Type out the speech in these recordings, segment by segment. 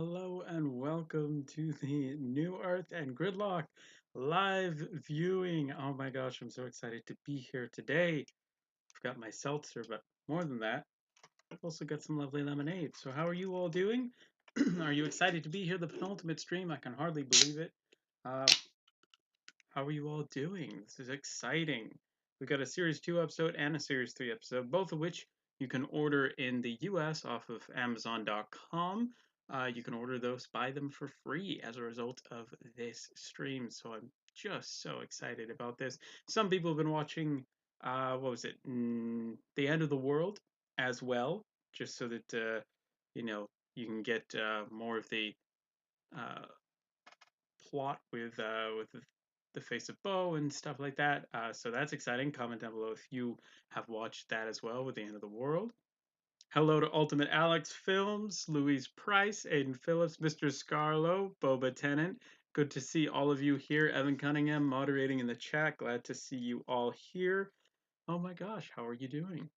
Hello and welcome to the New Earth and Gridlock live viewing. Oh my gosh, I'm so excited to be here today. I've got my seltzer, but more than that, I've also got some lovely lemonade. So how are you all doing? Are you excited to be here? The penultimate stream, I can hardly believe it. Uh, how are you all doing? This is exciting. We've got a Series 2 episode and a Series 3 episode, both of which you can order in the US off of Amazon.com. You can order those, buy them for free as a result of this stream. So I'm just so excited about this. Some people have been watching, what was it, The End of the World as well, just so that, you know, you can get more of the uh, plot with the face of Bo and stuff like that. So that's exciting. Comment down below if you have watched that as well with The End of the World. Hello to Ultimate Alex Films, Louise Price, Aiden Phillips, Mr. Scarlo, Boba Tennant. Good to see all of you here. Evan Cunningham moderating in the chat. Glad to see you all here. Oh my gosh, how are you doing?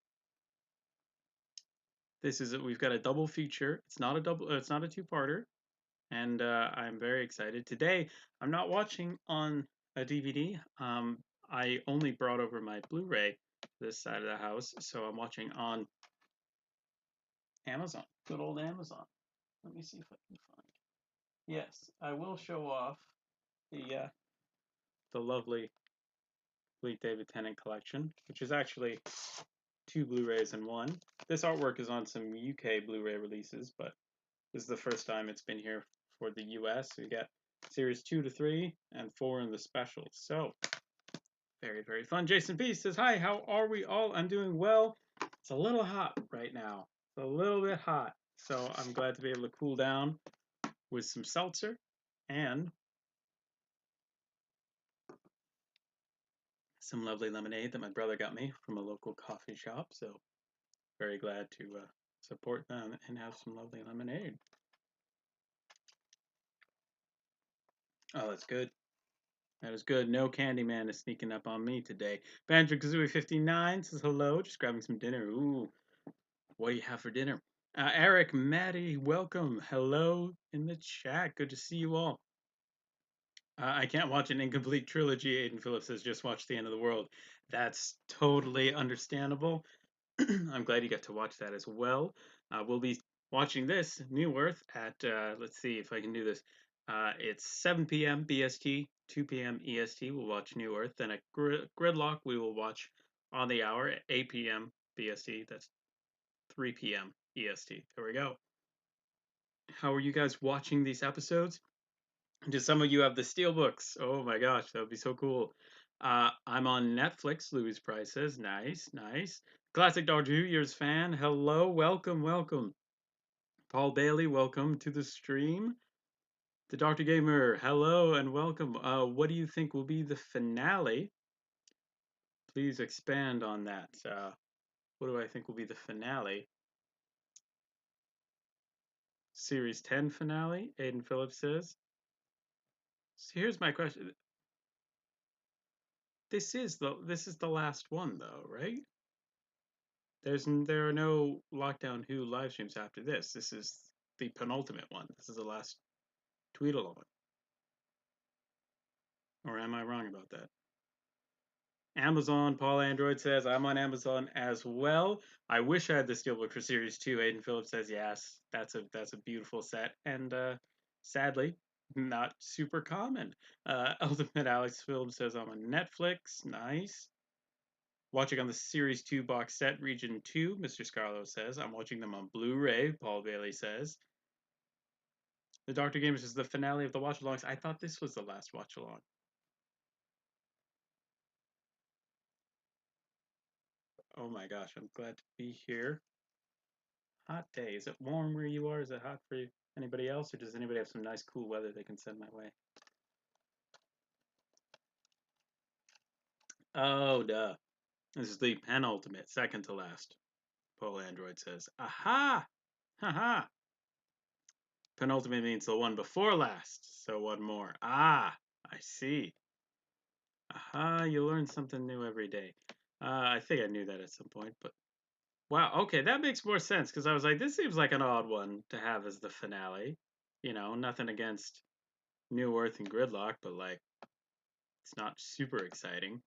We've got a double feature. It's not a two-parter, and I'm very excited. Today, I'm not watching on a DVD. I only brought over my Blu-ray this side of the house, so I'm watching on Amazon. Good old Amazon. Let me see if I can find. Yes, I will show off the lovely Fleet David Tennant collection, which is actually two Blu-rays in one. This artwork is on some UK Blu-ray releases, but this is the first time it's been here for the US. So you get series 2 to 3 and 4 in the special. So very, very fun. Jason P says, hi, how are we all? I'm doing well. It's a little hot right now. It's a little bit hot. So I'm glad to be able to cool down with some seltzer and some lovely lemonade that my brother got me from a local coffee shop. So very glad to support them and have some lovely lemonade. Oh, that's good. That is good. No Candyman is sneaking up on me today. Banjo Kazooie 59 says hello, just grabbing some dinner. Ooh, what do you have for dinner? Eric, Maddie, welcome. Hello in the chat. Good to see you all. I can't watch an incomplete trilogy. Aiden Phillips says just watch The End of the World. That's totally understandable. I'm glad you got to watch that as well. We'll be watching this New Earth at let's see if I can do this. It's 7 p.m. BST, 2 p.m. EST. We'll watch New Earth. Then at Gridlock, we will watch On the Hour at 8 p.m. BST. That's 3 p.m. EST. There we go. How are you guys watching these episodes? Do some of you have the steelbooks? Oh my gosh, that would be so cool. I'm on Netflix, Louis Price says. Nice, nice. Classic Doctor Who Years fan. Hello, welcome, welcome. Paul Bailey, welcome to the stream. The Dr. Gamer, hello and welcome. What do you think will be the finale? Please expand on that. What do I think will be the finale? Series 10 finale, Aiden Phillips says. So here's my question. This is the last one though, right? There are no Lockdown Who live streams after this. This is the penultimate one. This is the last tweet-along. Or am I wrong about that? Amazon, Paul Android says, I'm on Amazon as well. I wish I had the Steelbook for Series 2. Aiden Phillips says, yes, that's a beautiful set. And sadly, not super common. Ultimate Alex Film says, I'm on Netflix. Nice. Watching on the Series 2 box set, Region 2, Mr. Scarlo says. I'm watching them on Blu-ray, Paul Bailey says. The Dr. Gamers is the finale of the watch-alongs. I thought this was the last watch-along. Oh my gosh, I'm glad to be here. Hot day. Is it warm where you are? Is it hot for you? Anybody else? Or does anybody have some nice cool weather they can send my way? Oh, duh. This is the penultimate, second to last. Paul Android says, aha! Haha! Penultimate means the one before last, so one more. Ah, I see. Aha, you learn something new every day. I think I knew that at some point, but wow, okay, that makes more sense because I was like, this seems like an odd one to have as the finale. You know, nothing against New Earth and Gridlock, but like it's not super exciting.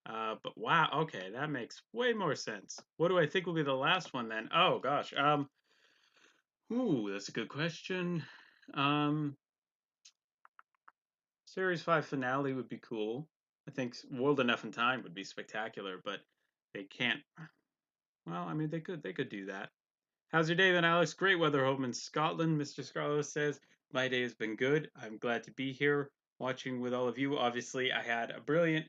But wow, okay, that makes way more sense. What do I think will be the last one then? Oh gosh, ooh, that's a good question. Um, Series 5 finale would be cool. I think World Enough in Time would be spectacular, but they can't. Well, I mean, they could do that. How's your day then, Alex? Great weather home in Scotland. Mr. Scarlo says, my day has been good. I'm glad to be here watching with all of you. Obviously, I had a brilliant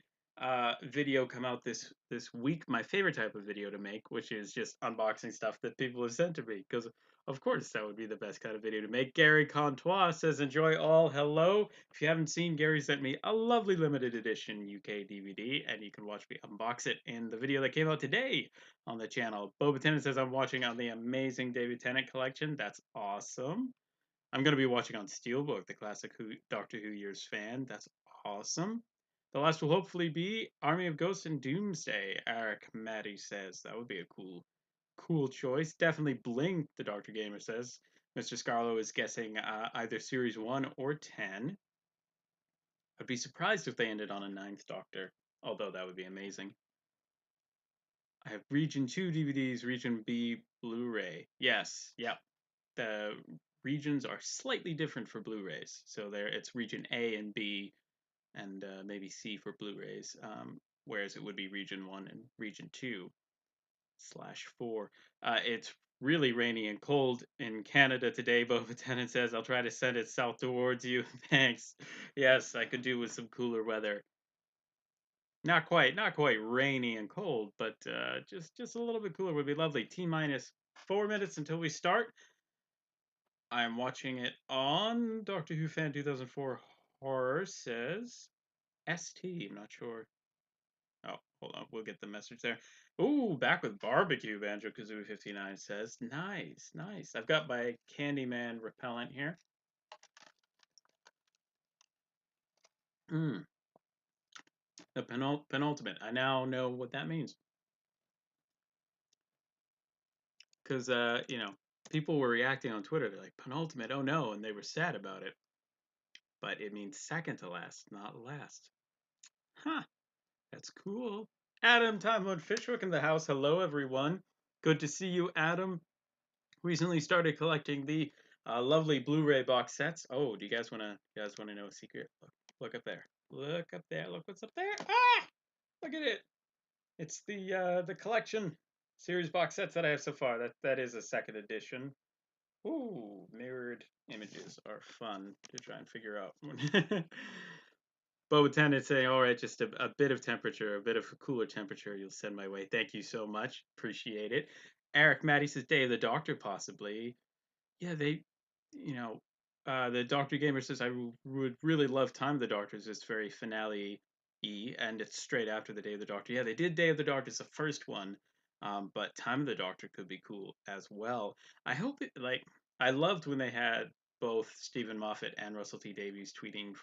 video come out this week. My favorite type of video to make, which is just unboxing stuff that people have sent to me. Because of course that would be the best kind of video to make. Gary Contois says, enjoy all. Hello. If you haven't seen, Gary sent me a lovely limited edition UK DVD, and you can watch me unbox it in the video that came out today on the channel. Boba Tennant says I'm watching on the amazing David Tennant collection. That's awesome. I'm going to be watching on Steelbook, the classic Doctor Who years fan. That's awesome. The last will hopefully be Army of Ghosts and Doomsday, Eric Maddie says. That would be a cool choice. Definitely Blink, the Doctor Gamer says. Mr. Scarlo is guessing either Series 1 or 10. I'd be surprised if they ended on a ninth Doctor, although that would be amazing. I have Region 2 DVDs, Region B Blu-ray. Yes, yep. The regions are slightly different for Blu-rays. So there, it's Region A and B, and maybe C for Blu-rays. Whereas it would be Region 1 and Region 2/4. It's really rainy and cold in Canada today, Boba Tennant says. I'll try to send it south towards you. Thanks. Yes, I could do with some cooler weather. Not quite rainy and cold, but just a little bit cooler would be lovely. T minus 4 minutes until we start. I'm watching it on Doctor Who Fan 2004 Horror says ST. I'm not sure. Oh, hold on. We'll get the message there. Ooh, back with barbecue, Banjo Kazooie 59 says. Nice, nice. I've got my Candyman repellent here. Hmm. The penultimate. I now know what that means. Because, people were reacting on Twitter. They're like, penultimate, oh no, and they were sad about it. But it means second to last, not last. Huh, that's cool. Adam, Time Lord Fishhook in the house. Hello, everyone. Good to see you, Adam. Recently started collecting the lovely Blu-ray box sets. Oh, do you guys wanna know a secret? Look up there. Look up there. Look what's up there. Ah! Look at it. It's the collection series box sets that I have so far. That is a second edition. Ooh, mirrored images are fun to try and figure out. Boba Tennant saying, all right, just a bit of temperature, a bit of a cooler temperature you'll send my way. Thank you so much. Appreciate it. Eric Maddie says, Day of the Doctor, possibly. Yeah, the Doctor Gamer says, would really love Time of the Doctors. It's very finale-y, and it's straight after the Day of the Doctor. Yeah, they did Day of the Doctor, the first one, but Time of the Doctor could be cool as well. I hope it, like, I loved when they had both Stephen Moffat and Russell T Davies tweeting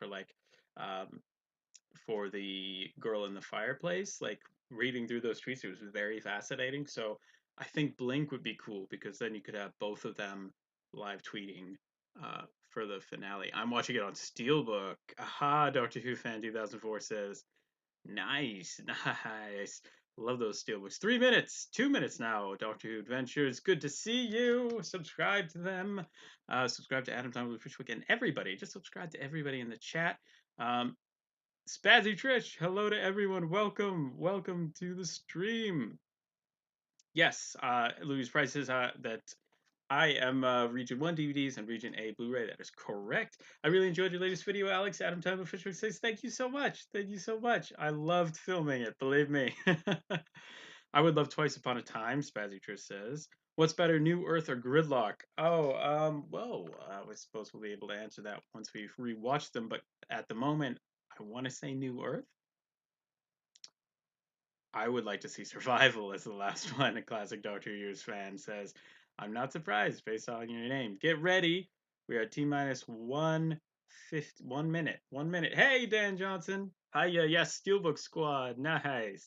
um, for the Girl in the Fireplace. Like, reading through those tweets, it was very fascinating. So I think Blink would be cool because then you could have both of them live tweeting for the finale. I'm watching it on Steelbook. Aha, Doctor Who fan 2004 says, nice, nice. Love those steelbooks. 3 minutes, 2 minutes now. Doctor Who Adventures. Good to see you. Subscribe to them. Subscribe to Adam Time with Fishwick and everybody. Just subscribe to everybody in the chat. Spazzy Trish, hello to everyone. Welcome to the stream. Yes, Louis Price says that I am Region 1 DVDs and Region A Blu-ray. That is correct. I really enjoyed your latest video, Alex. Adam Time of Fishwick says, thank you so much. Thank you so much. I loved filming it, believe me. I would love Twice Upon a Time, Spazzy Trish says. What's better, New Earth or Gridlock? Oh, I suppose we'll be able to answer that once we've rewatched them, but at the moment, I want to say New Earth. I would like to see Survival as the last one. A classic Doctor Who Years fan says, I'm not surprised based on your name. Get ready. We are T minus 1 minute. 1 minute. Hey, Dan Johnson. Hiya. Yes, Steelbook Squad. Nice.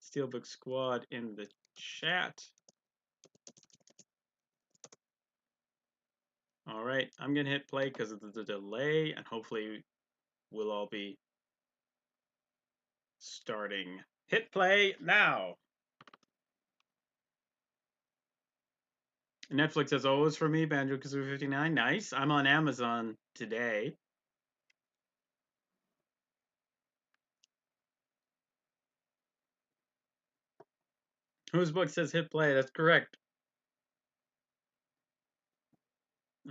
Steelbook Squad in the chat. All right, I'm gonna hit play because of the delay, and hopefully we'll all be starting. Hit play now. Netflix as always for me, Banjo-Kazooie 59. Nice. I'm on Amazon today. Whose book says hit play? That's correct.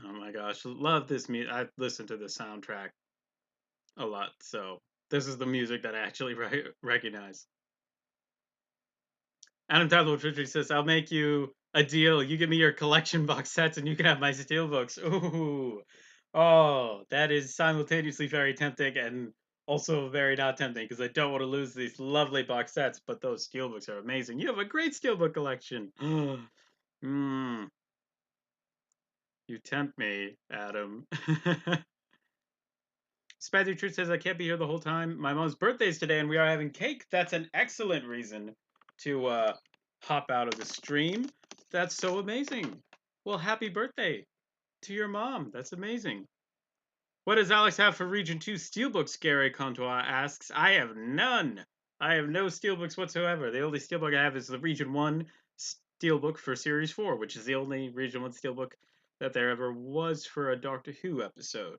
Oh my gosh, love this music. I listen to the soundtrack a lot, so this is the music that I actually recognize. Adam Tyler Fitry says, "I'll make you a deal. You give me your collection box sets, and you can have my steelbooks." Ooh, oh, that is simultaneously very tempting and also very not tempting because I don't want to lose these lovely box sets. But those steelbooks are amazing. You have a great steelbook collection. Hmm. You tempt me, Adam. Spazzy Truth says, I can't be here the whole time. My mom's birthday is today and we are having cake. That's an excellent reason to hop out of the stream. That's so amazing. Well, happy birthday to your mom. That's amazing. What does Alex have for Region 2 Steelbooks? Gary Contois asks. I have none. I have no Steelbooks whatsoever. The only Steelbook I have is the Region 1 Steelbook for Series 4, which is the only Region 1 Steelbook that there ever was for a Doctor Who episode.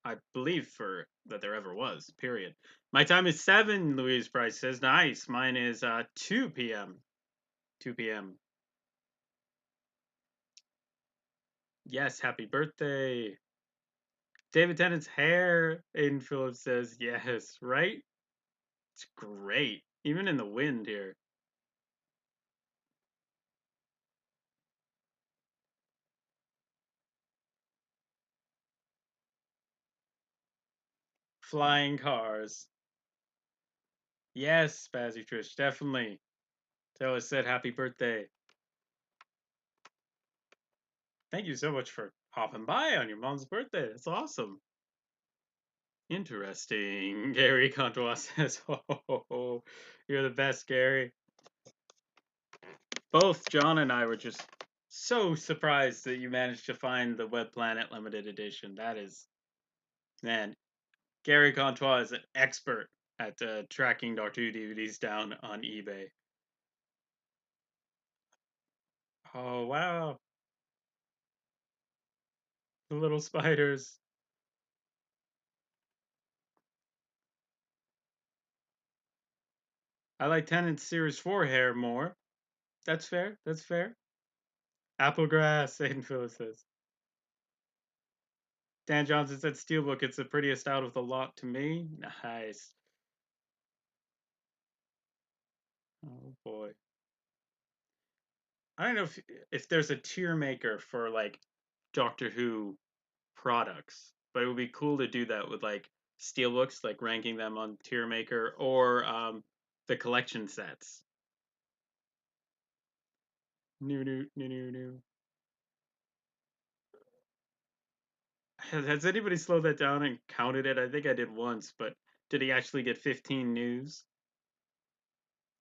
I believe for that there ever was. Period. My time is 7. Louise Price says. Nice. Mine is 2 p.m. 2 p.m. Yes. Happy birthday, David Tennant's hair. Aiden Phillips says yes. Right. It's great. Even in the wind here. Flying cars. Yes, Spazzy Trish. Definitely. Tell us said happy birthday. Thank you so much for hopping by on your mom's birthday. That's awesome. Interesting. Gary Contois says, oh, you're the best, Gary. Both John and I were just so surprised that you managed to find the Web Planet limited edition. That is, man, Gary Contois is an expert at tracking Doctor Who DVDs down on eBay. Oh, wow. The little spiders. I like Tennant's Series 4 hair more. That's fair. That's fair. Applegrass, Aiden Phillips says. Dan Johnson said Steelbook, it's the prettiest out of the lot to me. Nice. Oh boy. I don't know if there's a tier maker for like Doctor Who products, but it would be cool to do that with like Steelbooks, like ranking them on tier maker or the collection sets. New. Has anybody slowed that down and counted it? I think I did once, but did he actually get 15 news?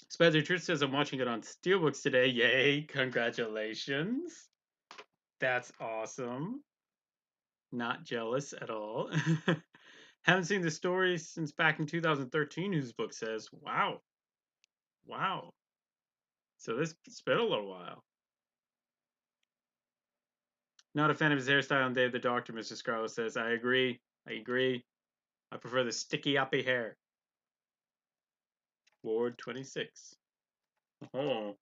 Spencer Truth says I'm watching it on Steelbooks today. Yay, congratulations. That's awesome. Not jealous at all. Haven't seen the story since back in 2013, whose book says. Wow. Wow. So it's been a little while. Not a fan of his hairstyle on Dave the Doctor, Mr. Scarlett says. I agree. I agree. I prefer the sticky uppy hair. Ward 26. Oh.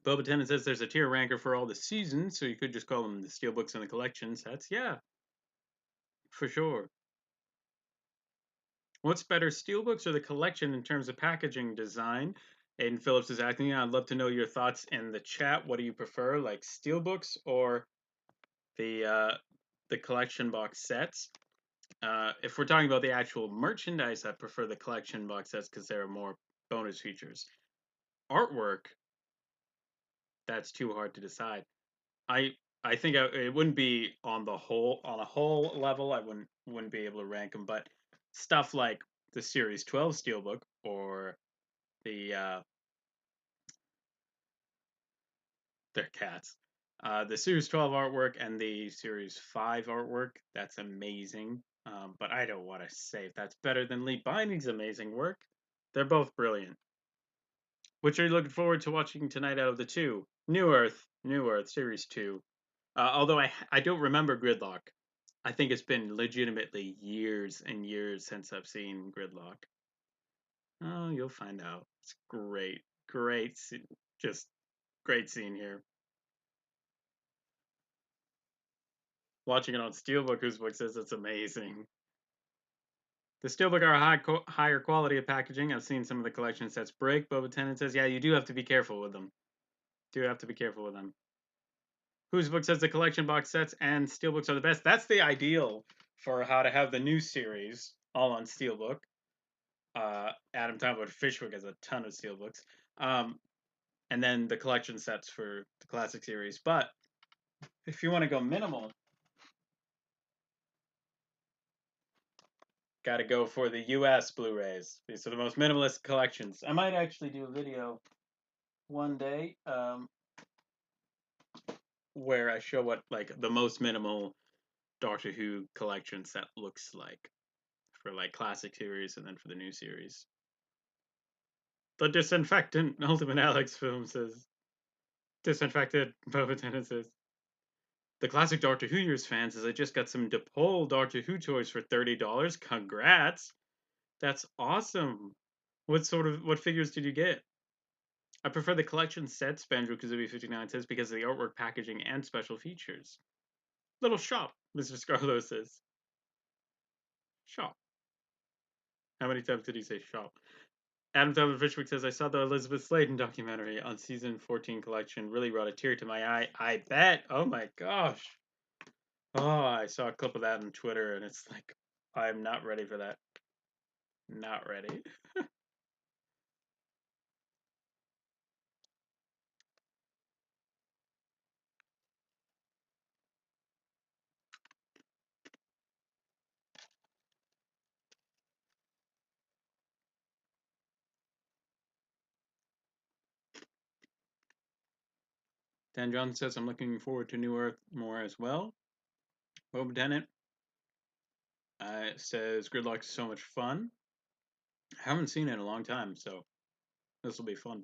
Boba Tennant says there's a tier ranker for all the seasons, so you could just call them the Steelbooks and the collections. That's, yeah, for sure. What's better, Steelbooks or the collection in terms of packaging design? Aiden Phillips is asking, I'd love to know your thoughts in the chat. What do you prefer, like Steelbooks or the collection box sets? If we're talking about the actual merchandise, I prefer the collection box sets because there are more bonus features. Artwork, that's too hard to decide. I I think it wouldn't be on a whole level. I wouldn't be able to rank them, but stuff like the Series 12 Steelbook or the They're cats. The Series 12 artwork and the Series 5 artwork, that's amazing. But I don't want to say if that's better than Lee Binding's amazing work. They're both brilliant. Which are you looking forward to watching tonight out of the two? New Earth, Series 2. Although I don't remember Gridlock. I think it's been legitimately years and years since I've seen Gridlock. Oh, you'll find out. It's great. Great. Just great scene here. Watching it on Steelbook, whose book says it's amazing. The Steelbook are higher quality of packaging. I've seen some of the collection sets break. Boba Tennant says, yeah, you do have to be careful with them. Do have to be careful with them. Whose book says the collection box sets and Steelbooks are the best. That's the ideal for how to have the new series all on Steelbook. Adam Talbot Fishwick has a ton of Steelbooks. And then the collection sets for the classic series. But if you want to go minimal, got to go for the US Blu-rays. These are the most minimalist collections. I might actually do a video one day where I show what like the most minimal Doctor Who collection set looks like for like classic series and then for the new series. The Disinfectant Ultimate Alex film says Disinfected Boba Tennant says the classic Doctor Who years fan says I just got some DePaul Doctor Who toys for $30. Congrats! That's awesome. What figures did you get? I prefer the collection sets, Banjo Kazooie 59 says, because of the artwork, packaging, and special features. Little shop, Mr. Scarlo says. Shop. How many times did he say shop? Adam Tyler Fishwick says, I saw the Elizabeth Sladen documentary on season 14 collection. Really brought a tear to my eye. I bet. Oh my gosh. Oh, I saw a clip of that on Twitter, and it's like, I'm not ready for that. Not ready. Dan Johnson says, I'm looking forward to New Earth more as well. Boba Tennant says, Gridlock is so much fun. I haven't seen it in a long time, so this will be fun.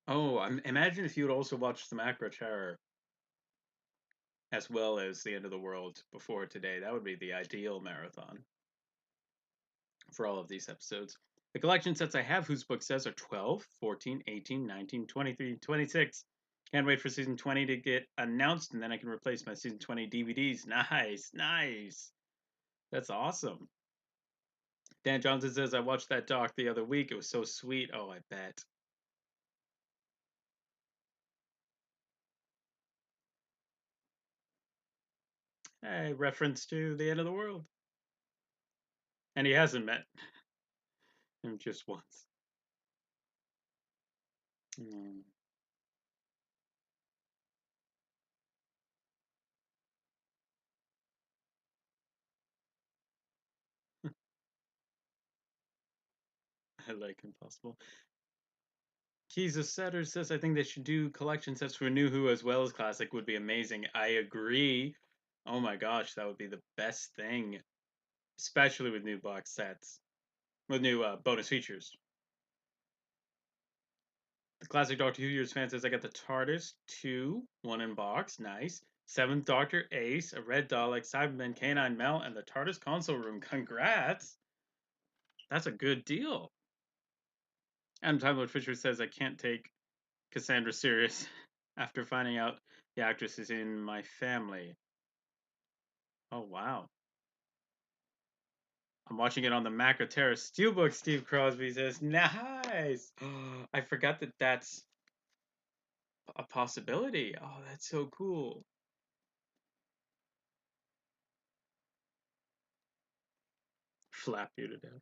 Oh, imagine if you would also watch the Macro Terror as well as the End of the World before today. That would be the ideal marathon for all of these episodes. The collection sets I have, whose book says, are 12, 14, 18, 19, 23, 26. Can't wait for season 20 to get announced, and then I can replace my season 20 DVDs. Nice, nice. That's awesome. Dan Johnson says, I watched that doc the other week. It was so sweet. Oh, I bet. Hey, reference to the End of the World. And he hasn't met him just once. Mm. I like Impossible. Keys of Setter says, I think they should do collection sets for New Who as well as Classic would be amazing. I agree. Oh my gosh, that would be the best thing. Especially with new box sets. With new bonus features. The Classic Doctor Who Years fan says, I got the TARDIS 2, 1 in box, nice. 7th Doctor Ace, a Red Dalek, Cyberman, Canine Mel, and the TARDIS console room. Congrats! That's a good deal. Adam Tyler Fisher says, I can't take Cassandra serious after finding out the actress is in My Family. Oh, wow. I'm watching it on the Macro Terror Steelbook, Steve Crosby says. Nice! I forgot that that's a possibility. Oh, that's so cool. Flap you to death.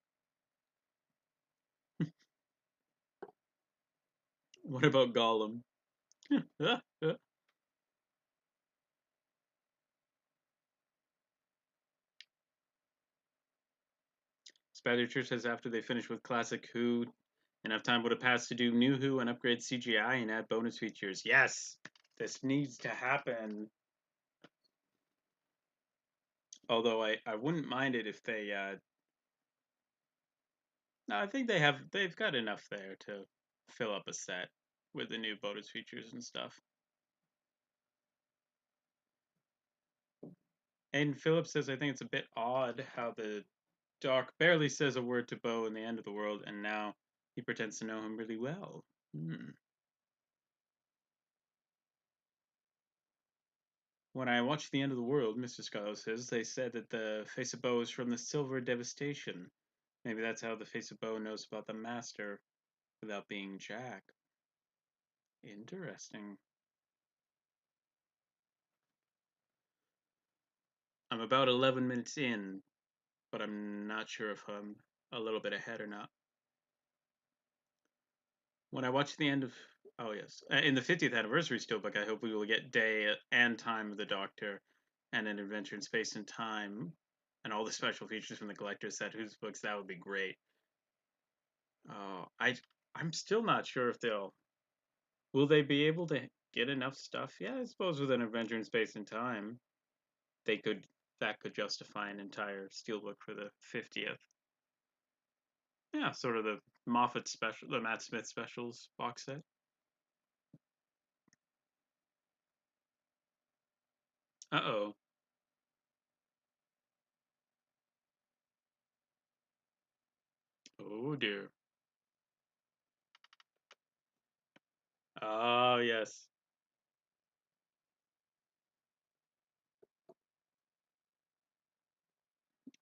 What about Gollum? Spider Church says after they finish with Classic Who, Enough time would have passed to do New Who and upgrade CGI and add bonus features. Yes, this needs to happen. Although I wouldn't mind it if they no, I think they've got enough there to fill up a set with the new bonus features and stuff. Aiden Phillips says I think it's a bit odd how the Doc barely says a word to Bo in the end of the world, and now he pretends to know him really well. When I watched The End of the World, Mr. Scarlet says, they said that the face of Bo is from the Silver Devastation. Maybe that's how the face of Bo knows about the Master without being Jack. Interesting. I'm about 11 minutes in, but I'm not sure if I'm a little bit ahead or not. When I watch the end of, oh yes, in the 50th anniversary steelbook, I hope we will get day and time of the Doctor, and an adventure in space and time, and all the special features from the collector's set. Whose books that would be great. Oh, I'm still not sure if will they be able to get enough stuff. Yeah, I suppose with an adventure in space and time, they could that could justify an entire steelbook for the 50th. Yeah, sort of the Moffat special, the Matt Smith specials box set. Uh-oh. Oh dear. Oh yes.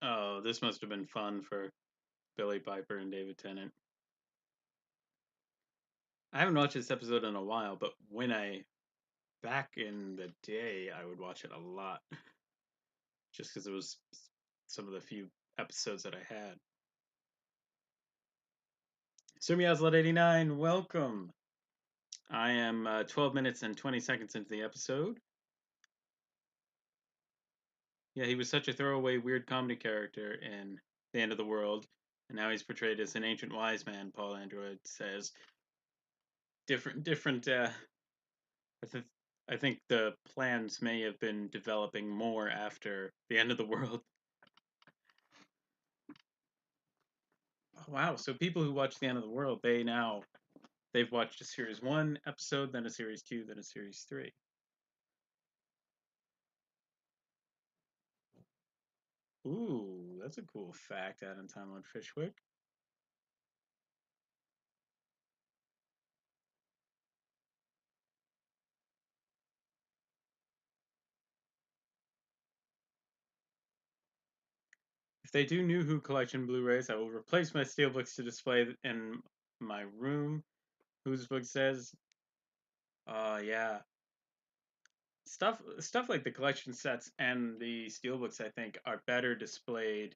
Oh, this must have been fun for Billy Piper and David Tennant. I haven't watched this episode in a while, but back in the day, I would watch it a lot just because it was some of the few episodes that I had. Sumiazlot89, welcome. I am 12 minutes and 20 seconds into the episode. Yeah, he was such a throwaway, weird comedy character in The End of the World, and now he's portrayed as an ancient wise man. Paul Android says different. I, th- I think the plans may have been developing more after The End of the World. Oh, wow! So people who watch The End of the World, they've watched a series 1 episode, then a series 2, then a series 3. Ooh, that's a cool fact out in time on Fishwick. If they do New Who collection Blu-rays, I will replace my steelbooks to display in my room. Whose book says, yeah, stuff like the collection sets and the steelbooks, I think, are better displayed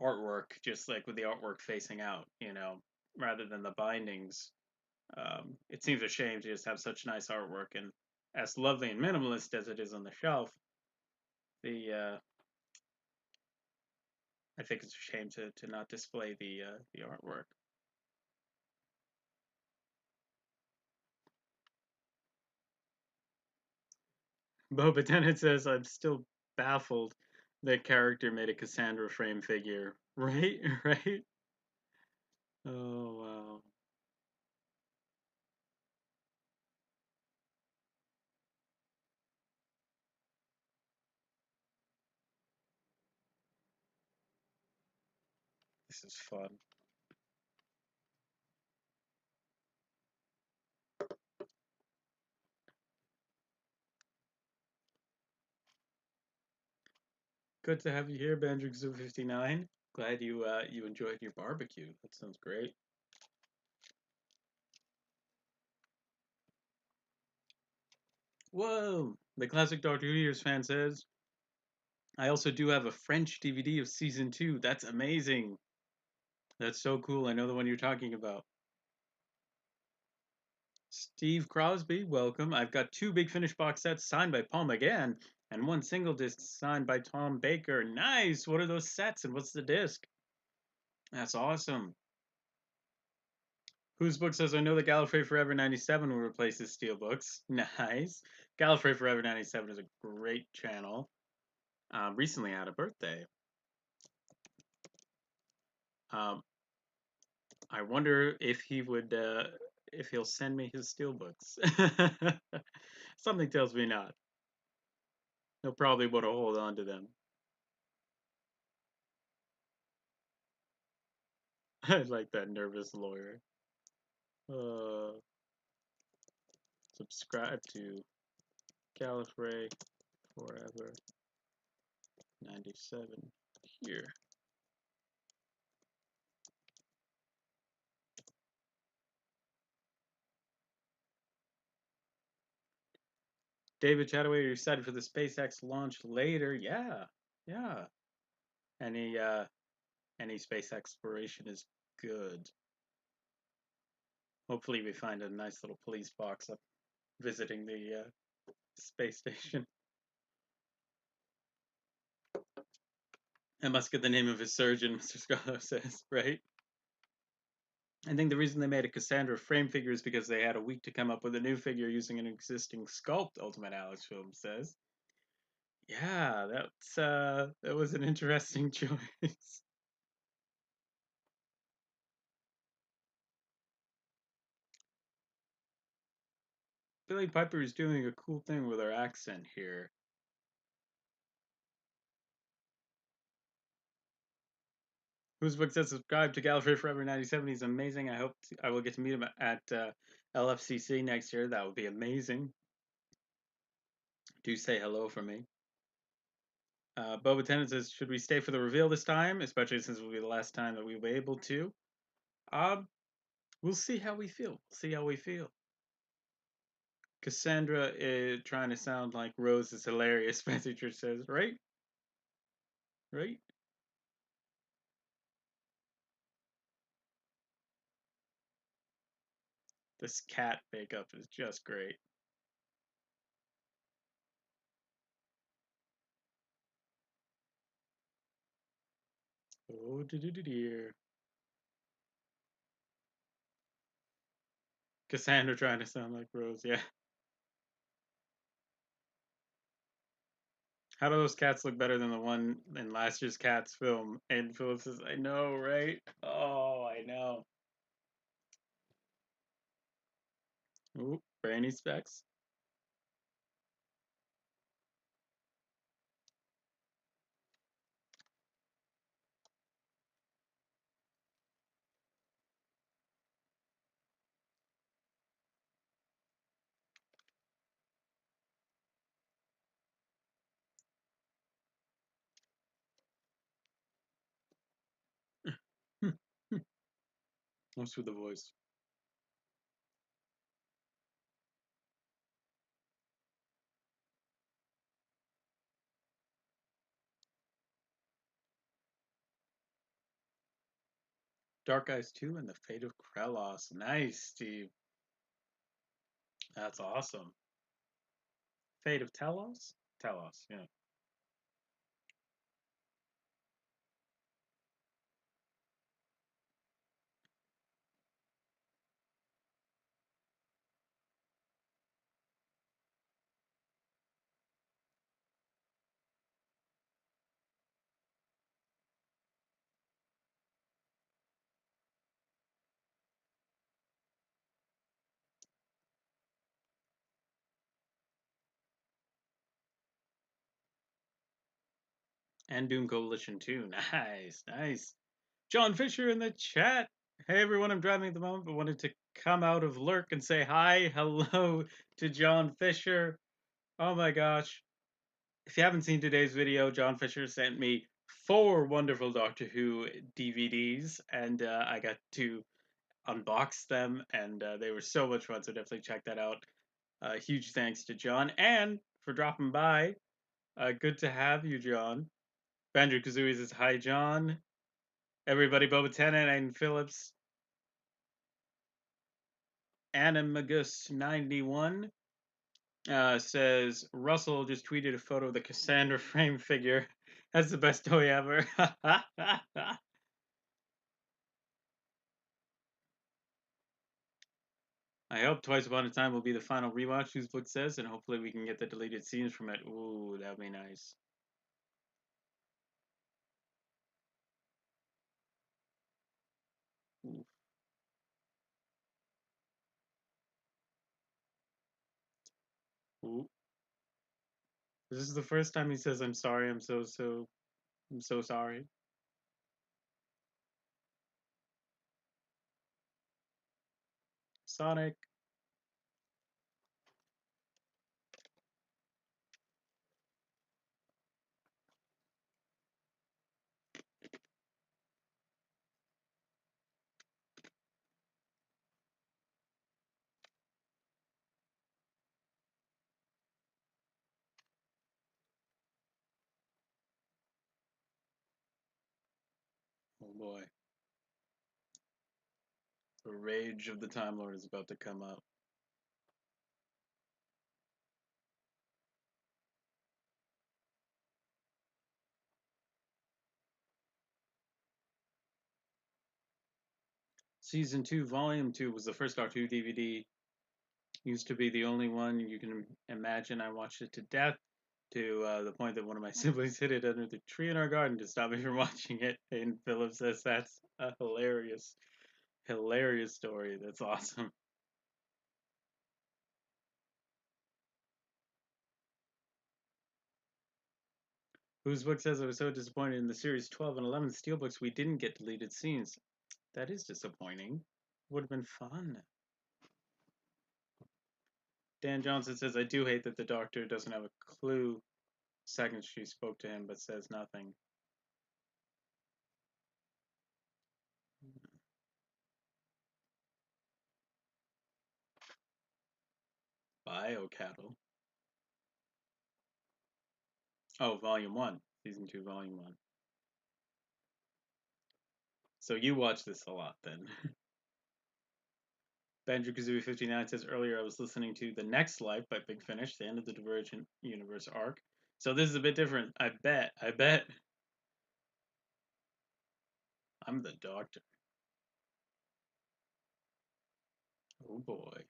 artwork, just like with the artwork facing out, rather than the bindings. It seems a shame to just have such nice artwork, and as lovely and minimalist as it is on the shelf, the I think it's a shame to not display the artwork. Boba Tennant says, I'm still baffled that character made a Cassandra frame figure. Right? Right? Oh, wow. This is fun. Good to have you here, Bandrick59. Glad you enjoyed your barbecue. That sounds great. Whoa! The classic Doctor Who Years fan says, I also do have a French DVD of season 2. That's amazing. That's so cool. I know the one you're talking about. Steve Crosby, welcome. I've got 2 big finish box sets signed by Paul McGann and 1 single disc signed by Tom Baker. Nice. What are those sets and what's the disc? That's awesome. Whose book says, I know that Gallifrey Forever 97 will replace his Steelbooks. Nice. Gallifrey Forever 97 is a great channel. Recently had a birthday. Um, I wonder if he would, if he'll send me his Steelbooks. Something tells me not. He'll probably want to hold on to them. I like that nervous lawyer. Uh, subscribe to Gallifrey Forever 97 here. David Chataway, you're excited for the SpaceX launch later? Yeah, yeah. Any space exploration is good. Hopefully, we find a nice little police box up visiting the space station. I must get the name of his surgeon, Mr. Scarlo says, right? I think the reason they made a Cassandra frame figure is because they had a week to come up with a new figure using an existing sculpt, Ultimate Alex Film says. Yeah, that was an interesting choice. Billy Piper is doing a cool thing with her accent here. Whose book says subscribe to Gallifrey Forever 97. He's amazing. I hope I will get to meet him at LFCC next year. That would be amazing. Do say hello for me. Boba Tennant says, should we stay for the reveal this time? Especially since it will be the last time that we'll be able to. We'll see how we feel. See how we feel. Cassandra is trying to sound like Rose is hilarious, Messenger says, right? Right? This cat makeup is just great. Oh, dear. Cassandra trying to sound like Rose, yeah. How do those cats look better than the one in last year's Cats film? And Philip says, I know, right? Oh, I know. Ooh, brainy specs. What's with the voice? Dark Eyes 2 and the Fate of Krelos. Nice, Steve. That's awesome. Fate of Telos? Telos, yeah. And Doom Coalition 2. Nice, nice. John Fisher in the chat. Hey everyone, I'm driving at the moment, but wanted to come out of lurk and say hi, hello to John Fisher. Oh my gosh. If you haven't seen today's video, John Fisher sent me 4 wonderful Doctor Who DVDs, and I got to unbox them, and they were so much fun, so definitely check that out. Huge thanks to John, and for dropping by. Good to have you, John. Bandrew Kazooie says, hi, John. Everybody, Boba Tennant and Phillips. Animagus91 says, Russell just tweeted a photo of the Cassandra frame figure. That's the best toy ever. I hope Twice Upon a Time will be the final rewatch, whose book says, and hopefully we can get the deleted scenes from it. Ooh, that would be nice. Ooh. Ooh. This is the first time he says, "I'm sorry. I'm so sorry." Sonic. Oh boy. The rage of the Time Lord is about to come up. Season 2, Volume 2 was the first Doctor Who DVD. Used to be the only one you can imagine. I watched it to death, to the point that one of my siblings hid it under the tree in our garden to stop me from watching it. And Philip says that's a hilarious story. That's awesome. Whose book says I was so disappointed in the series 12 and 11 steelbooks we didn't get deleted scenes. That is disappointing. Would have been fun. Dan Johnson says I do hate that the Doctor doesn't have a clue seconds she spoke to him but says nothing. Bio cattle. Oh, Volume 1. Season 2, Volume 1. So you watch this a lot then. Banjo Kazooie 59 says earlier I was listening to The Next Life by Big Finish, the end of the Divergent Universe arc. So this is a bit different. I bet. I'm the Doctor. Oh boy.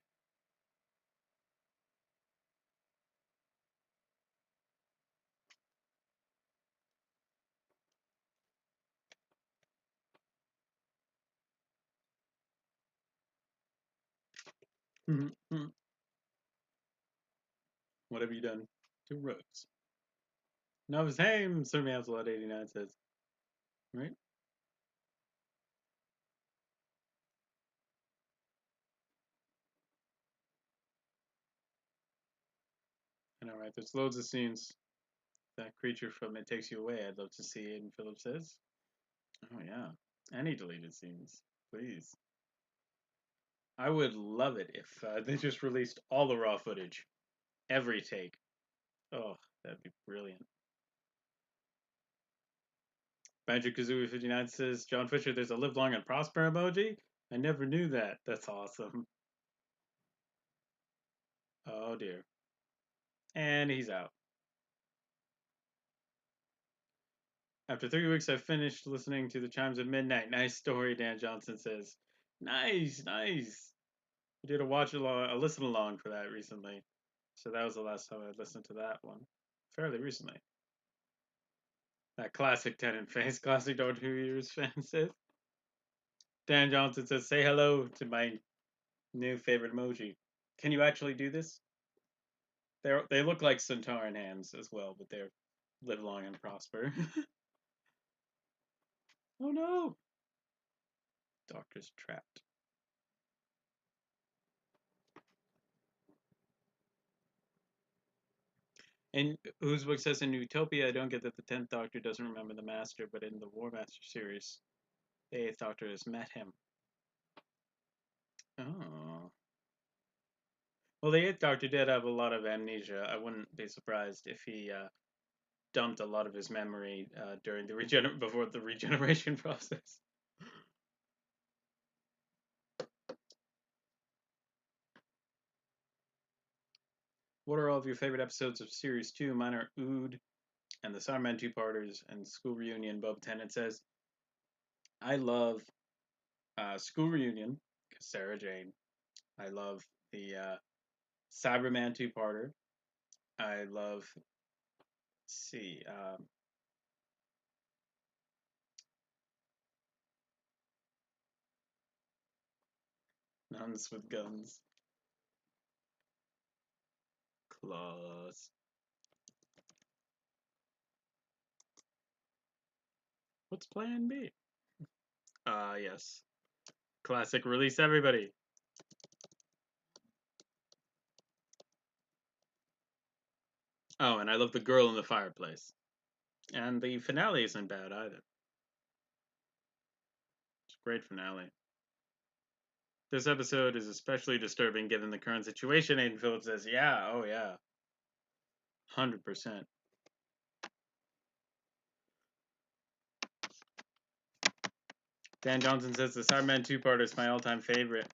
What have you done to Rose? Novice hame, Sir Manslot 89 says. Right? I know, right? There's loads of scenes. That creature from It Takes You Away, I'd love to see Aiden Phillips says. Oh, yeah. Any deleted scenes, please. I would love it if they just released all the raw footage. Every take. Oh, that'd be brilliant. Banjo Kazooie 59 says, John Fisher, there's a live long and prosper emoji? I never knew that. That's awesome. Oh, dear. And he's out. After 3 weeks, I've finished listening to The Chimes of Midnight. Nice story, Dan Johnson says. Nice. I did a watch along, a listen along for that recently. So that was the last time I listened to that one. Fairly recently. That classic Tenant face, classic Doctor Who Years fan says. Dan Johnson says, say hello to my new favorite emoji. Can you actually do this? They look like Centauran hands as well, but they're live long and prosper. Oh no! Doctor's trapped. And whose book says in Utopia, I don't get that the 10th Doctor doesn't remember the Master, but in the War Master series, the 8th Doctor has met him. Oh. Well, the 8th Doctor did have a lot of amnesia. I wouldn't be surprised if he dumped a lot of his memory during the before the regeneration process. What are all of your favorite episodes of Series 2? Mine are Ood and the Starman two-parters and School Reunion. Bob Tennant says, I love School Reunion because Sarah Jane. I love the Cyberman two-parter. I love. Let's see. Nuns with guns. Claws. What's Plan B? Yes. Classic release everybody. Oh, and I love the girl in the fireplace. And the finale isn't bad either. It's a great finale. This episode is especially disturbing given the current situation. Aiden Phillips says, yeah, oh yeah. 100%. Dan Johnson says the Cyberman two-part is my all-time favorite.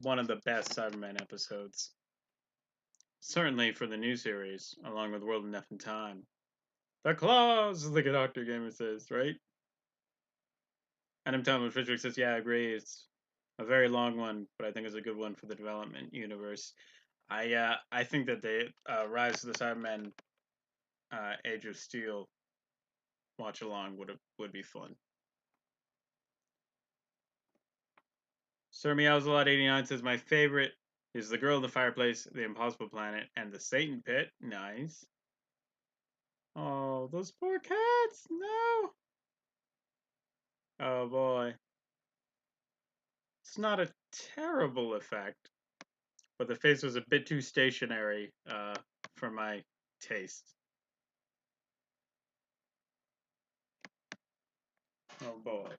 One of the best Cyberman episodes. Certainly for the new series, along with World Enough in Time. The claws, like a Dr. Gamer says, right? Adam Thomas Fisher says, yeah, I agree. It's a very long one, but I think it's a good one for the development universe. I think that the Rise of the Cybermen Age of Steel watch along would be fun. Sir Meowsalot89 says my favorite is the girl in the fireplace, the Impossible Planet, and the Satan Pit. Nice. Oh, those poor cats! No. Oh boy. It's not a terrible effect, but the face was a bit too stationary for my taste. Oh boy.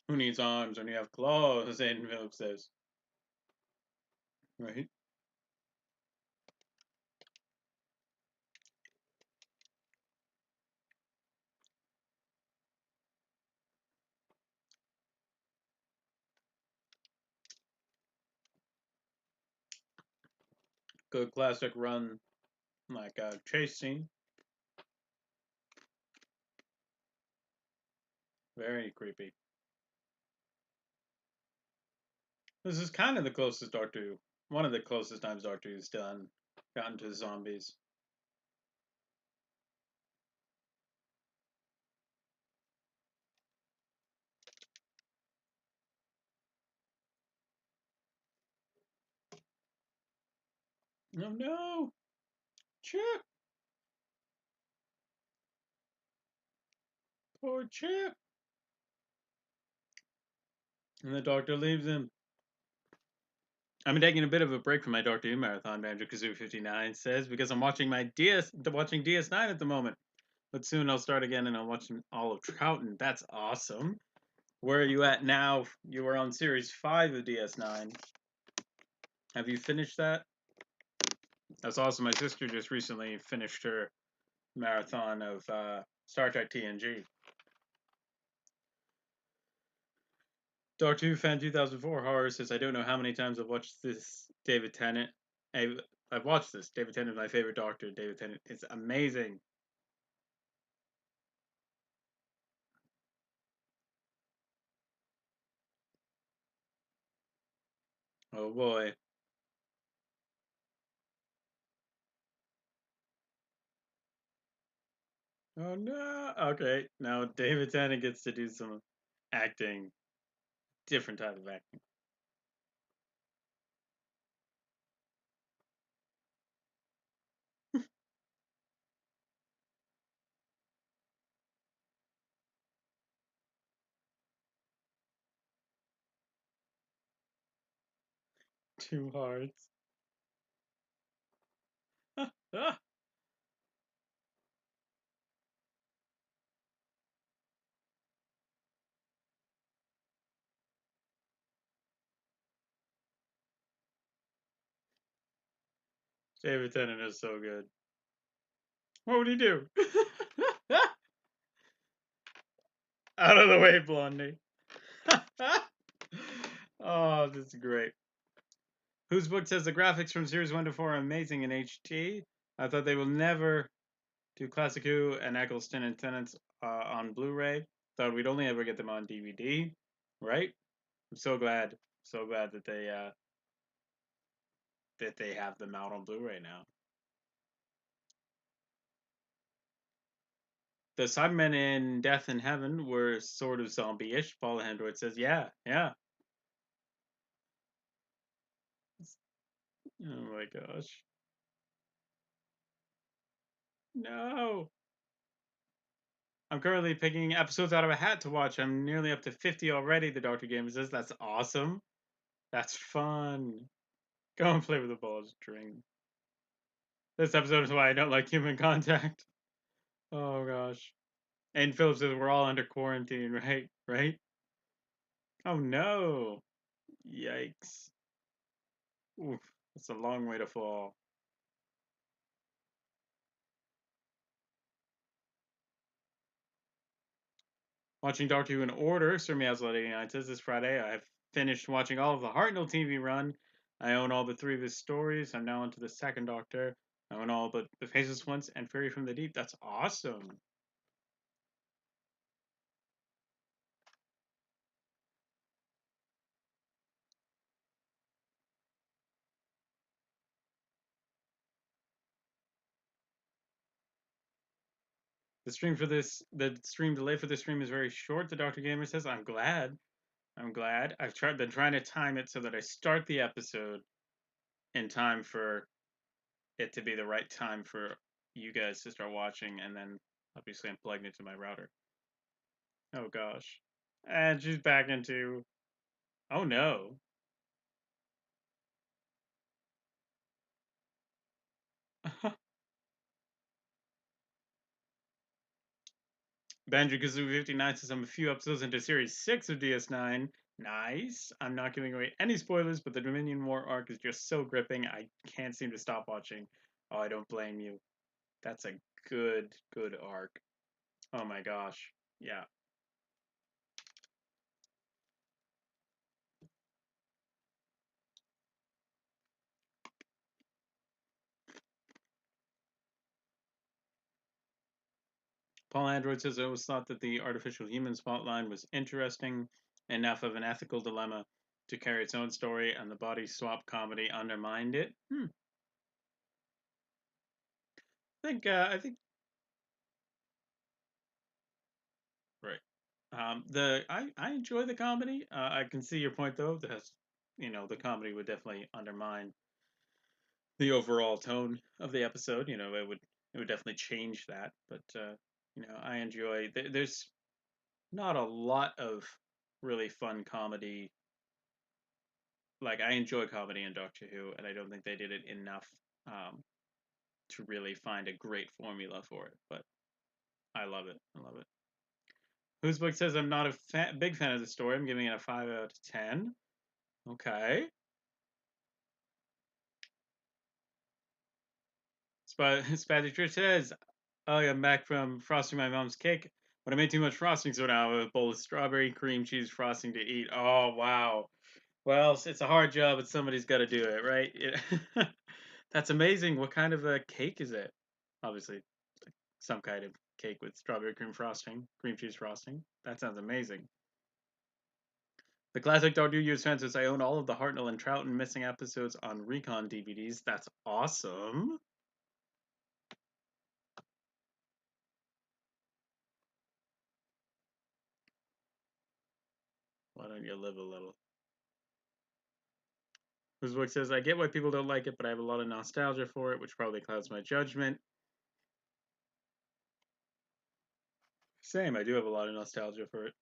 Who needs arms when you have claws? Aiden Phillips says. Right? Good classic run, like a chase scene. Very creepy. This is kind of the closest Doctor Who, one of the closest times Doctor Who's gotten to zombies. Oh no! Chip! Poor Chip! And the Doctor leaves him. I've been taking a bit of a break from my Doctor Who marathon, Banjo-Kazooie59 says, because I'm watching watching DS9 at the moment. But soon I'll start again and I'll watch all of Troughton. That's awesome. Where are you at now? You were on Series 5 of DS9. Have you finished that? That's awesome. My sister just recently finished her marathon of Star Trek TNG. Doctor Who Fan 2004 Horror says, I don't know how many times I've watched this David Tennant. I've watched this. David Tennant is my favorite Doctor. David Tennant is amazing. Oh boy. Oh no. Okay. Now David Tennant gets to do some acting. Different type of acting. Two hearts. David Tennant is so good. What would he do? Out of the way, Blondie. Oh, this is great. Whose book says the graphics from series 1 to 4 are amazing in HD? I thought they will never do Classic Who and Eccleston and Tennant on Blu-ray. Thought we'd only ever get them on DVD, right? I'm so glad that they have them out on Blu-ray now. The Cybermen in Death in Heaven were sort of zombie-ish. Paul Android says, yeah, yeah. Oh my gosh. No. I'm currently picking episodes out of a hat to watch. I'm nearly up to 50 already, the Dr. Gamer says. That's awesome. That's fun. Go and play with the balls, string. This episode is why I don't like human contact. Oh gosh. And Philip says we're all under quarantine, right? Right? Oh no. Yikes. Oof. That's a long way to fall. Watching Doctor Who in order, Sir Meowslet89 says this Friday I've finished watching all of the Hartnell TV run. I own all but 3 of his stories. I'm now into the second Doctor. I own all but The Faceless Ones and Fairy from the Deep. That's awesome. The stream delay for this stream is very short. The Doctor Gamer says, I'm glad. I'm glad. Been trying to time it so that I start the episode in time for it to be the right time for you guys to start watching, and then obviously I'm plugged into my router. Oh gosh. And she's back into. Oh no. Banjo Kazooie 59 says I'm a few episodes into Series 6 of DS9. Nice. I'm not giving away any spoilers, but the Dominion War arc is just so gripping, I can't seem to stop watching. Oh, I don't blame you. That's a good arc. Oh my gosh. Yeah. Paul Android says I always thought that the artificial humans plotline was interesting enough of an ethical dilemma to carry its own story, and the body swap comedy undermined it. I think right. I enjoy the comedy. I can see your point though. That's the comedy would definitely undermine the overall tone of the episode. It would definitely change that. But I enjoy. There's not a lot of really fun comedy. Like I enjoy comedy in Doctor Who, and I don't think they did it enough um, to really find a great formula for it. But I love it. I love it. Whose book says I'm not a big fan of the story. I'm giving it a 5 out of 10. Okay. Spazzy Trish says, "Oh, yeah, I'm back from frosting my mom's cake, but I made too much frosting, so now I have a bowl of strawberry cream cheese frosting to eat." Oh, wow. Well, it's a hard job, but somebody's got to do it, right? That's amazing. What kind of a cake is it? Obviously, some kind of cake with strawberry cream cheese frosting. That sounds amazing. The classic Doctor Who fan says, I own all of the Hartnell and Troughton missing episodes on Recon DVDs. That's awesome. Why don't you live a little? Whose book says, I get why people don't like it, but I have a lot of nostalgia for it, which probably clouds my judgment. Same, I do have a lot of nostalgia for it.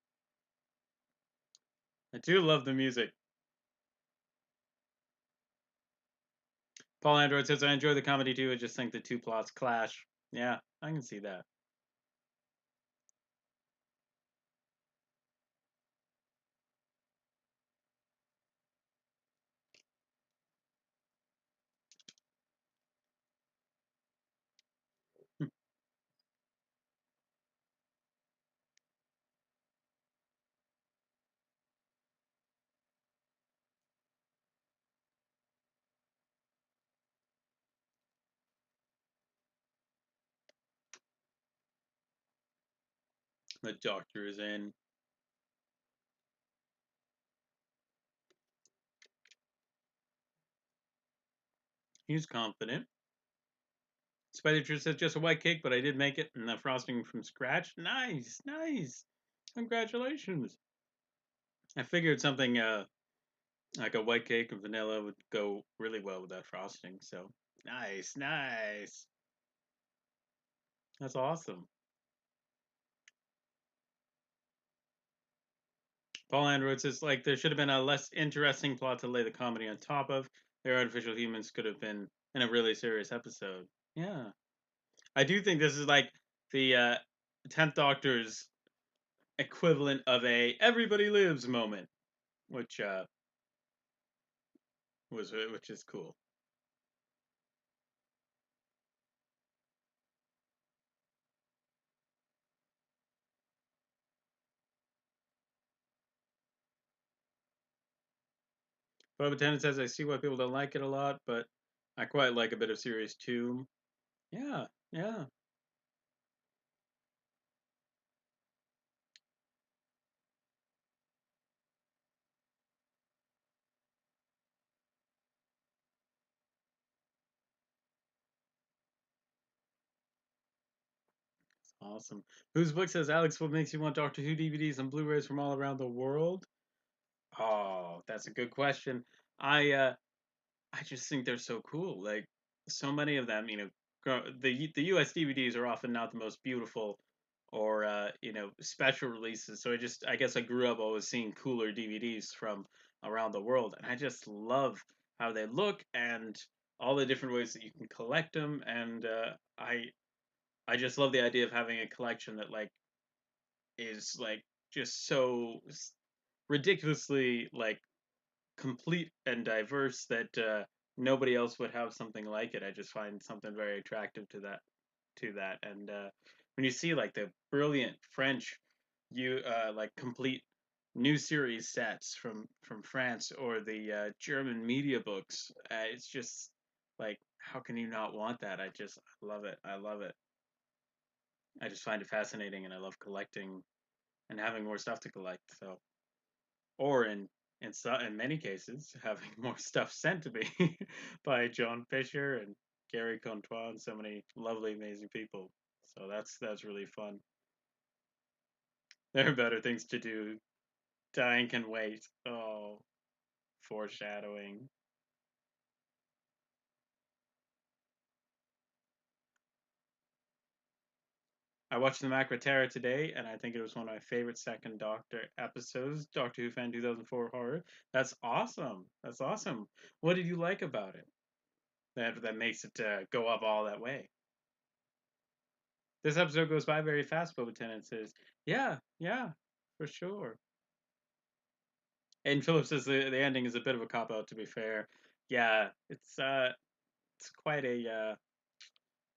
I do love the music. Paul Android says, I enjoy the comedy too, I just think the two plots clash. Yeah, I can see that. The doctor is in. He's confident. Spider says just a white cake, but I did make it and the frosting from scratch. Nice, nice. Congratulations. I figured something like a white cake and vanilla would go really well with that frosting. So nice, nice. That's awesome. Paul Andrew says like there should have been a less interesting plot to lay the comedy on top of. Their artificial humans could have been in a really serious episode. Yeah, I do think this is like the 10th Doctor's equivalent of a everybody lives moment, which which is cool. But Lieutenant says I see why people don't like it a lot, but I quite like a bit of series two. Yeah, yeah. Awesome. Whose book says Alex, what makes you want Doctor Who DVDs and Blu-rays from all around the world? Oh, that's a good question. I uh I just think they're so cool. Like so many of them, the US DVDs are often not the most beautiful or special releases. So I guess I grew up always seeing cooler DVDs from around the world, and I just love how they look and all the different ways that you can collect them. And I just love the idea of having a collection that like is like just so ridiculously like complete and diverse that nobody else would have something like it. I just find something very attractive to that. And when you see like the brilliant French, you like complete new series sets from France or the German media books, it's just like how can you not want that? I love it. I love it. I just find it fascinating, and I love collecting and having more stuff to collect. So or in many cases having more stuff sent to me by John Fisher and Gary Contois and so many lovely, amazing people. So that's really fun. There are better things to do. Dying can wait. Oh, foreshadowing. I watched the Macra Terror today, and I think it was one of my favorite Second Doctor episodes. Doctor Who fan 2004 horror. That's awesome. That's awesome. What did you like about it? That makes it go up all that way. This episode goes by very fast, but Lieutenant says, yeah, yeah, for sure. And Philip says the ending is a bit of a cop out, to be fair. Yeah, it's quite a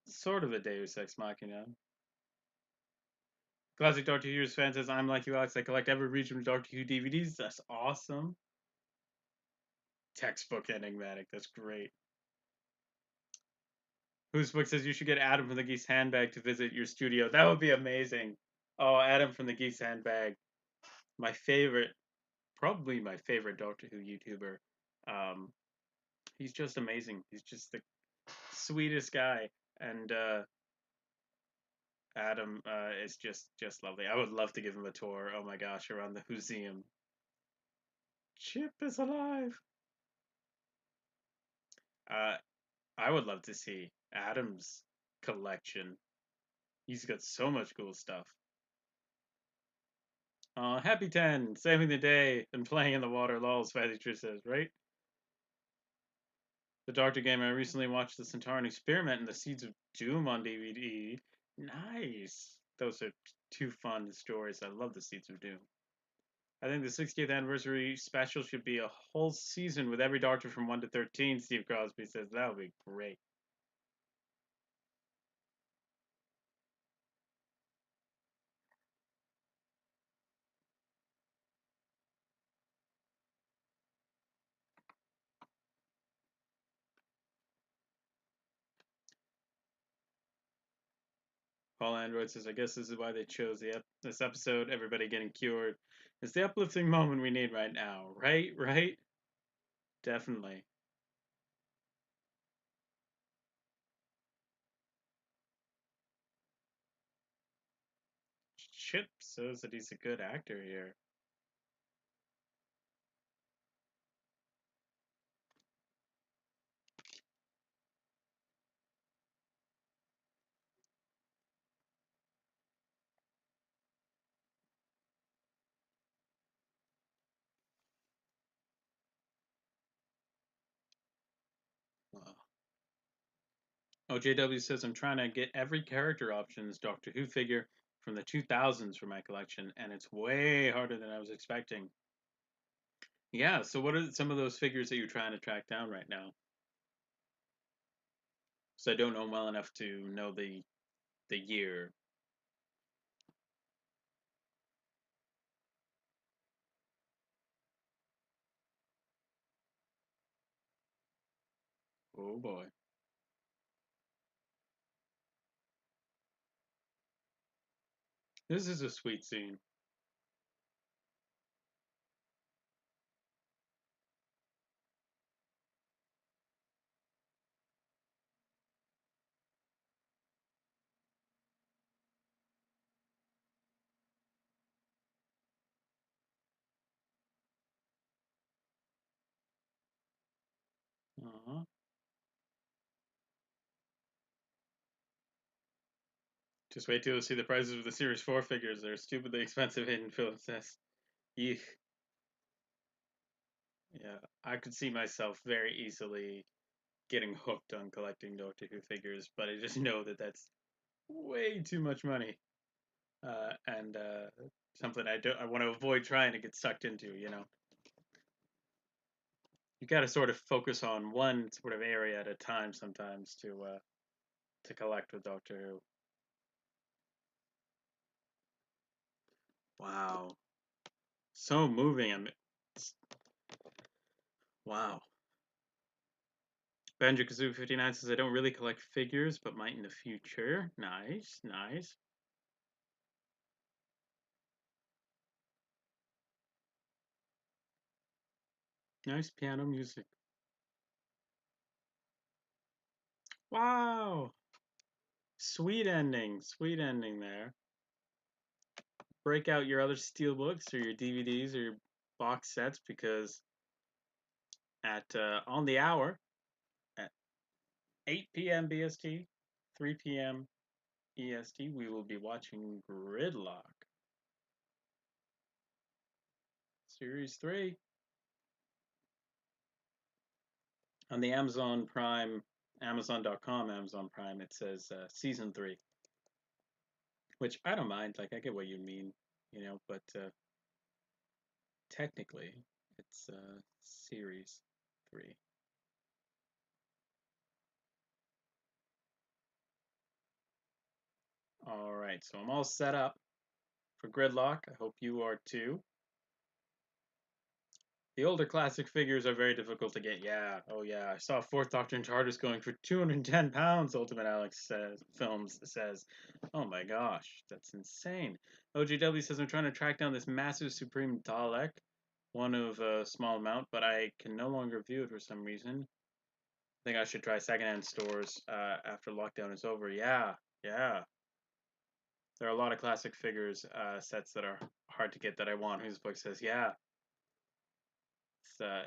sort of a Deus Ex Machina. Classic Doctor Who's fan says, I'm like you, Alex. I collect every region of Doctor Who DVDs. That's awesome. Textbook enigmatic. That's great. Whose book says you should get Adam from the Geese Handbag to visit your studio. That would be amazing. Oh, Adam from the Geese Handbag. My favorite, probably my favorite Doctor Who YouTuber. Um, he's just amazing. He's just the sweetest guy, and Adam is just lovely. I would love to give him a tour. Oh my gosh, around the museum. Chip is alive. Uh, I would love to see Adam's collection. He's got so much cool stuff. Happy 10, saving the day and playing in the water. Lols, Fatty Trish says, right? The Doctor game. I recently watched the Centauran Experiment and the Seeds of Doom on DVD. Nice. Those are two fun stories. I love the Seeds of Doom. I think the 60th anniversary special should be a whole season with every Doctor from 1 to 13, Steve Crosby says. That would be great. Paul Android says, I guess this is why they chose this episode, everybody getting cured. It's the uplifting moment we need right now. Right? Right? Definitely. Chip says that he's a good actor here. Wow. OJW says, I'm trying to get every character options Doctor Who figure from the 2000s for my collection, and it's way harder than I was expecting. Yeah, so what are some of those figures that you're trying to track down right now? So I don't know well enough to know the year. Oh boy. This is a sweet scene. Uh-huh. Just wait till you see the prices of the Series 4 figures. They're stupidly expensive, Hayden Phillips says. Eek. Yeah, I could see myself very easily getting hooked on collecting Doctor Who figures, but I just know that that's way too much money, and something I want to avoid trying to get sucked into. You got to sort of focus on one sort of area at a time sometimes to collect with Doctor Who. Wow, so moving. Wow. Banjo Kazooie 59 says I don't really collect figures, but might in the future. Nice, nice, nice piano music. Wow, sweet ending there. Break out your other steel books or your DVDs or your box sets because at on the hour at 8 p.m. BST, 3 p.m. EST, we will be watching Gridlock Series 3 on the Amazon Prime, Amazon.com, Amazon Prime. It says Season 3, which I don't mind. Like, I get what you mean, but technically, it's Series 3. All right, so I'm all set up for Gridlock. I hope you are too. The older classic figures are very difficult to get. Yeah, oh yeah. I saw Fourth Doctor and TARDIS going for £210. Ultimate Alex says, Films says, "Oh my gosh, that's insane." OGW says, "I'm trying to track down this massive Supreme Dalek, one of a small amount, but I can no longer view it for some reason. I think I should try secondhand stores after lockdown is over." Yeah, yeah. There are a lot of classic figures sets that are hard to get that I want. Whose book says, "Yeah,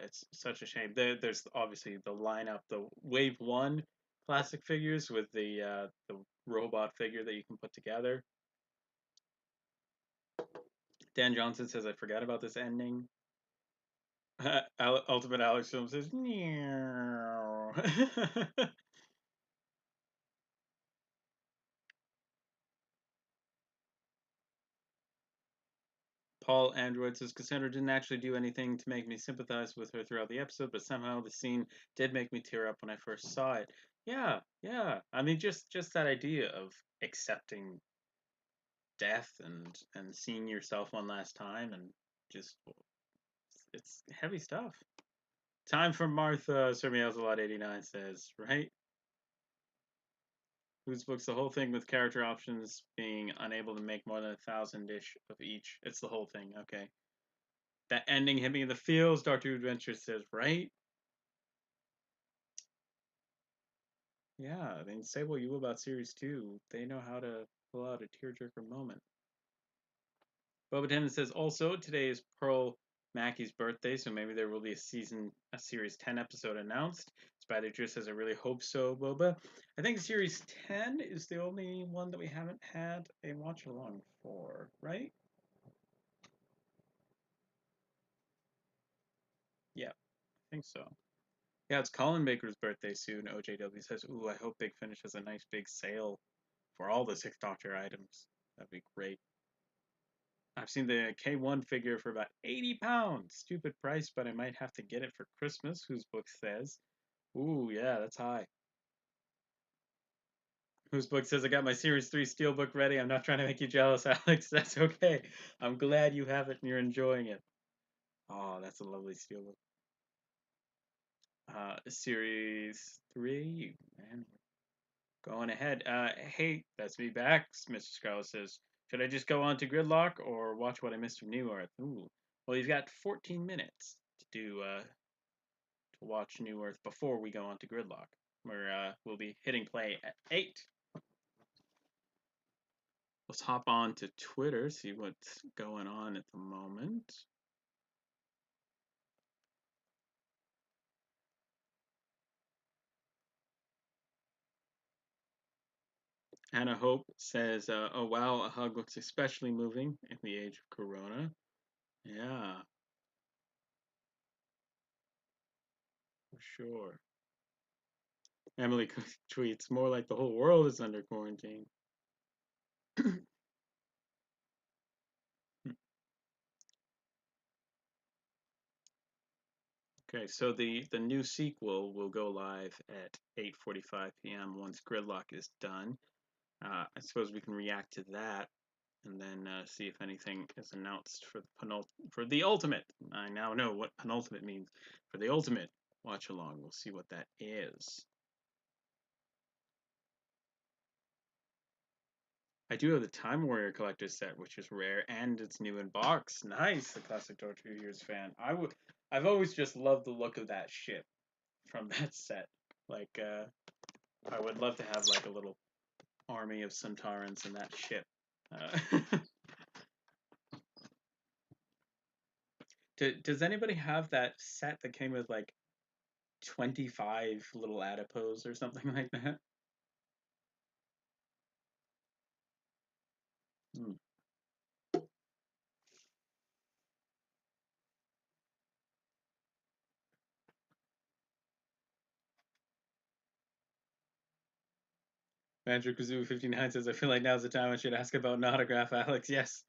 it's such a shame." There's obviously the lineup, the Wave One classic figures with the robot figure that you can put together. Dan Johnson says, "I forgot about this ending." Ultimate Alex Film says, "Meow." Paul Android says, "Cassandra didn't actually do anything to make me sympathize with her throughout the episode, but somehow the scene did make me tear up when I first saw it." Yeah, yeah. I mean, just that idea of accepting death and seeing yourself one last time and just it's heavy stuff. Time for Martha. Serve me out a lot. 89 says, right? Whose book's the whole thing with character options being unable to make more than 1,000-ish of each? It's the whole thing. Okay. That ending hit me in the feels. Doctor Who Adventure says, right? Yeah, they say what you will about series 2. They know how to pull out a tearjerker moment. Boba Tennant says also today is Pearl Mackey's birthday, so maybe there will be a series 10 episode announced. Spider Drew says I really hope so, Boba. I think series 10 is the only one that we haven't had a watch along for, right? Yeah, I think so. Yeah, it's Colin Baker's birthday soon. OJW says, ooh, I hope Big Finish has a nice big sale for all the Sixth Doctor items. That'd be great. I've seen the K1 figure for about £80. Stupid price, but I might have to get it for Christmas, whose book says. Ooh, yeah, that's high. Whose book says I got my Series 3 Steelbook ready. I'm not trying to make you jealous, Alex. That's okay. I'm glad you have it and you're enjoying it. Oh, that's a lovely Steelbook. Series 3, man, going ahead. Hey, that's me back. Mr. Scarlet says, should I just go on to Gridlock or watch what I missed from New Earth? Ooh, well, you've got 14 minutes to do to watch New Earth before we go on to Gridlock, where we'll be hitting play at 8. Let's hop on to Twitter, see what's going on at the moment. Hannah Hope says, oh wow, a hug looks especially moving in the age of Corona. Yeah, for sure. Emily tweets, more like the whole world is under quarantine. Okay, so the new sequel will go live at 8:45 p.m. once Gridlock is done. I suppose we can react to that and then see if anything is announced for the ultimate. I now know what penultimate means. For the ultimate watch along, we'll see what that is. I do have the Time Warrior Collector's set, which is rare, and it's new in box. Nice, the classic Doctor Who Years fan. I've always just loved the look of that ship from that set. Like, I would love to have like a little army of Centaurans in that ship. Uh, does anybody have that set that came with like 25 little adipose or something like that? Hmm. Andrew Kazoo 59 says, I feel like now's the time I should ask about an autograph, Alex. Yes.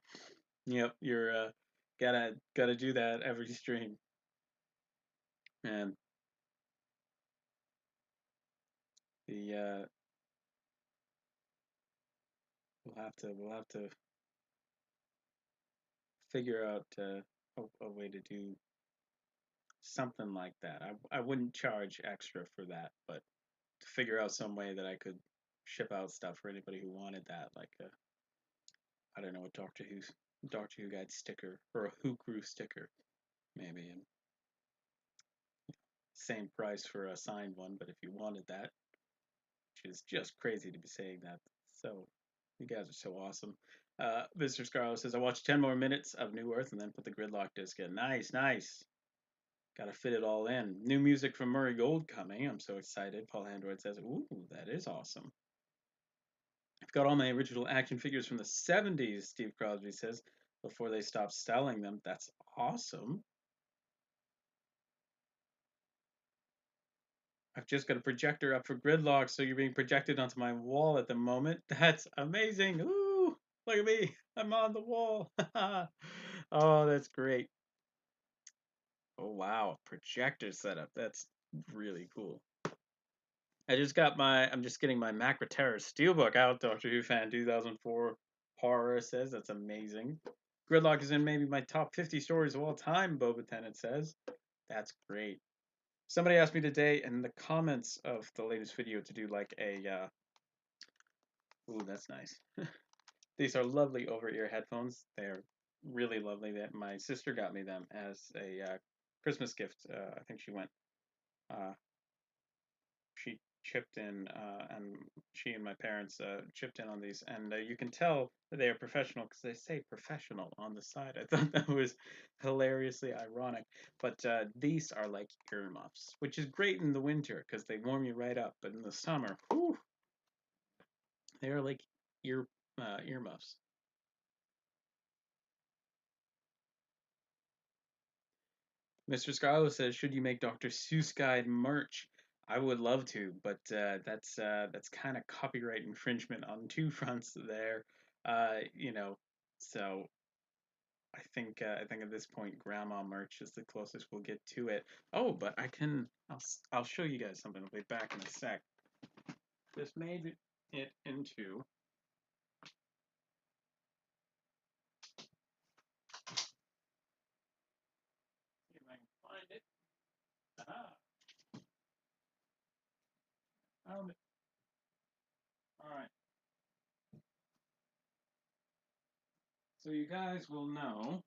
Yep, you're gotta do that every stream. And the we'll have to figure out a way to do something like that. I wouldn't charge extra for that, but to figure out some way that I could ship out stuff for anybody who wanted that, like I don't know, a Doctor Who Guide sticker or a Who Crew sticker, maybe, and same price for a signed one. But if you wanted that, which is just crazy to be saying that, so you guys are so awesome. Mr. Scarlet says I watched 10 more minutes of New Earth and then put the Gridlock disc in. Nice, nice. Got to fit it all in. New music from Murray Gold coming. I'm so excited. Paul Handroyd says, ooh, that is awesome. I've got all my original action figures from the 70s, Steve Crosby says, before they stopped selling them. That's awesome. I've just got a projector up for Gridlock, so you're being projected onto my wall at the moment. That's amazing. Ooh, look at me. I'm on the wall. Oh, that's great. Oh, wow. Projector setup. That's really cool. I'm just getting my Macra Terror Steelbook out, Doctor Who fan 2004 horror says. That's amazing. Gridlock is in maybe my top 50 stories of all time, Boba Tennant says. That's great. Somebody asked me today in the comments of the latest video to do like Ooh, that's nice. These are lovely over-ear headphones. They're really lovely. That my sister got me them as a Christmas gift. I think uh, she chipped in, and she and my parents chipped in on these, and you can tell that they are professional because they say professional on the side. I thought that was hilariously ironic. But these are like earmuffs, which is great in the winter because they warm you right up. But in the summer, whew, they are like ear earmuffs. Mr. Scarlo says, "Should you make Dr. Seuss guide merch?" I would love to, but that's kind of copyright infringement on two fronts there. You know, so I think at this point, grandma merch is the closest we'll get to it. Oh, but I'll show you guys something. I'll be back in a sec. This made it into. See if I can find it. Ah, found it. All right. So you guys will know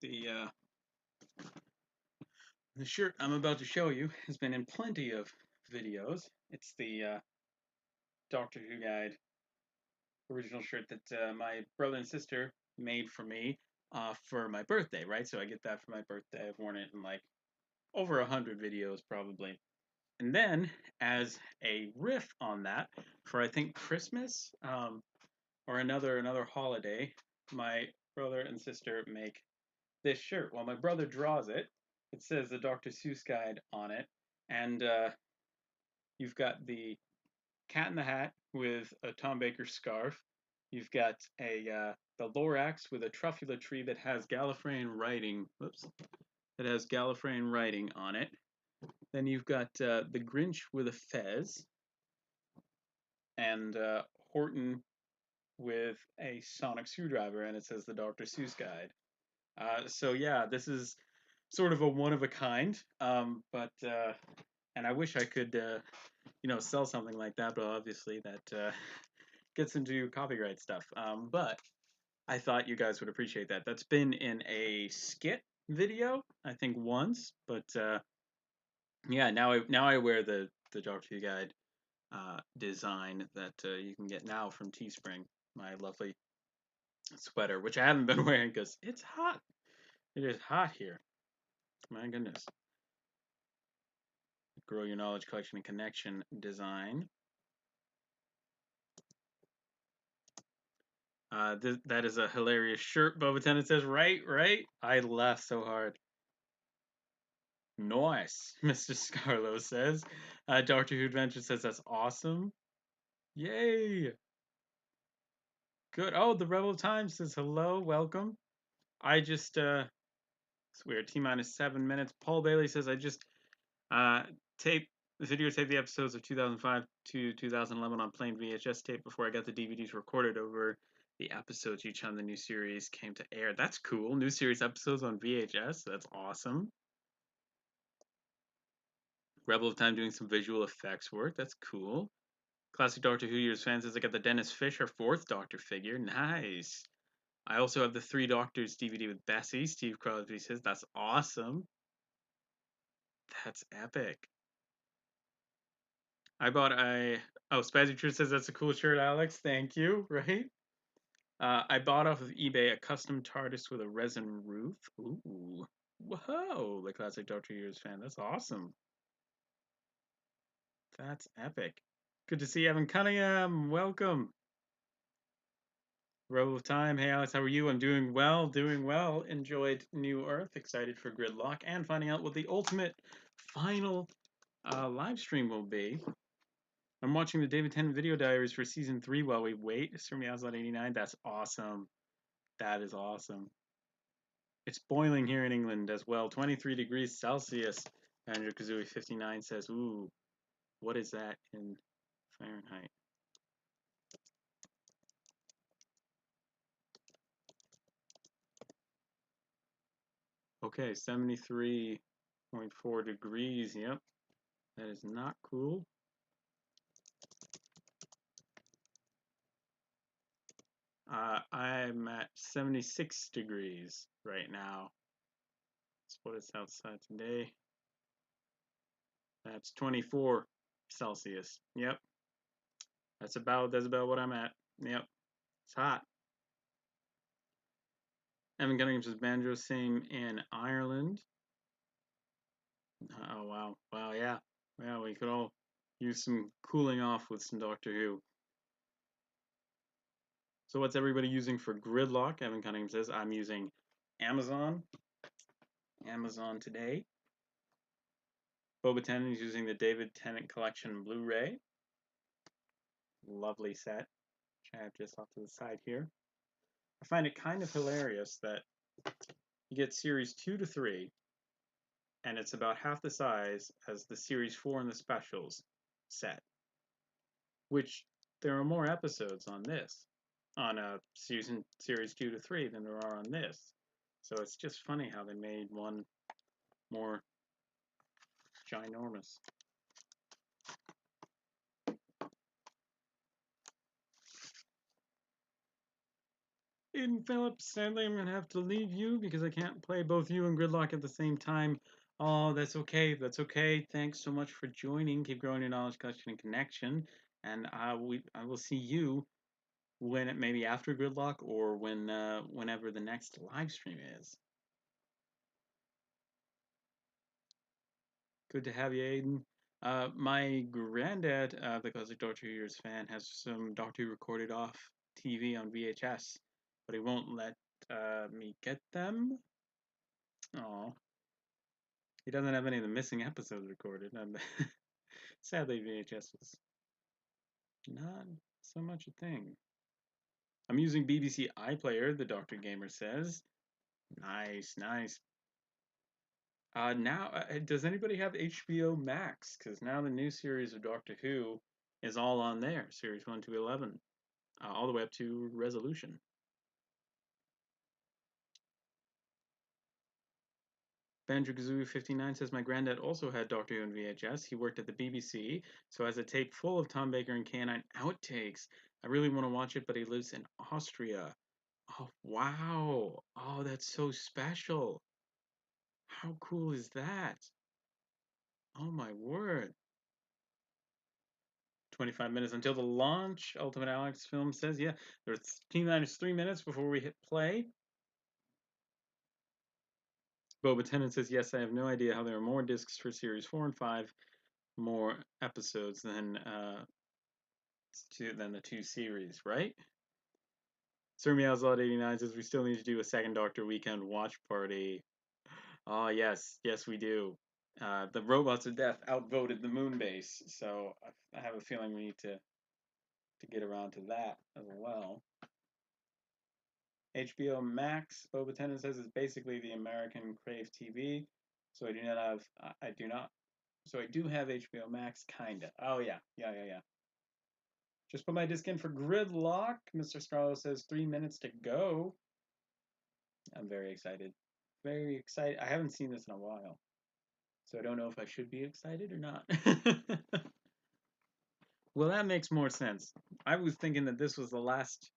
the the shirt I'm about to show you has been in plenty of videos. It's the Doctor Who Guide original shirt that my brother and sister made for me for my birthday, right? So I get that for my birthday. I've worn it in like over 100 videos probably. And then, as a riff on that, for I think Christmas or another holiday, my brother and sister make this shirt. Well, my brother draws it. It says the Dr. Seuss Guide on it, and you've got the Cat in the Hat with a Tom Baker scarf. You've got a the Lorax with a truffula tree that has Gallifreyan writing. Whoops, that has Gallifreyan writing on it. Then you've got the Grinch with a fez, and Horton with a sonic screwdriver, and it says the Dr. Seuss Guide. So yeah, this is sort of a one of a kind. But and I wish I could, sell something like that, but obviously that gets into copyright stuff. But I thought you guys would appreciate that. That's been in a skit video, I think once, but yeah, now I wear the Doctor Who Guide design that you can get now from Teespring. My lovely sweater, which I haven't been wearing because it's hot. It is hot here. My goodness. Grow your knowledge, collection, and connection design. That is a hilarious shirt. Boba Tennant says, right, right. I laughed so hard. Nice, Mr. Scarlo says. Doctor Who Adventure says, that's awesome. Yay. Good. Oh, the Rebel of Time says, hello, welcome. I just, it's weird. T minus 7 minutes. Paul Bailey says, I just uh, tape videotape the episodes of 2005 to 2011 on plain VHS tape before I got the DVDs recorded over the episodes each time the new series came to air. That's cool. New series episodes on VHS. That's awesome. Rebel of Time doing some visual effects work. That's cool. Classic Doctor Who Years fan says I got the Dennis Fisher fourth Doctor figure. Nice. I also have the Three Doctors DVD with Bessie. Steve Crosby says that's awesome. That's epic. I bought a. Oh, Spazzy True says that's a cool shirt, Alex. Thank you. Right. I bought off of eBay a custom TARDIS with a resin roof. Ooh. Whoa. The classic Doctor Who Years fan. That's awesome. That's epic. Good to see you, Evan Cunningham. Welcome. Row of Time. Hey, Alex, how are you? I'm doing well, doing well. Enjoyed New Earth. Excited for Gridlock and finding out what the ultimate final live stream will be. I'm watching the David Tennant video diaries for season 3 while we wait. Sir Meowslot 89. That's awesome. That is awesome. It's boiling here in England as well. 23 degrees Celsius. Andrew Kazooie 59 says, ooh, what is that in Fahrenheit? Okay, 73.4 degrees. Yep. That is not cool. I'm at 76 degrees right now. That's what it's outside today. That's 24 Celsius. Yep. That's about what I'm at. Yep. It's hot. Evan Cunningham says Banjo same in Ireland. Oh wow. Wow, yeah. Yeah, we could all use some cooling off with some Doctor Who. So what's everybody using for Gridlock? Evan Cunningham says I'm using Amazon. Amazon today. Boba Tennant is using the David Tennant Collection Blu-ray. Lovely set, which I have just off to the side here. I find it kind of hilarious that you get series 2 to 3, and it's about half the size as the series 4 and the specials set, which there are more episodes on this, on a series 2 to 3 than there are on this. So it's just funny how they made one more ginormous. Aiden Phillips, sadly I'm gonna have to leave you because I can't play both you and Gridlock at the same time. Oh, that's okay. That's okay. Thanks so much for joining. Keep growing your knowledge, collection, and connection. And I will see you when it maybe after Gridlock or whenever the next live stream is. Good to have you, Aiden. My granddad, the classic Doctor Who Years fan, has some Doctor Who recorded off TV on VHS, but he won't let me get them. Oh, he doesn't have any of the missing episodes recorded. Sadly, VHS was not so much a thing. I'm using BBC iPlayer, the Doctor Gamer says. Nice, nice. Now, does anybody have HBO Max? Because now the new series of Doctor Who is all on there, series 1 to 11, all the way up to Resolution. Banjo Kazooie 59 says my granddad also had Doctor Who in VHS. He worked at the BBC, so has a tape full of Tom Baker and K9 outtakes. I really want to watch it, but he lives in Austria. Oh, wow. Oh, that's so special. How cool is that? Oh, my word. 25 minutes until the launch. Ultimate Alex Film says, yeah, there's T-minus 3 minutes before we hit play. Boba Tennant says, yes, I have no idea how there are more discs for series 4 and 5, more episodes than the two series, right? Sir Meowslot 89 says we still need to do a second Doctor weekend watch party. Oh yes, yes we do. The Robots of Death outvoted the Moon Base, so I have a feeling we need to get around to that as well. HBO Max, Boba Tennant says, is basically the American Crave TV. So I do not have. I do not. So I do have HBO Max, kinda. Oh yeah. Just put my disc in for Gridlock. Mr. Scarlow says 3 minutes to go. I'm very excited. Very excited. I haven't seen this in a while, so I don't know if I should be excited or not. Well, that makes more sense. I was thinking that this was the last,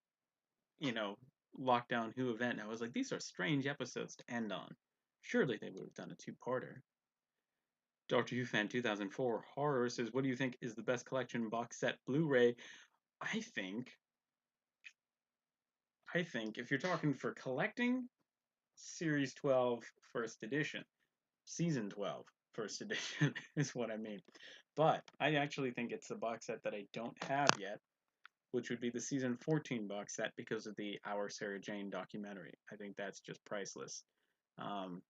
you know, lockdown Who event. And I was like, these are strange episodes to end on. Surely they would have done a two-parter. Doctor Who fan 2004 horror says, "What do you think is the best collection box set Blu-ray?" I think, I think if you're talking for collecting, Series 12 First Edition, Season 12 First Edition is what I mean. But I actually think it's the box set that I don't have yet, which would be the Season 14 box set because of the Our Sarah Jane documentary. I think that's just priceless. Um,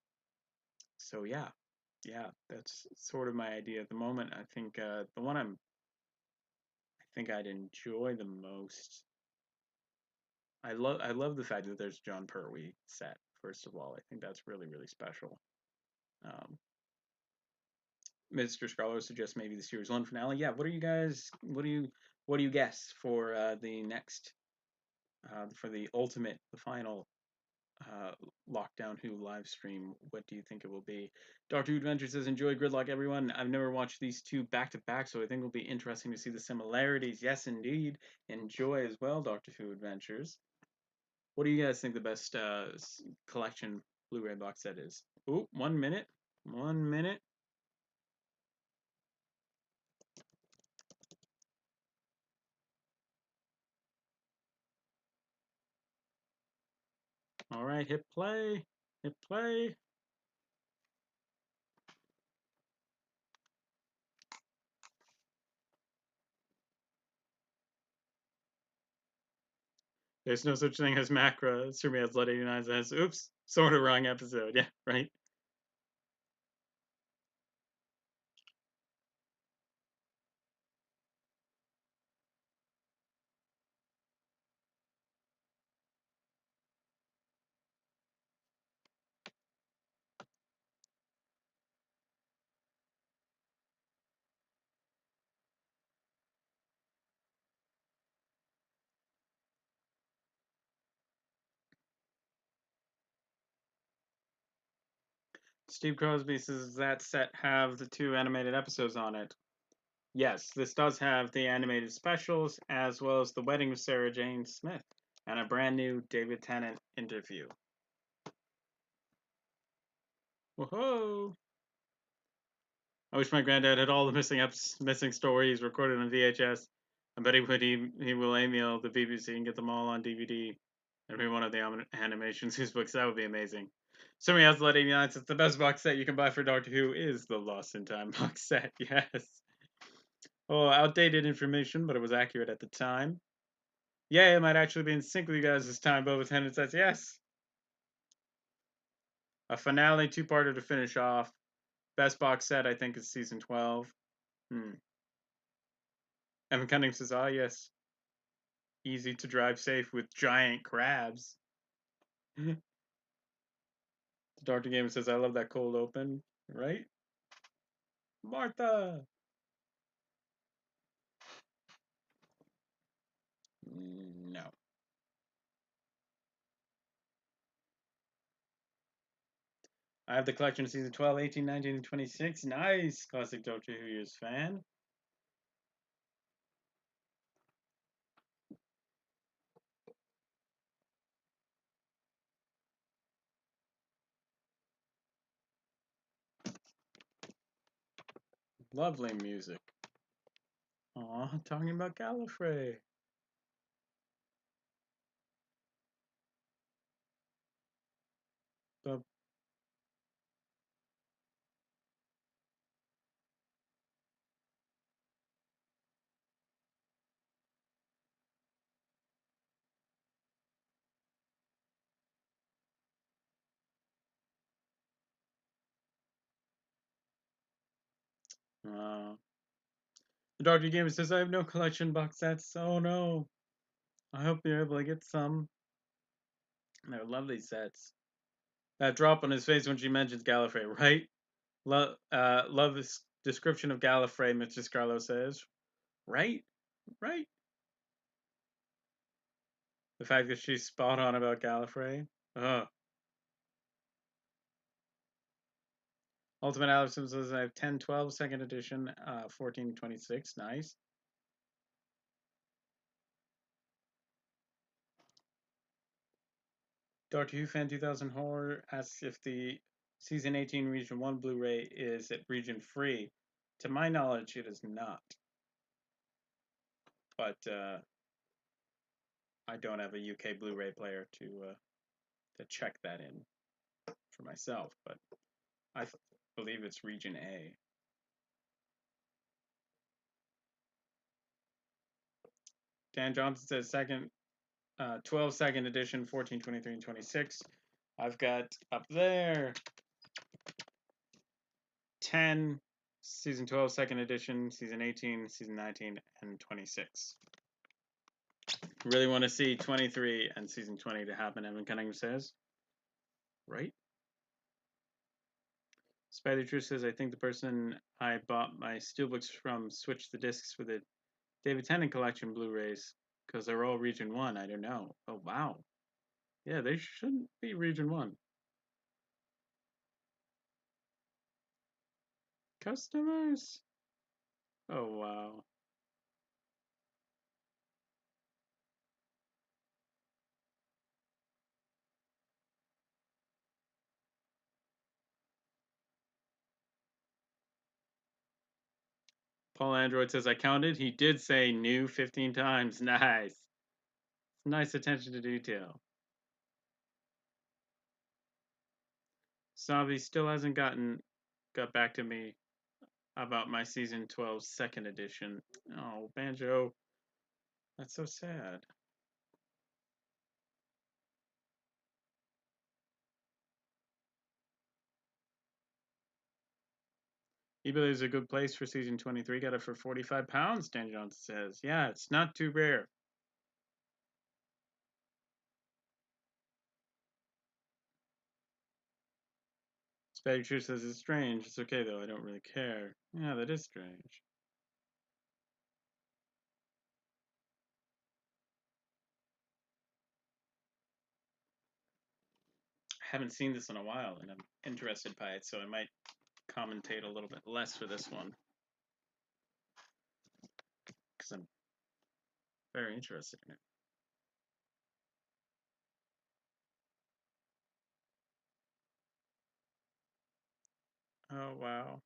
so yeah, that's sort of my idea at the moment. I think the one I think I'd enjoy the most. I love the fact that there's John Pertwee set. First of all, I think that's really special. Um, Mr. Scholar suggests maybe the series one finale. Yeah, what are you guys? What do you guess for the next for the ultimate, the final uh, Lockdown Who live stream? What do you think it will be? Doctor Who Adventure says, enjoy Gridlock, everyone. I've never watched these two back to back, so I think it'll be interesting to see the similarities. Yes, indeed. Enjoy as well, Doctor Who Adventures. What do you guys think the best collection Blu-ray box set is? Ooh, 1 minute. 1 minute. All right, hit play. Hit play. There's no such thing as macra. Surmy has let 89 says, oops, sort of wrong episode. Yeah, right. Steve Crosby says that set have the 2 animated episodes on it. Yes, this does have the animated specials as well as the wedding of Sarah Jane Smith and a brand new David Tennant interview. Whoa! I wish my granddad had all the missing stories recorded on VHS. I bet he will email the BBC and get them all on DVD. Every one of the animations, whose books, that would be amazing. Somebody else let 89 says the best box set you can buy for Doctor Who is the Lost in Time box set. Yes. Oh, outdated information, but it was accurate at the time. Yeah, it might actually be in sync with you guys this time. Boba Tennant says yes. A finale two-parter to finish off. Best box set, I think, is season 12. Evan Cunningham says, ah, yes. Easy to drive safe with giant crabs. Dr. Gamer says, I love that cold open. Right? Martha! No. I have the collection of season 12, 18, 19, and 26. Nice! Classic Doctor Who Years fan. Lovely music. Aw, talking about Gallifrey. The uh, the Dr. Gamer says, I have no collection box sets. Oh no. I hope you're able to get some. They're lovely sets. That drop on his face when she mentions Gallifrey, right? Love this description of Gallifrey, Mr. Scarlo says. Right? Right? The fact that she's spot on about Gallifrey. Ugh. Ultimate Allison says I have 10, 12, second edition, 14, 26. Nice. Doctor Who Fan 2000 Horror asks if the Season 18 Region 1 Blu-ray is at region free. To my knowledge, it is not. But I don't have a UK Blu-ray player to check that in for myself. But I believe it's region A. Dan Johnson says 12 second edition, 14, 23, and 26. I've got up there 10, season 12, second edition, season 18, season 19, and 26. Really want to see 23 and season 20 to happen, Evan Cunningham says. Right? Spider Truth says, I think the person I bought my steelbooks from switched the discs for the David Tennant collection Blu-rays because they're all region 1. I don't know. Oh, wow. Yeah, they shouldn't be region 1. Customers. Oh, wow. Paul Android says, I counted. He did say new 15 times. Nice. Nice attention to detail. Savi still hasn't got back to me about my season 12 second edition. Oh, Banjo. That's so sad. eBay is a good place for season 23. Got it for £45, Dan Johnson says. Yeah, it's not too rare. Spaghetti True says it's strange. It's okay though, I don't really care. Yeah, that is strange. I haven't seen this in a while and I'm interested by it, so I might commentate a little bit less for this one. Because I'm very interested in it. Oh, wow.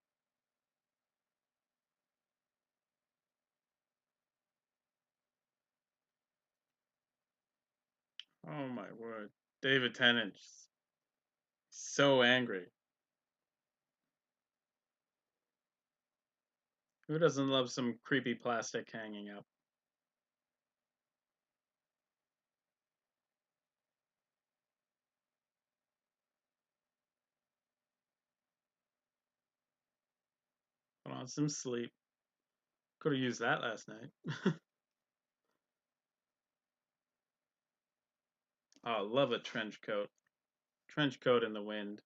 Oh, my word. David Tennant. So angry. Who doesn't love some creepy plastic hanging up? Put on some sleep. Could have used that last night. Oh, love a trench coat. Trench coat in the wind.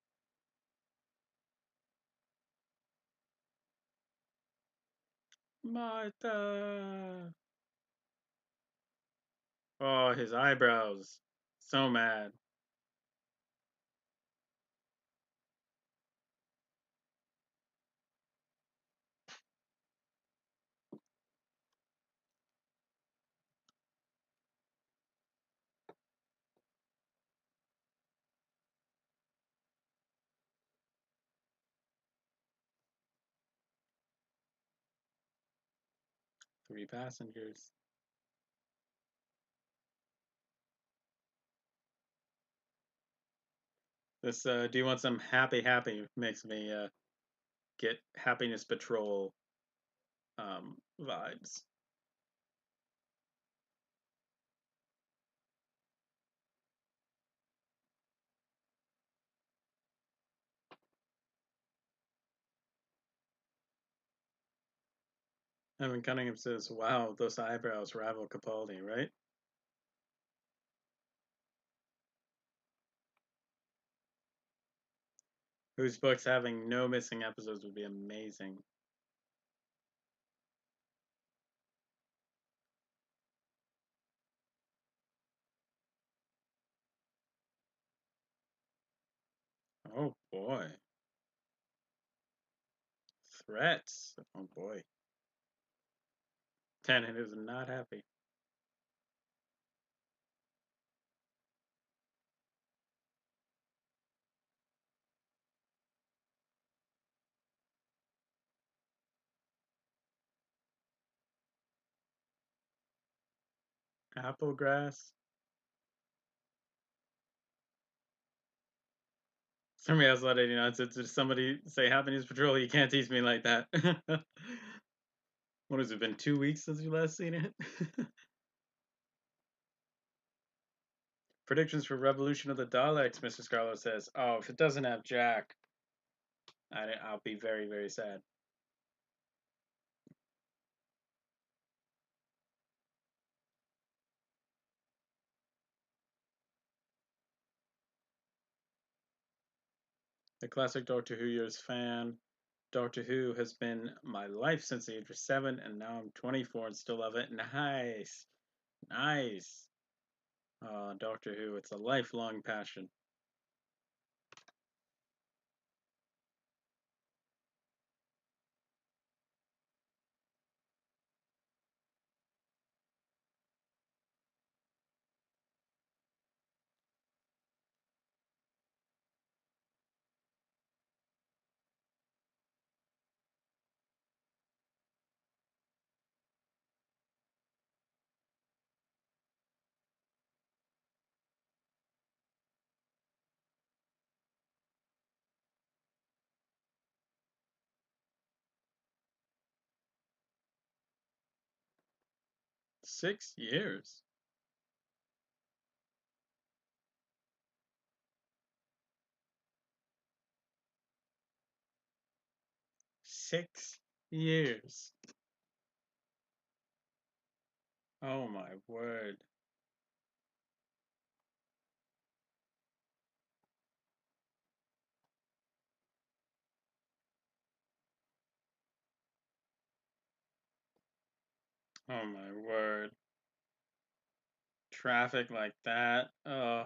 Martha. Oh, his eyebrows. So mad. Three passengers. This, do you want some happy makes me, get Happiness Patrol, vibes. Evan Cunningham says, wow, those eyebrows rival Capaldi, right? Whose books having no missing episodes would be amazing. Oh boy. Threats. Oh boy. Tennant is not happy. Applegrass. Somebody else let 89 said, did somebody say Happiness Patrol? You can't tease me like that. What has it been, 2 weeks since you last seen it? Predictions for Revolution of the Daleks, Mr. Scarlo says. Oh, if it doesn't have Jack, I'll be very, very sad. The classic Doctor Who years fan. Doctor Who has been my life since the age of 7, and now I'm 24 and still love it. Nice. Nice. Doctor Who, it's a lifelong passion. 6 years. Six years. Oh my word. Oh my word. Traffic like that. Oh.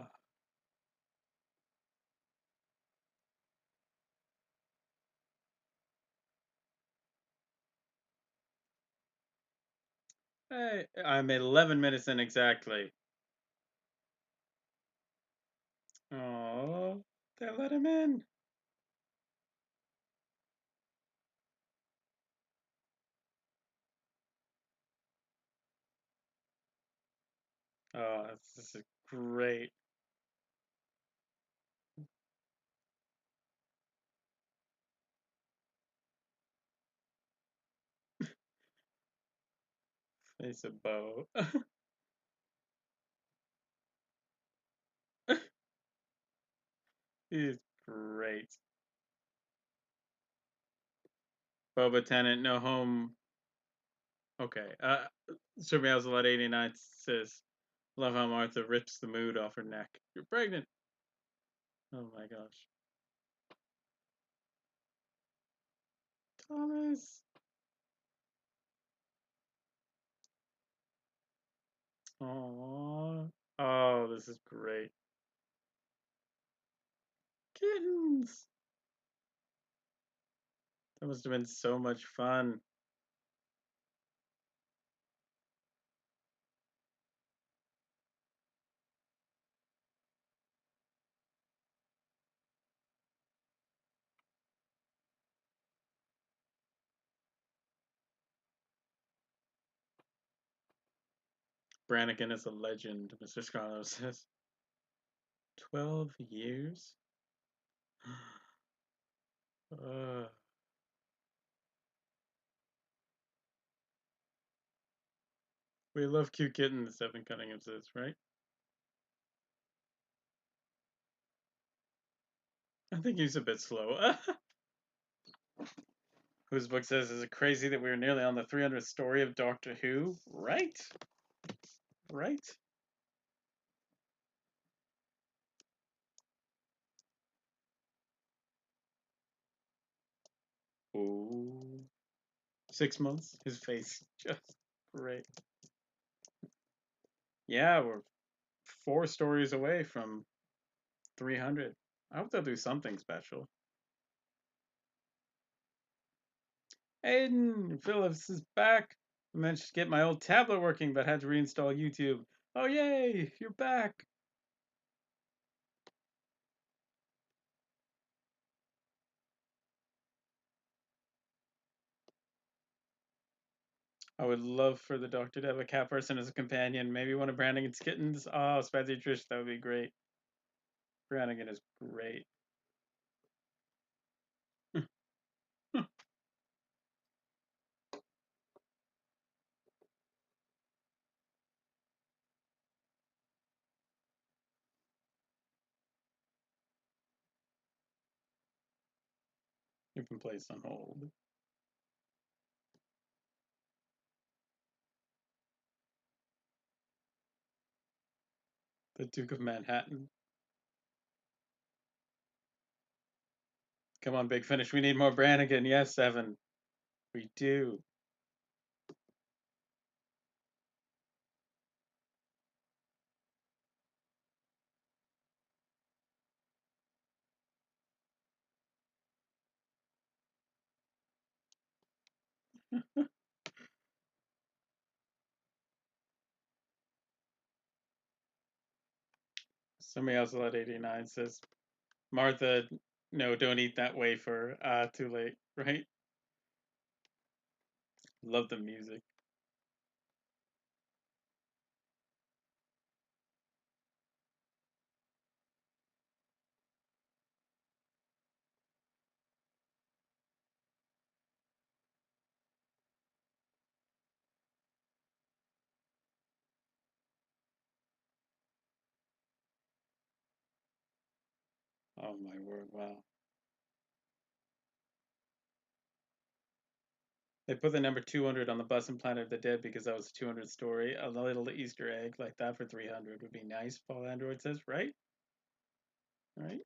Hey, I'm 11 minutes in exactly. Oh, they let him in. Oh, this is great. Face a bow. He's great. Boba Tenant, no home. Okay. Surveillance Lot 89 says, love how Martha rips the mood off her neck. You're pregnant. Oh my gosh. Thomas. Aww. Oh, this is great. Kittens. That must have been so much fun. Brannigan is a legend, Mr. Scarlo says. 12 years? uh, we love cute kittens, Evan Cunningham says, right? I think he's a bit slow. Whose book says, is it crazy that we're nearly on the 300th story of Doctor Who? Right? Right? Oh. 6 months? His face. Just great. Yeah, we're 4 stories away from 300. I hope they'll do something special. Aiden Phillips is back. I managed to get my old tablet working, but had to reinstall YouTube. Oh, yay! You're back. I would love for the doctor to have a cat person as a companion. Maybe one of Brannigan's kittens. Oh, Spazzy Trish, that would be great. Brannigan is great. You've been placed on hold. The Duke of Manhattan. Come on, Big Finish. We need more Brannigan. Yes, Evan. We do. Somebody else at 89 says, Martha, no, don't eat that wafer. Too late, right? Love the music. Oh my word! Wow. They put the number 200 on the bus in Planet of the Dead because that was a 200 story. A little Easter egg like that for 300 would be nice. Paul Android says, right? Right?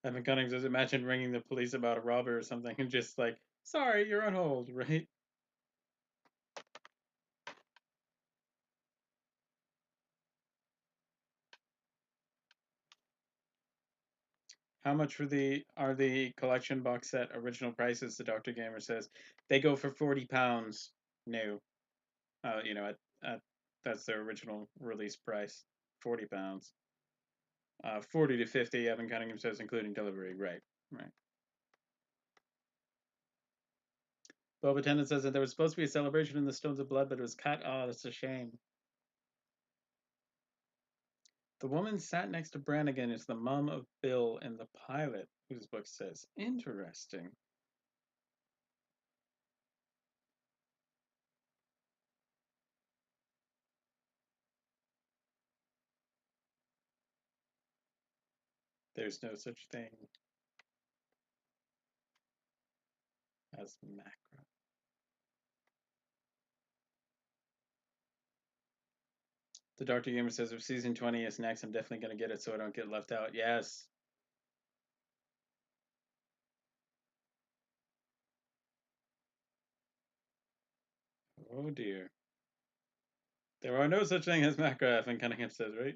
Evan Cunningham says, imagine ringing the police about a robber or something and just like, sorry, you're on hold, right? How much for are the collection box set original prices? The Dr. Gamer says they go for £40 new. You know, at that's their original release price, £40. 40 to 50. Evan Cunningham says, including delivery. Right, right. Boba Tennant says that there was supposed to be a celebration in the Stones of Blood, but it was cut. Oh, that's a shame. The woman sat next to Brannigan is the mom of Bill in the pilot, whose book says. Interesting. There's no such thing as macro. The Dr. Gamer says if season 20 is next, I'm definitely going to get it so I don't get left out. Yes. Oh dear. There are no such thing as macro, Evan Cunningham says, right?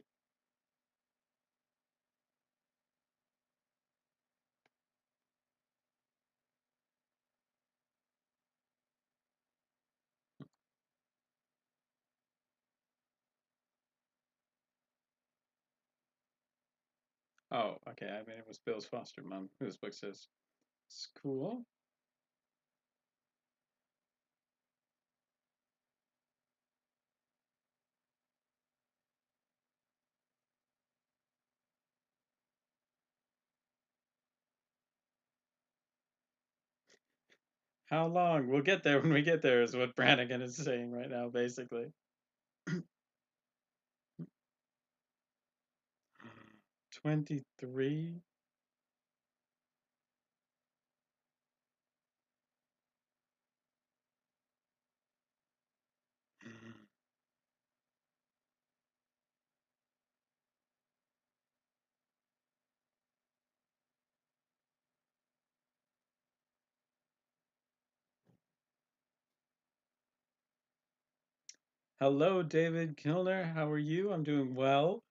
Oh, okay. I mean, it was Bill's foster mom, whose book says. It's cool. How long? We'll get there when we get there, is what Brannigan is saying right now, basically. 23? Hello, David Kilner. How are you? I'm doing well.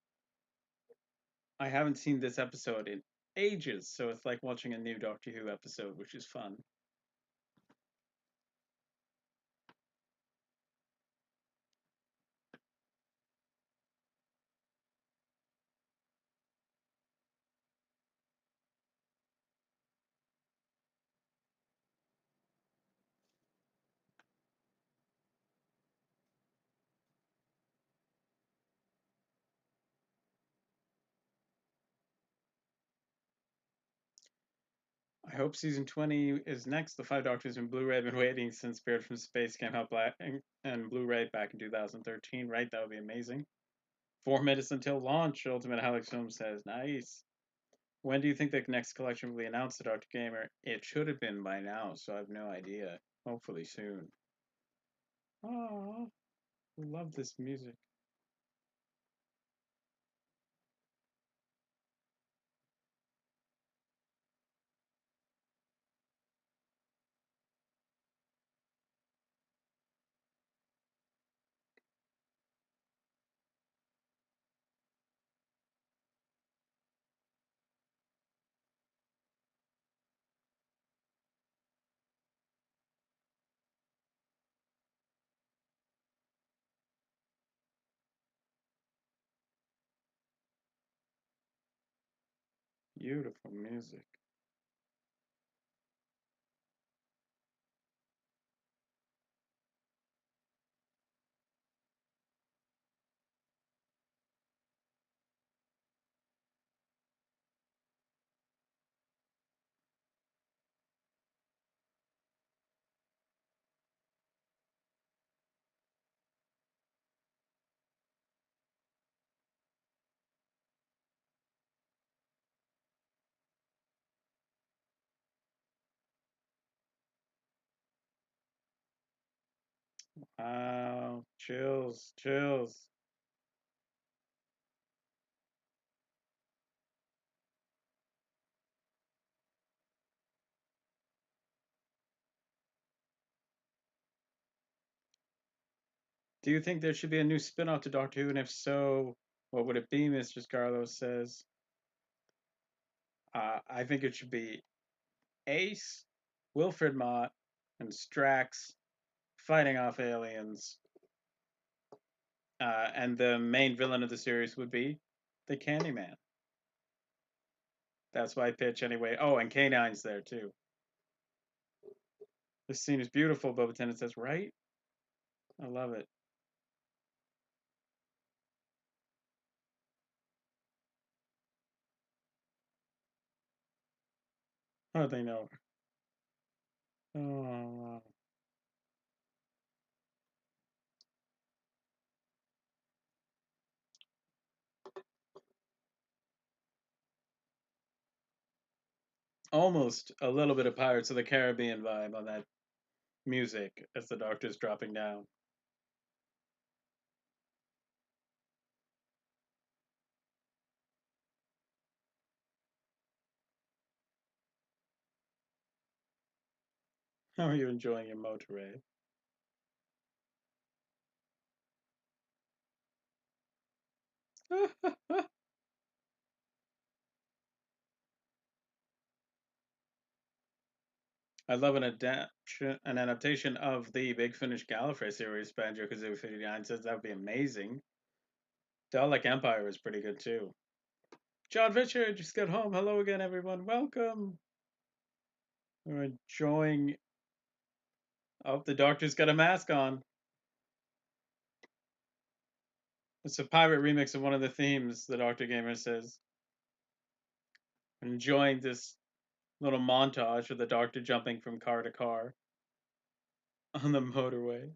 I haven't seen this episode in ages, so it's like watching a new Doctor Who episode, which is fun. I hope season 20 is next. The Five Doctors in Blu-ray have been waiting since Spirit from Space came out black and Blu-ray back in 2013, right? That would be amazing. 4 minutes until launch, Ultimate Alex Film says. Nice. When do you think the next collection will be announced to Dr. Gamer? It should have been by now, so I have no idea. Hopefully soon. Oh, love this music. Beautiful music. Chills, chills. Do you think there should be a new spin-off to Doctor Who, and if so, what would it be? Mr. Scarlo says. I think it should be Ace, Wilfred Mott, and Strax fighting off aliens. And the main villain of the series would be the Candyman. That's my pitch anyway. Oh, and K9's there too. This scene is beautiful, Boba Tennant says, right? I love it. Oh, they know. Oh, almost a little bit of Pirates of the Caribbean vibe on that music as the Doctor's dropping down. How are you enjoying your motorway? I love an adaptation of the Big Finish Gallifrey series. Banjo Kazooie 59 says that would be amazing. Dalek Empire is pretty good too. John Fisher just got home. Hello again, everyone. Welcome. We're enjoying. Oh, the Doctor's got a mask on. It's a pirate remix of one of the themes. The Doctor Gamer says. Enjoying this little montage of the Doctor jumping from car to car on the motorway.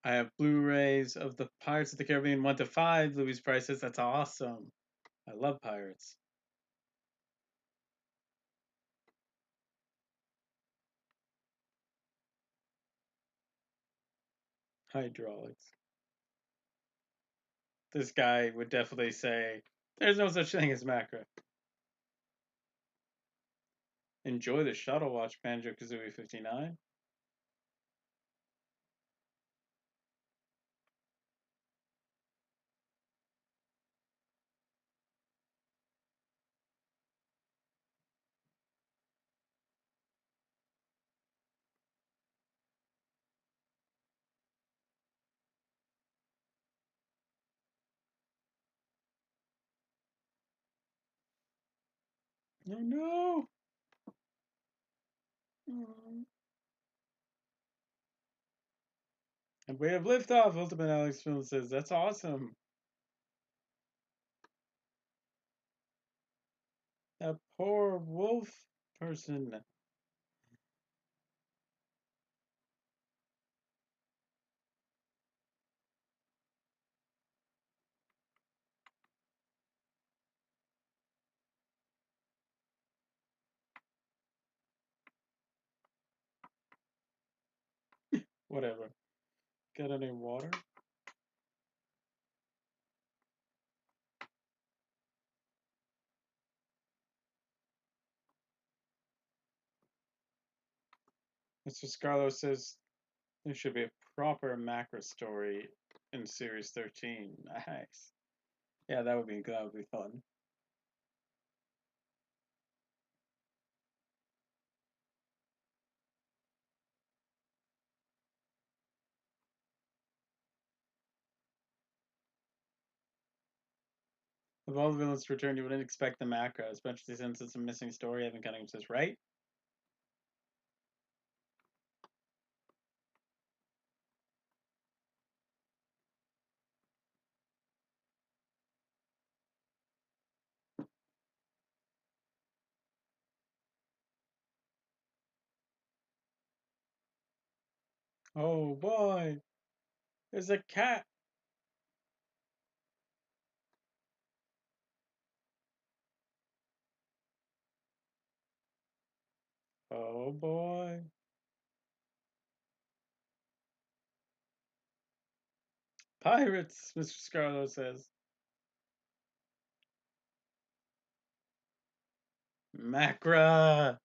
I have Blu-rays of the Pirates of the Caribbean 1 to 5. Louis Price says that's awesome. I love pirates. Hydraulics. This guy would definitely say there's no such thing as macro. Enjoy the shuttle watch, Banjo Kazooie 59. Oh no! Oh. And we have liftoff, Ultimate Alex Film says. That's awesome. That poor wolf person. Whatever. Got any water? Mr. Scarlo says there should be a proper macro story in Series 13. Nice. Yeah, that would be fun. If all the villains return, you wouldn't expect the macro, especially since it's a missing story. Evan Cunningham says, right? Oh boy, there's a cat. Oh boy. Pirates, Mr. Scarlo says. Macra.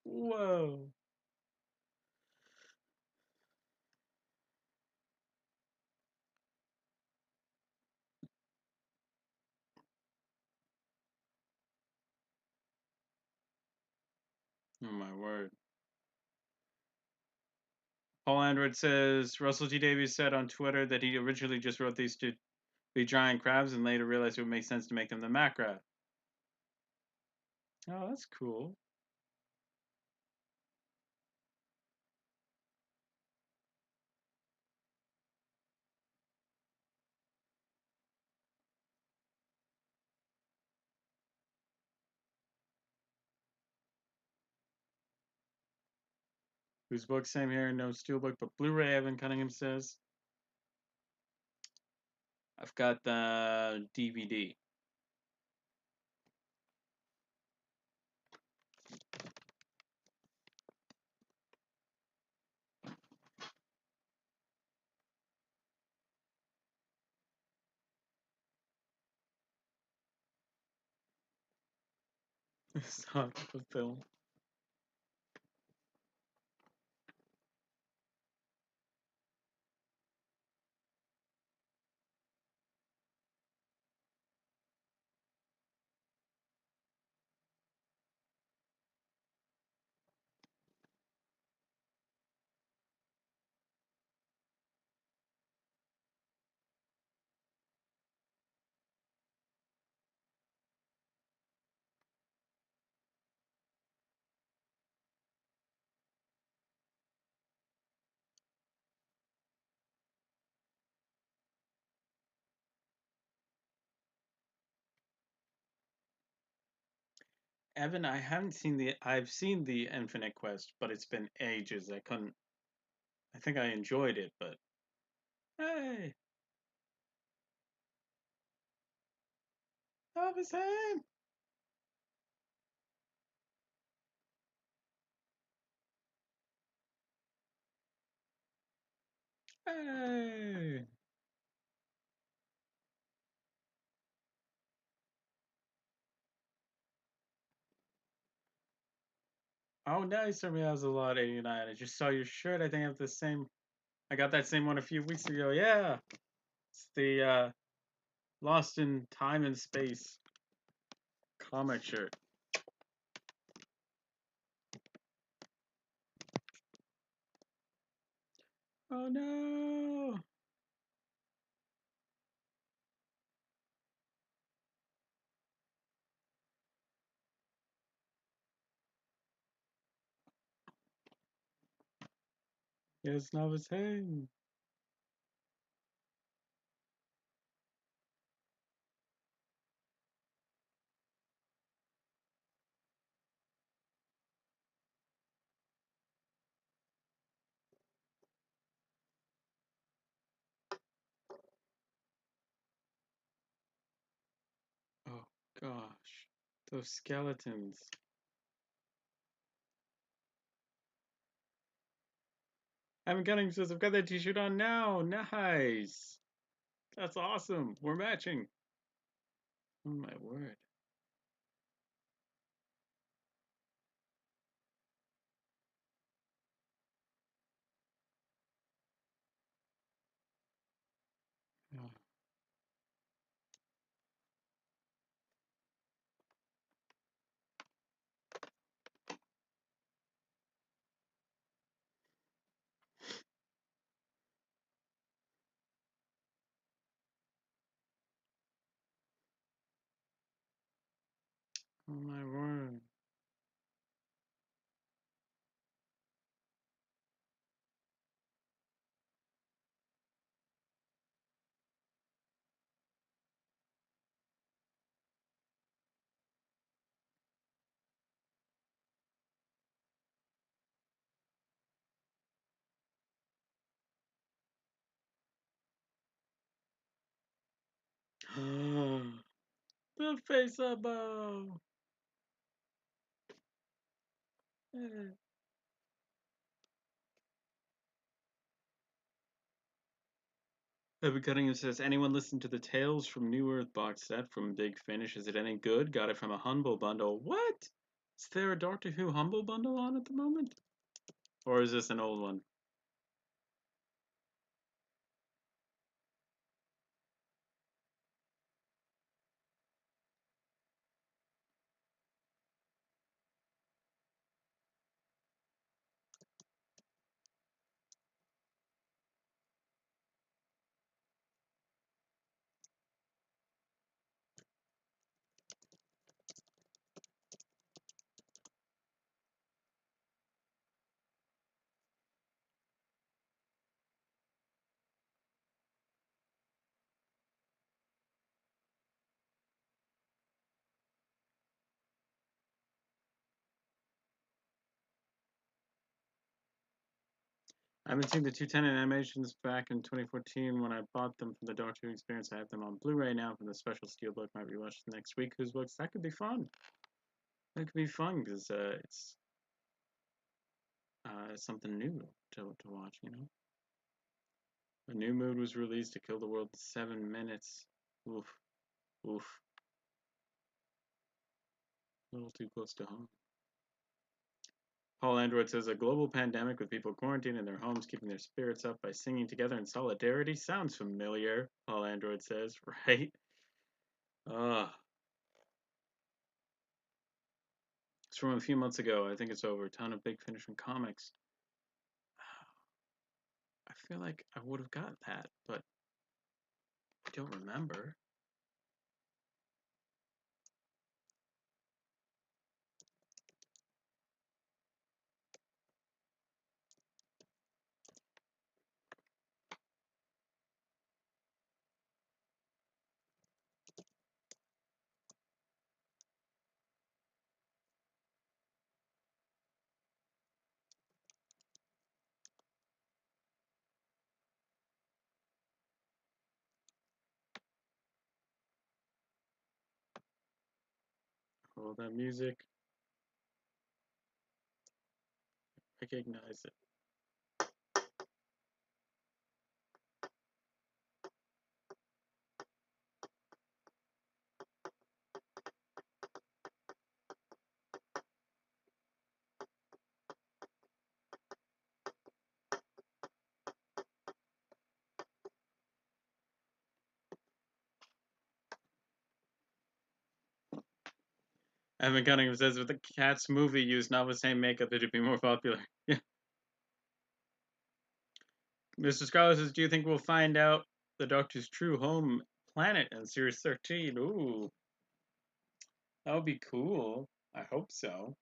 Whoa. Oh my word. Paul Android says Russell T Davies said on Twitter that he originally just wrote these to be giant crabs and later realized it would make sense to make them the macra. Oh, that's cool. Whose book? Same here. No steelbook, but Blu-ray. Evan Cunningham says. I've got the DVD. It's not the film. Evan, I haven't seen the. I've seen the Infinite Quest, but it's been ages. I couldn't. I think I enjoyed it, but hey, that was him. Hey. Oh, nice. Somebody has a lot 89. I just saw your shirt. I think I have the same. I got that same one a few weeks ago. Yeah, it's the Lost in Time and Space comic shirt. Oh no. Yes, novice. Hey. Oh gosh, those skeletons. Evan Cunningham says, I've got that t-shirt on now. Nice. That's awesome. We're matching. Oh my word. Oh, oh my word. The face up bow. Evan Cunningham says, anyone listen to the Tales from New Earth box set from Big Finish? Is it any good? Got it from a Humble Bundle. What? Is there a Doctor Who Humble Bundle on at the moment? Or is this an old one? I haven't seen the 210 animations back in 2014 when I bought them from the Doctor Who Experience. I have them on Blu-ray now from the special steelbook. Might rewatch next week. Whose books? That could be fun. That could be fun because it's something new to watch. You know, a new mood was released to kill the world in 7 minutes. Oof, oof, a little too close to home. Paul Android says a global pandemic with people quarantined in their homes, keeping their spirits up by singing together in solidarity. Sounds familiar, Paul Android says, right? Ugh. It's from a few months ago. I think it's over. A ton of Big Finish from comics. I feel like I would have got that, but I don't remember. All that music. Recognize it. Evan Cunningham says if the Cats movie used novice hame makeup, it'd be more popular. Yeah. Mr. Scholar says, do you think we'll find out the Doctor's true home planet in Series 13? Ooh, that would be cool. I hope so.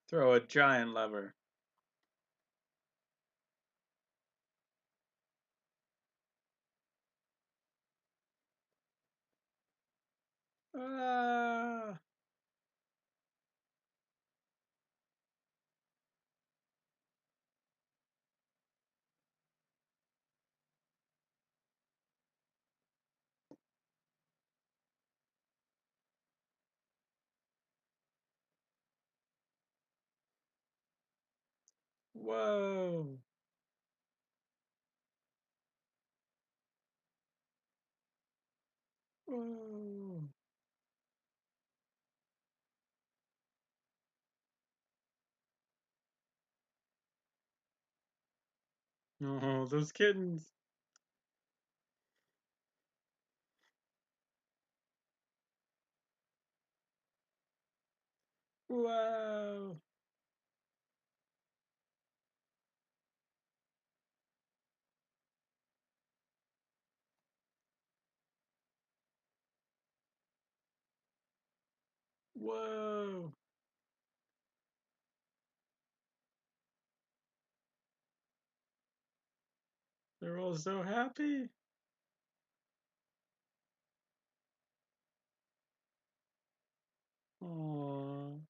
Throw a giant lever. Ah, whoa. Whoa. Oh, those kittens. Wow. Whoa. Oh, so happy. Oh,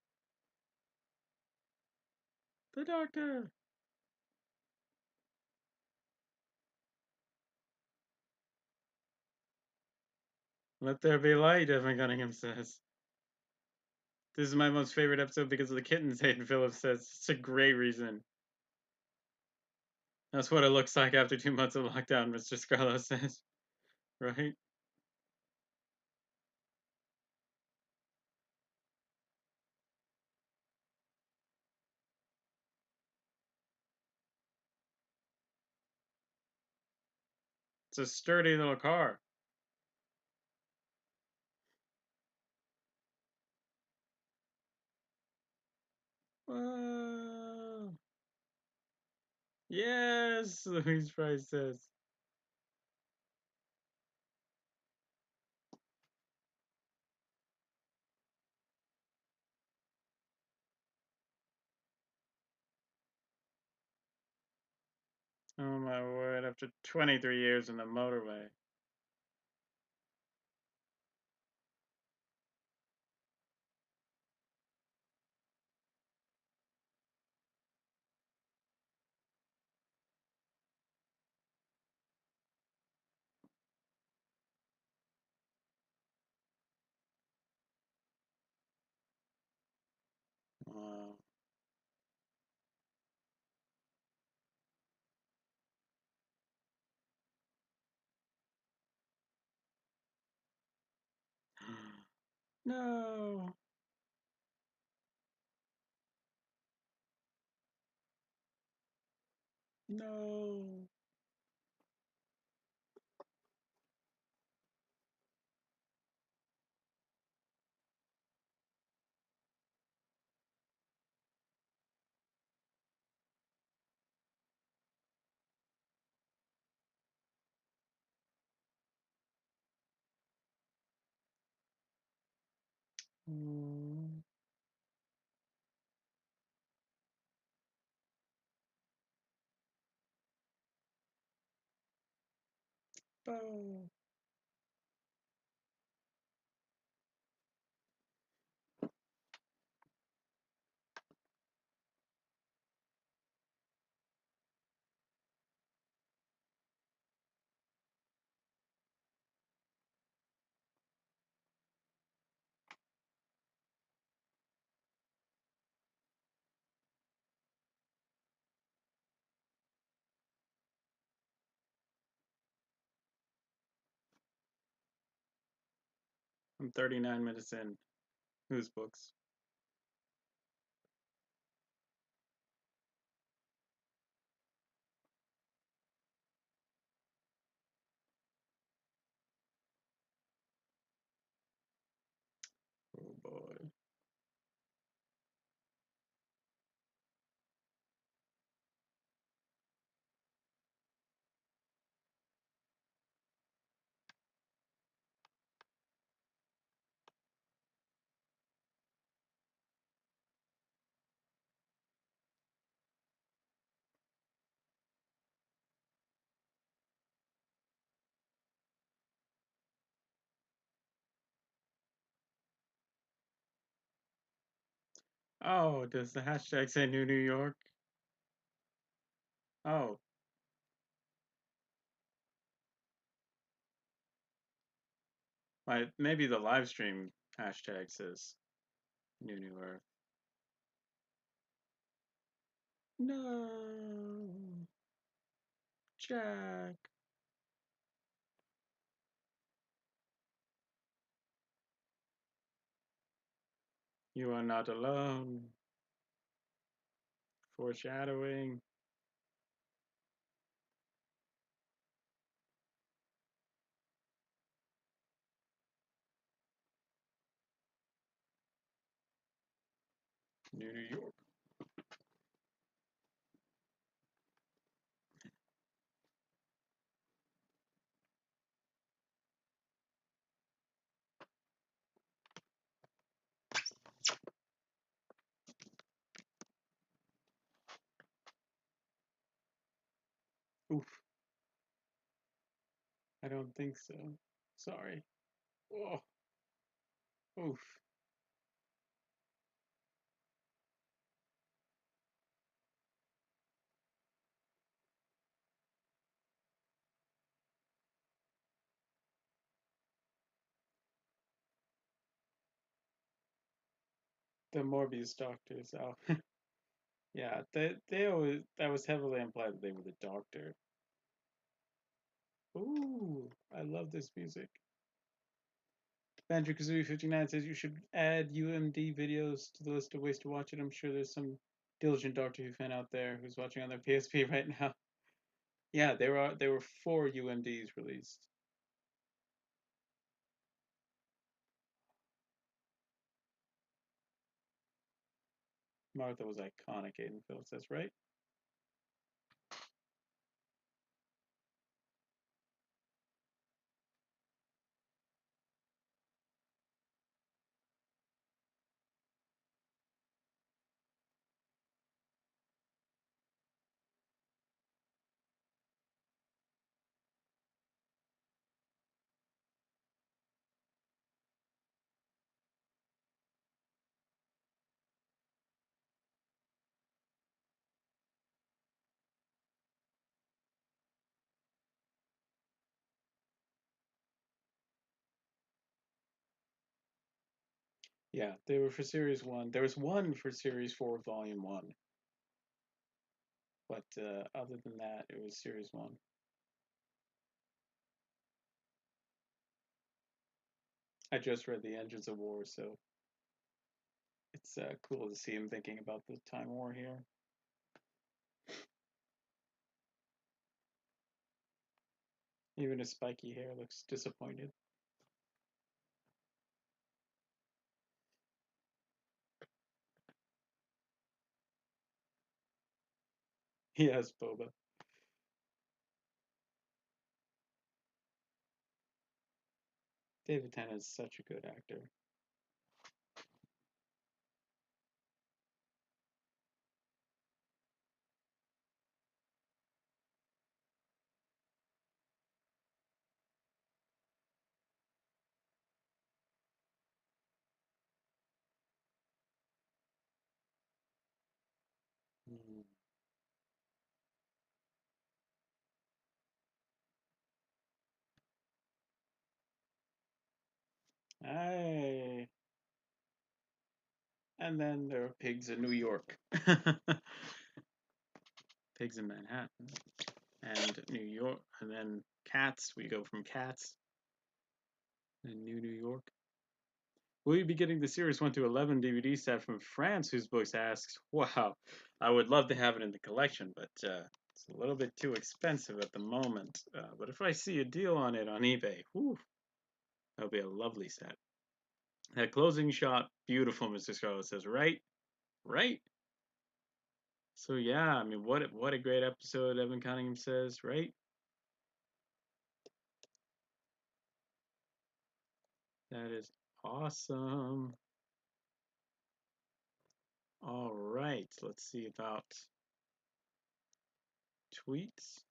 the doctor. Let there be light, Evan Cunningham says. This is my most favorite episode because of the kittens, Hayden Phillips says. It's a great reason. That's what it looks like after 2 months of lockdown, Mr. Scarlo says. Right? It's a sturdy little car. Whoa. Yes, Louise Price says. Oh my word, after 23 years in the motorway. Wow. No. No. Mm. Oh. I'm 39 minutes in. Whose books? Oh boy. Oh, does the hashtag say New York? Oh, maybe the live stream hashtag says New Earth. No, Jack. You are not alone. Foreshadowing. New York. Oof. don't think so. Sorry. Oh, oof. The Morbius doctors. Oh, yeah. They always that was heavily implied that they were the doctor. Ooh, I love this music. Banjo Kazooie 59 says you should add UMD videos to the list of ways to watch it. I'm sure there's some diligent Doctor Who fan out there who's watching on their PSP right now. Yeah, there were 4 UMDs released. Martha was iconic, Aiden Phillips, that's right. Yeah, they were for Series 1. There was one for Series 4, Volume 1. But other than that, it was Series 1. I just read The Engines of War, so it's cool to see him thinking about the Time War here. Even his spiky hair looks disappointed. Yes, Boba. David Tennant is such a good actor. Mm. Aye. And then there are pigs in New York. Pigs in Manhattan. And New York. And then cats. We go from cats in New York. Will you be getting the Series 1 to 11 DVD set from France? Whose Books asks, wow, I would love to have it in the collection, but it's a little bit too expensive at the moment. But if I see a deal on it on eBay, whew, that'll be a lovely set. That closing shot, beautiful, Mr. Scarlett says, right? Right? So yeah, I mean, what a great episode, Evan Cunningham says, right? That is awesome. All right, let's see about tweets.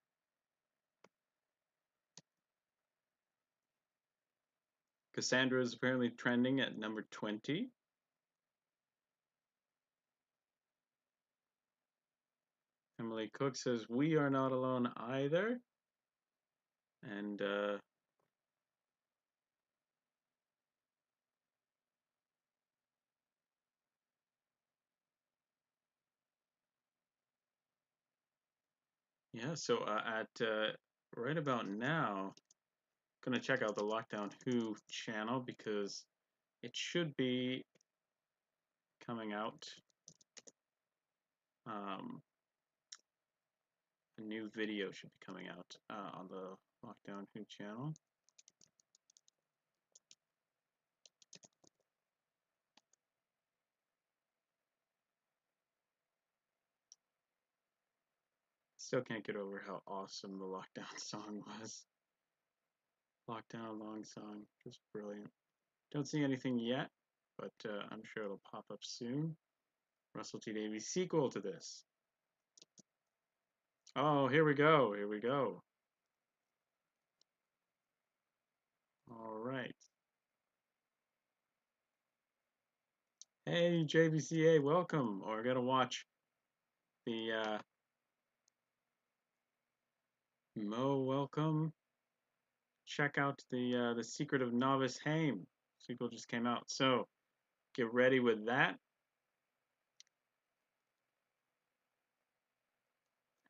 Cassandra is apparently trending at number 20. Emily Cook says, we are not alone either. And yeah, so at right about now, I'm going to check out the Lockdown Who channel because it should be coming out. A new video should be coming out on the Lockdown Who channel. Still can't get over how awesome the Lockdown song was. Lockdown long song, just brilliant. Don't see anything yet, but I'm sure it'll pop up soon. Russell T Davies sequel to this. Oh, here we go. Here we go. All right. Hey, JVCA, welcome. Or I gotta watch the Mo, welcome. Check out the Secret of Novice Hame. Sequel just came out, so get ready with that.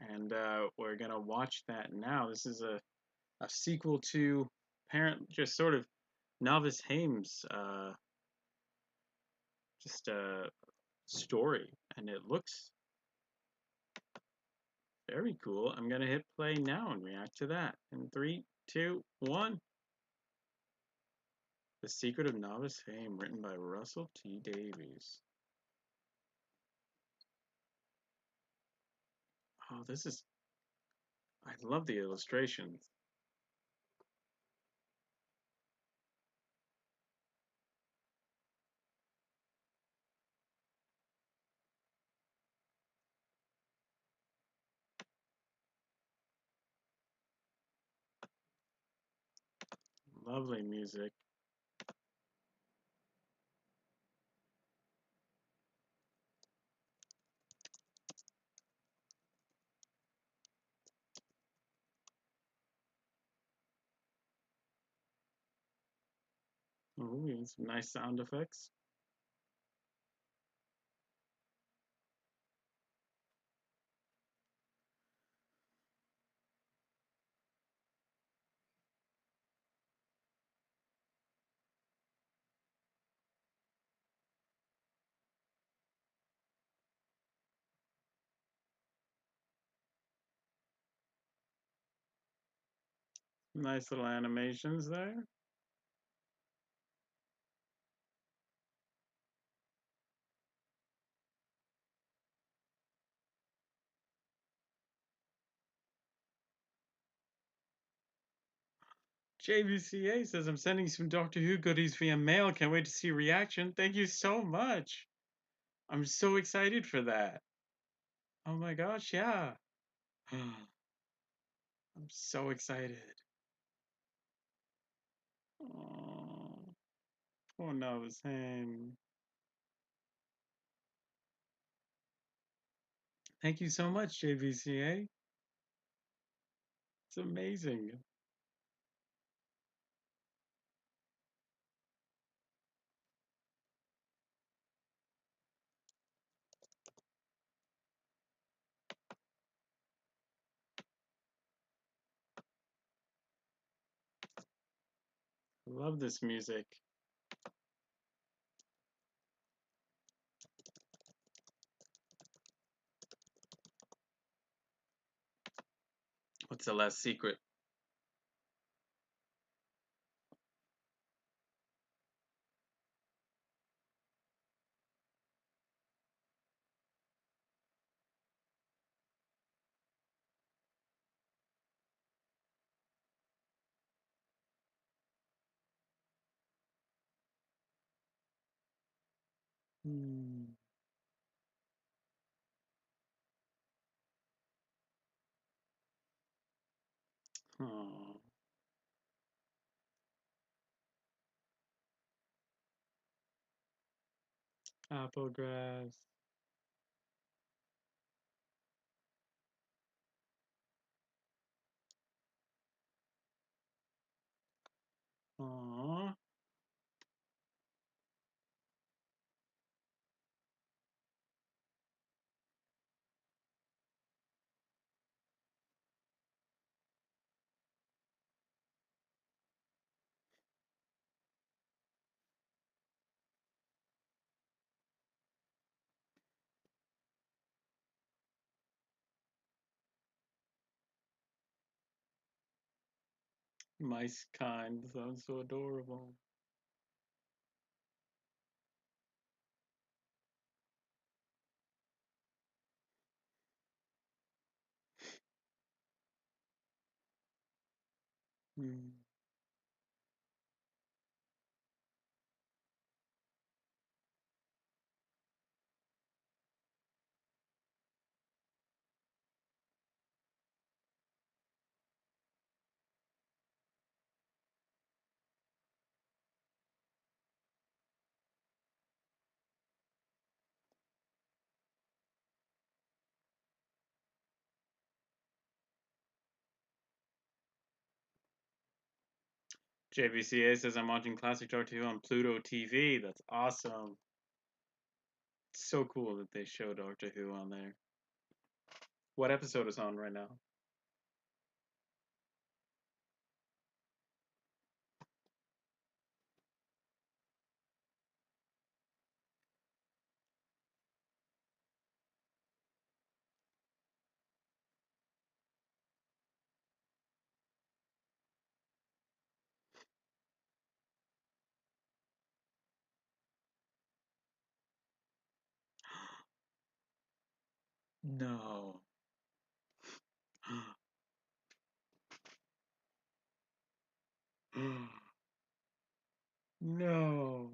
And we're gonna watch that now. This is a sequel to just sort of Novice Hame's just story, and it looks very cool. I'm gonna hit play now and react to that. In 3, 2, 1. The Secret of Novice Hame, written by Russell T. Davies. Oh, this is. I love the illustrations. Lovely music. Oh, and some nice sound effects. Nice little animations there. JVCA says, I'm sending you some Doctor Who goodies via mail. Can't wait to see your reaction. Thank you so much. I'm so excited for that. Oh my gosh, yeah. I'm so excited. Oh, oh no, the same. Thank you so much, JVCA. It's amazing. Love this music. What's the last secret? Hmm. Oh, apple grass. Aw, mice kind. Sounds so adorable. Hmm. JVCA says I'm watching classic Doctor Who on Pluto TV. That's awesome. It's so cool that they show Doctor Who on there. What episode is on right now? No. No.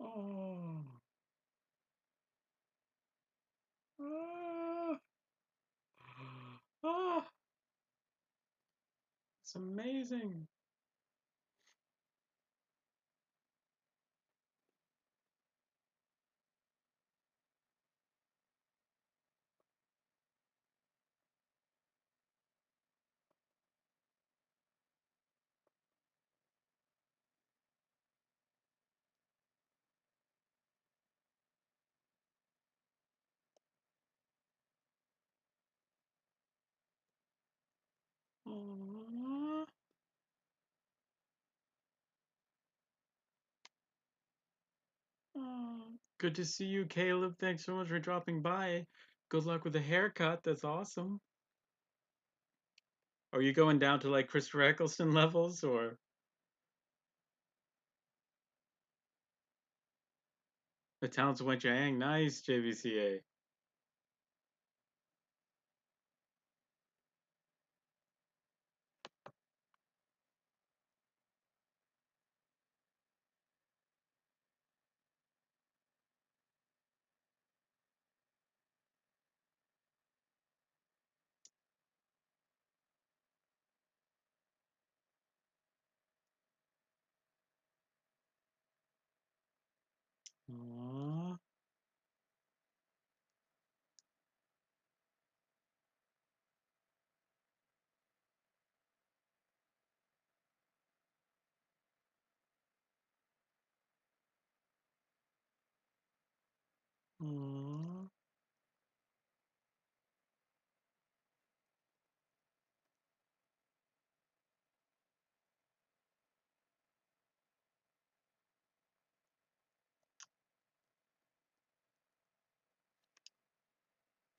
Oh. Ah. Ah. It's amazing. Aw. Aw. Good to see you, Caleb. Thanks so much for dropping by. Good luck with the haircut. That's awesome. Are you going down to like Christopher Eccleston levels or the Towns of Yang? Nice, JVCA. Aww. Aww.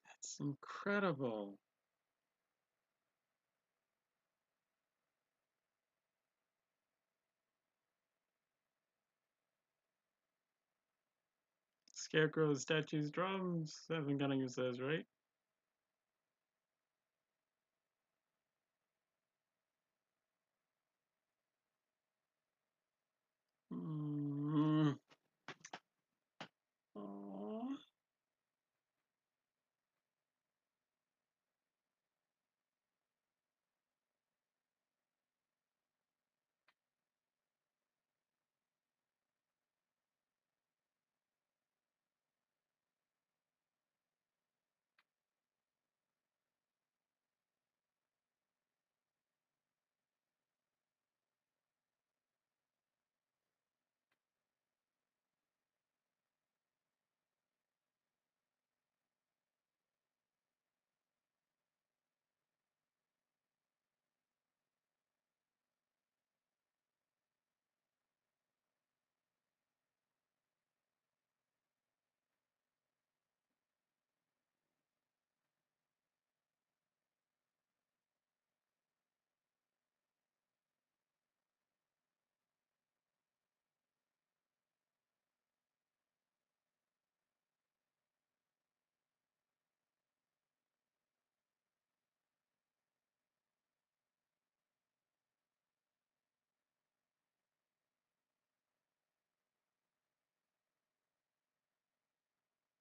That's incredible. Scarecrow, statues, drums. Evan Gunningham says, right? Mm. Aww.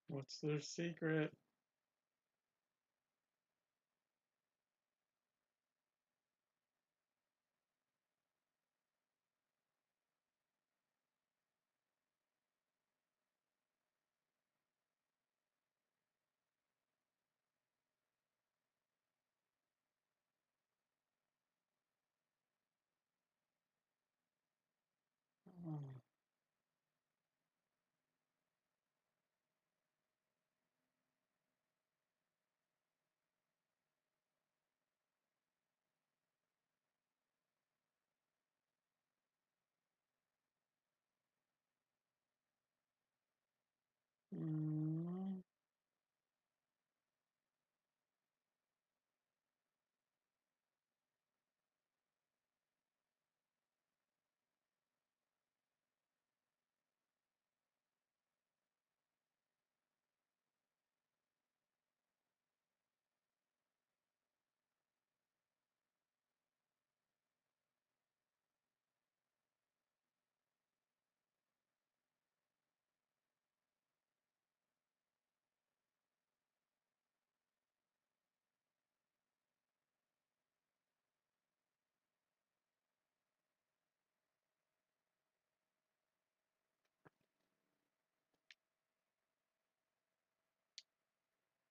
What's their secret? Mm.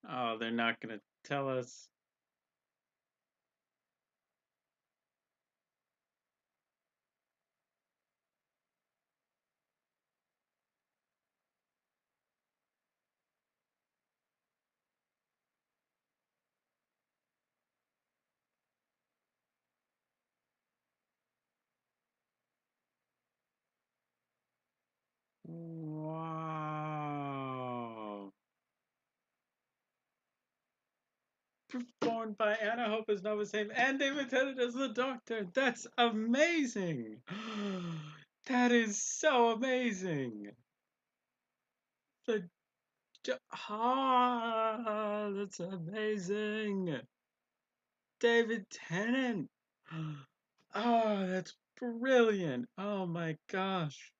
Oh, they're not gonna tell us. Wow. Performed by Anna Hope as Nova's Hame and David Tennant as the Doctor. That's amazing. That is so amazing. The that's amazing. David Tennant. Oh, that's brilliant. Oh my gosh.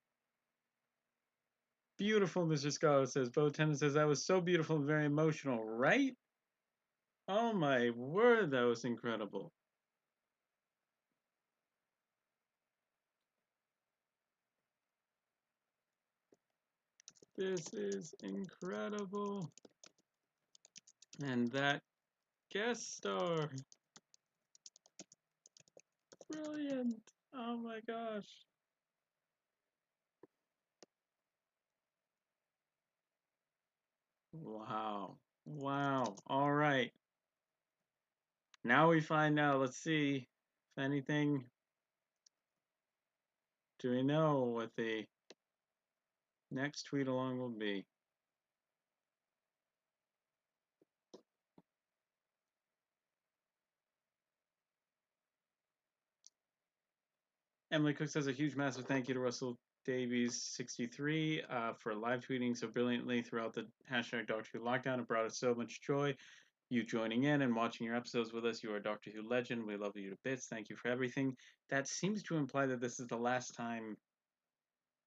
Beautiful, Mr. Scarlett says. Bo Tennant says that was so beautiful and very emotional, right? Oh my word, that was incredible. This is incredible. And that guest star. Brilliant. Oh my gosh. Wow. Wow. All right. Now we find out. Let's see if anything. Do we know what the next tweet along will be? Emily Cook says a huge, massive thank you to Russell Davies 63 for live tweeting so brilliantly throughout the hashtag Doctor Who lockdown. It brought us so much joy. You joining in and watching your episodes with us. You are a Doctor Who legend. We love you to bits. Thank you for everything. That seems to imply that this is the last time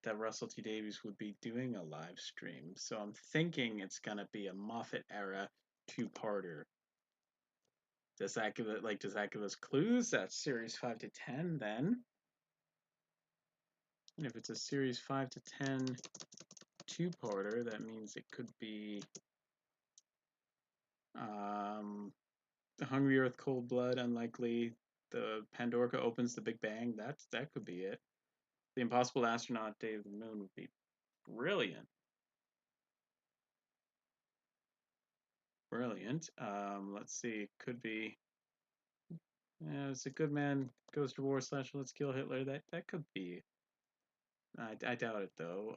that Russell T Davies would be doing a live stream. So I'm thinking it's gonna be a Moffat era two-parter. Does that give it does that give us clues? That's series 5 to 10 then. And if it's a series 5 to 10 two-parter, that means it could be the Hungry Earth, Cold Blood, unlikely. The Pandorica opens the Big Bang. That could be it. The Impossible Astronaut, Day of the Moon would be brilliant. Brilliant. Let's see. Could be. Yeah, it's a good man goes to war slash let's kill Hitler. That could be. I doubt it though.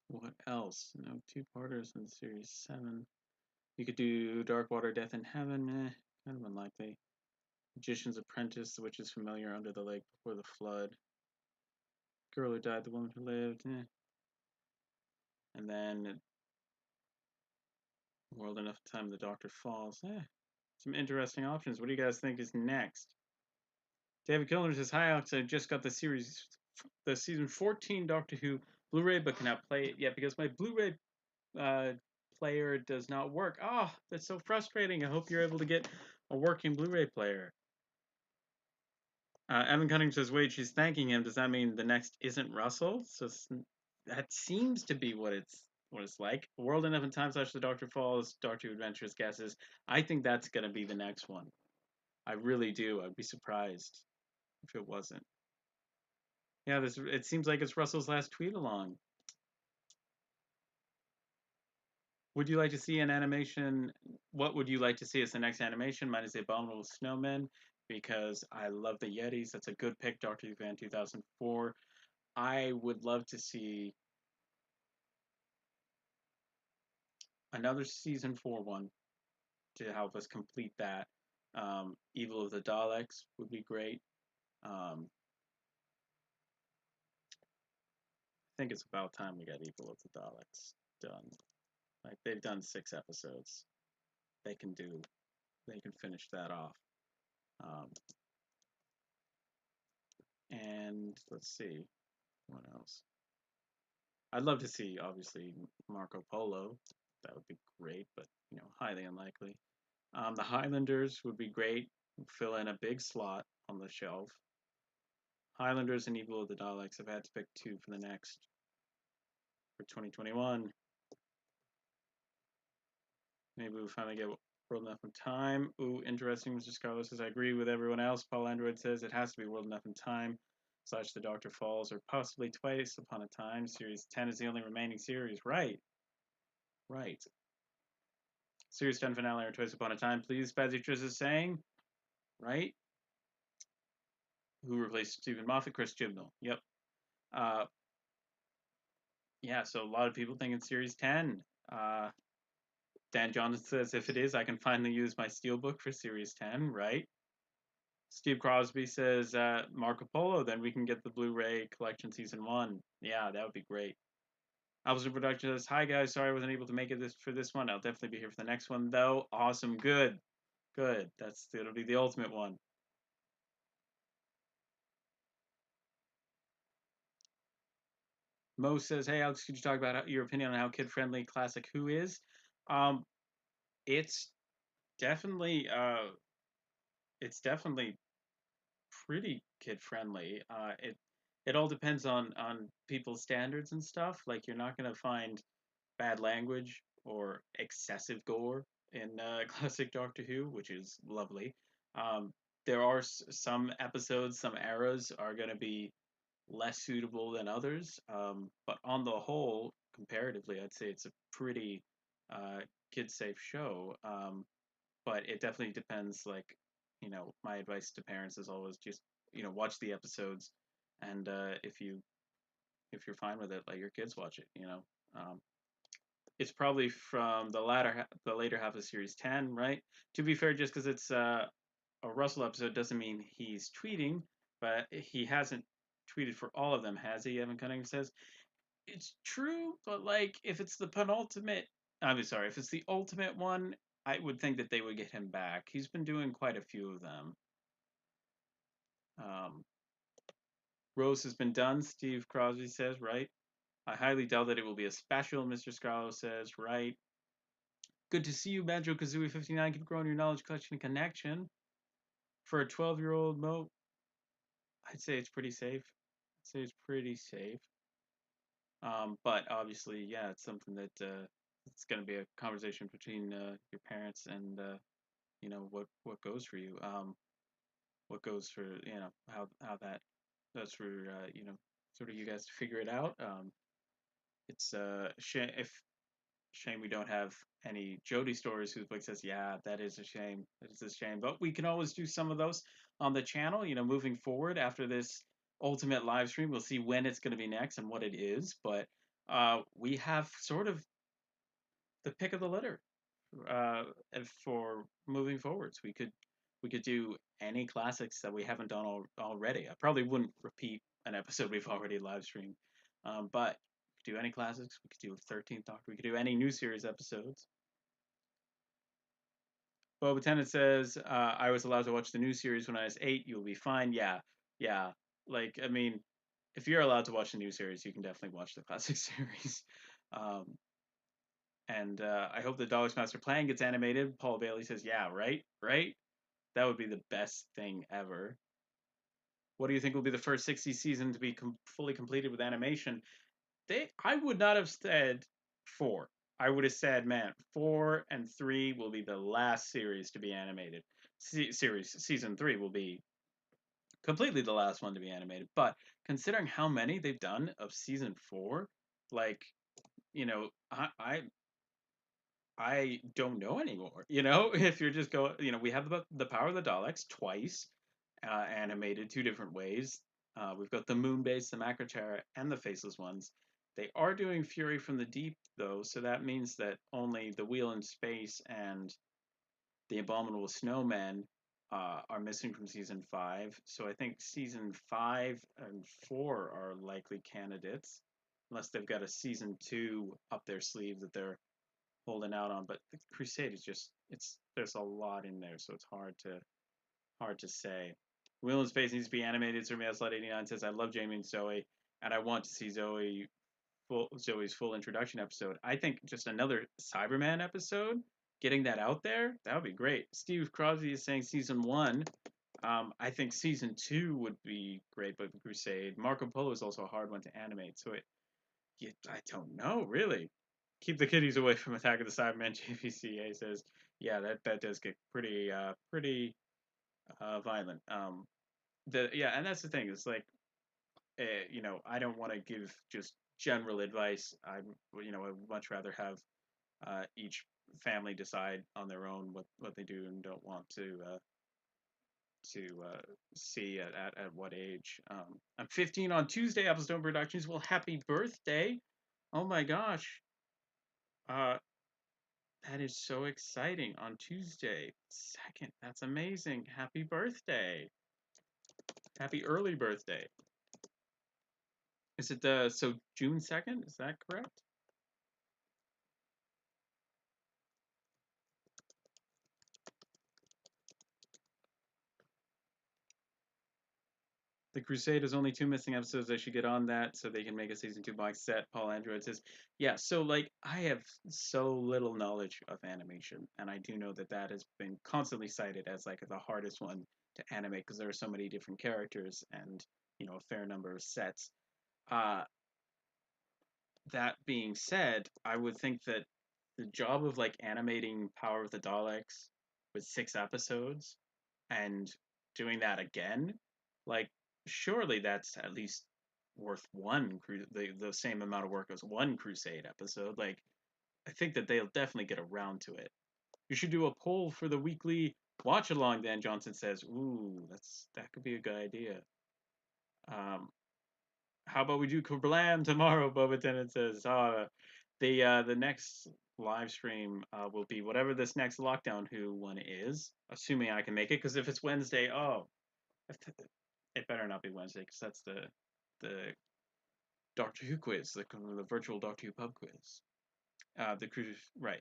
What else? No two parters in series 7. You could do Dark Water, Death in Heaven. Kind of unlikely. Magician's Apprentice, the witch is familiar under the lake before the flood. Girl who died, the woman who lived. And then World Enough Time, the Doctor falls. Some interesting options. What do you guys think is next? David Kilner says, "Hi, Alex. I just got the season 14 Doctor Who Blu-ray, but cannot play it yet because my Blu-ray uh, player does not work. Oh, that's so frustrating. I hope you're able to get a working Blu-ray player." Evan Cunningham says, "Wait, she's thanking him. Does that mean the next isn't Russell?" So that seems to be what it's like. World in Evan Time slash the Doctor Falls, Doctor Who Adventures guesses. I think that's gonna be the next one. I really do. I'd be surprised if it wasn't. Yeah, it seems like it's Russell's last tweet along. Would you like to see an animation? What would you like to see as the next animation? Mine is the Abominable Snowmen because I love the Yetis. That's a good pick, Doctor Who fan 2004. I would love to see another season 4 one to help us complete that. Evil of the Daleks would be great. I think it's about time we got Evil of the Daleks done. Like they've done 6 episodes. They can do. They can finish that off. Um, and let's see what else. I'd love to see obviously Marco Polo. That would be great, but highly unlikely. The Highlanders would be great. Fill in a big slot on the shelf. Highlanders and Evil of the Daleks. I've had to pick two for the next for 2021. Maybe we finally get World Enough in Time. Ooh, interesting. Mr. Scarlett says, I agree with everyone else. Paul Android says it has to be World Enough in Time / The Doctor Falls, or possibly Twice Upon a Time. Series 10 is the only remaining series. Right. Right. Series 10 finale or Twice Upon a Time, please. Fazzy Triz is saying. Right. Who replaced Stephen Moffat? Chris Chibnall. Yep. Uh, yeah, so a lot of people think it's Series 10. Dan Johnson says, if it is, I can finally use my Steelbook for Series 10, right? Steve Crosby says, Marco Polo, then we can get the Blu-ray collection Season 1. Yeah, that would be great. Albert Production says, hi guys, sorry I wasn't able to make it for this one. I'll definitely be here for the next one, though. Awesome, good. Good. It'll be the ultimate one. Mo says, hey Alex, could you talk about your opinion on how kid-friendly classic Who is? Um, it's definitely it's definitely pretty kid friendly. It all depends on people's standards and stuff. Like you're not gonna find bad language or excessive gore in classic Doctor Who, which is lovely. Um, there are some episodes, some eras are gonna be less suitable than others, but on the whole, comparatively, I'd say it's a pretty uh, kid safe show. But it definitely depends. Like, my advice to parents is always just watch the episodes, and if you're fine with it, let your kids watch it. Um, it's probably from the later half of series 10, right? To be fair, just because it's a Russell episode doesn't mean he's tweeting, but he hasn't tweeted for all of them, has he? Evan Cunningham says it's true, but like if it's the penultimate, I'm sorry, if it's the ultimate one, I would think that they would get him back. He's been doing quite a few of them. Um, Rose has been done, Steve Crosby says, right? I highly doubt that it will be a special, Mr. Scarlo says, right? Good to see you, Banjo Kazooie 59. Keep growing your knowledge collection and connection. For a 12-year-old Mo, I'd say it's pretty safe. I'd say it's pretty safe. But obviously, yeah, it's something that it's going to be a conversation between your parents and what goes for you. What goes for how that's for sort of you guys to figure it out. It's shame we don't have any Jody stories who like says, yeah, that is a shame. That is a shame. But we can always do some of those on the channel, moving forward after this ultimate live stream. We'll see when it's going to be next and what it is. But we have sort of the pick of the litter uh, for moving forwards. We could do any classics that we haven't done already. I probably wouldn't repeat an episode we've already live streamed, but we could do any classics. We could do 13th Doctor. We could do any new series episodes. Boba Tennant says, I was allowed to watch the new series when I was 8. You'll be fine. Yeah, yeah. Like, I mean, if you're allowed to watch the new series, you can definitely watch the classic series. Um, and I hope the Dogs Master Plan gets animated. Paul Bailey says, yeah, right? Right? That would be the best thing ever. What do you think will be the first 60 season to be fully completed with animation? I would not have said 4. I would have said, man, 4 and 3 will be the last series to be animated. Season 3 will be completely the last one to be animated. But considering how many they've done of season 4, like, I don't know anymore. If you're just going, we have the Power of the Daleks twice, animated 2 different ways. We've got the Moon Base, the Macrochara, and the Faceless Ones. They are doing Fury from the Deep though, so that means that only the Wheel in Space and the Abominable Snowman are missing from season 5. So I think season 5 and 4 are likely candidates, unless they've got a season 2 up their sleeve that they're holding out on. But the Crusade is just it's there's a lot in there, so it's hard to say. Wheel in Space needs to be animated. Surmeoslot89 says, I love Jamie and Zoe, and I want to see Zoe's full introduction episode. I think just another Cyberman episode, getting that out there, that would be great. Steve Crosby is saying season 1. I think season 2 would be great, but the Crusade. Marco Polo is also a hard one to animate, so I don't know, really. Keep the kiddies away from Attack of the Cybermen. JVCA says, yeah, that does get pretty violent. And that's the thing. It's like, I don't want to give just general advice. I would much rather have each family decide on their own what they do and don't want to see at what age. I'm 15 on Tuesday. Applestone Productions. Well, happy birthday! Oh my gosh, uh, that is so exciting on Tuesday 2nd. That's amazing. Happy birthday! Happy early birthday. Is it so June 2nd? Is that correct? The Crusade is only 2 missing episodes. They should get on that so they can make a season 2 box set. Paul Android says, yeah, so like I have so little knowledge of animation, and I do know that has been constantly cited as like the hardest one to animate because there are so many different characters and, a fair number of sets. Uh, that being said, I would think that the job of like animating Power of the Daleks with 6 episodes and doing that again, like surely that's at least worth the same amount of work as one Crusade episode. Like I think that they'll definitely get around to it. You should do a poll for the weekly watch along. Dan Johnson says, "Ooh, that could be a good idea." Um, how about we do Kablam tomorrow? Boba Tennant says, the next live stream will be whatever this next Lockdown Who one is, assuming I can make it. Because if it's Wednesday, it better not be Wednesday, because that's the Doctor Who quiz, the virtual Doctor Who pub quiz. The cruise, right?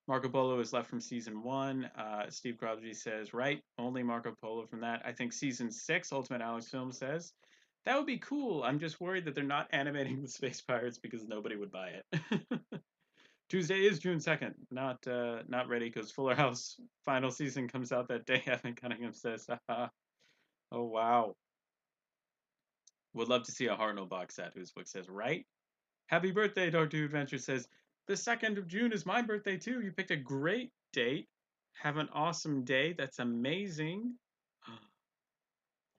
Marco Polo is left from season 1. Steve Crosby says, right, only Marco Polo from that. I think season 6, Ultimate Alex Film says, that would be cool. I'm just worried that they're not animating the Space Pirates because nobody would buy it. Tuesday is June 2nd. Not ready because Fuller House final season comes out that day. Evan Cunningham says, oh wow. Would love to see a Hartnell box set, whose book says, right? Happy birthday, Doctor Who Adventure says, the 2nd of June is my birthday too. You picked a great date. Have an awesome day. That's amazing.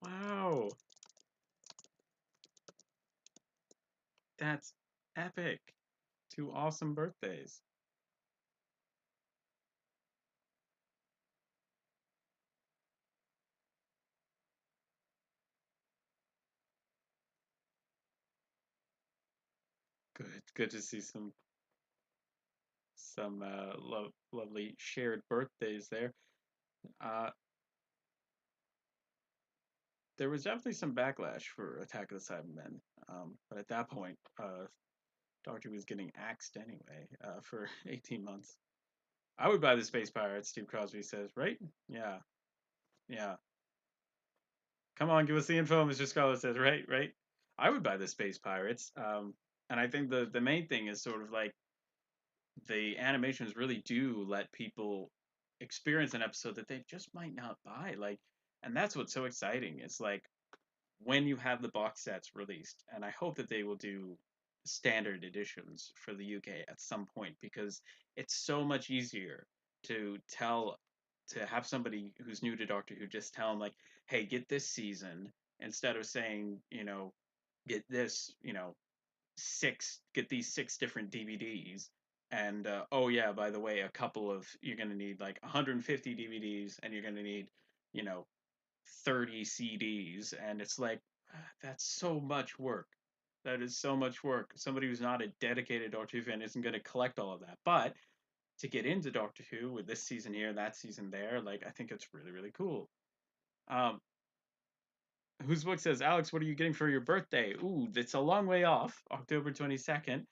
Wow. That's epic. 2 awesome birthdays. Good to see some lovely shared birthdays there. Uh, there was definitely some backlash for Attack of the Cybermen, but at that point, Doctor was getting axed anyway for 18 months. I would buy the Space Pirates, Steve Crosby says, right? Yeah, yeah. Come on, give us the info, Mr. Scarlett says, right? I would buy the Space Pirates. And I think the main thing is sort of like the animations really do let people experience an episode that they just might not buy. Like, and that's what's so exciting. It's like when you have the box sets released, and I hope that they will do standard editions for the UK at some point because it's so much easier to have somebody who's new to Doctor Who just tell them like, hey, get this season instead of saying, get this, get these 6 different DVDs. And oh yeah, by the way, you're gonna need like 150 DVDs, and you're gonna need, you know, 30 CDs, and it's like that's so much work. That is so much work. Somebody who's not a dedicated Doctor Who fan isn't going to collect all of that. But to get into Doctor Who with this season here, that season there, like I think it's really, really cool. Um, whose book says, Alex, what are you getting for your birthday? Ooh, it's a long way off, October 22nd.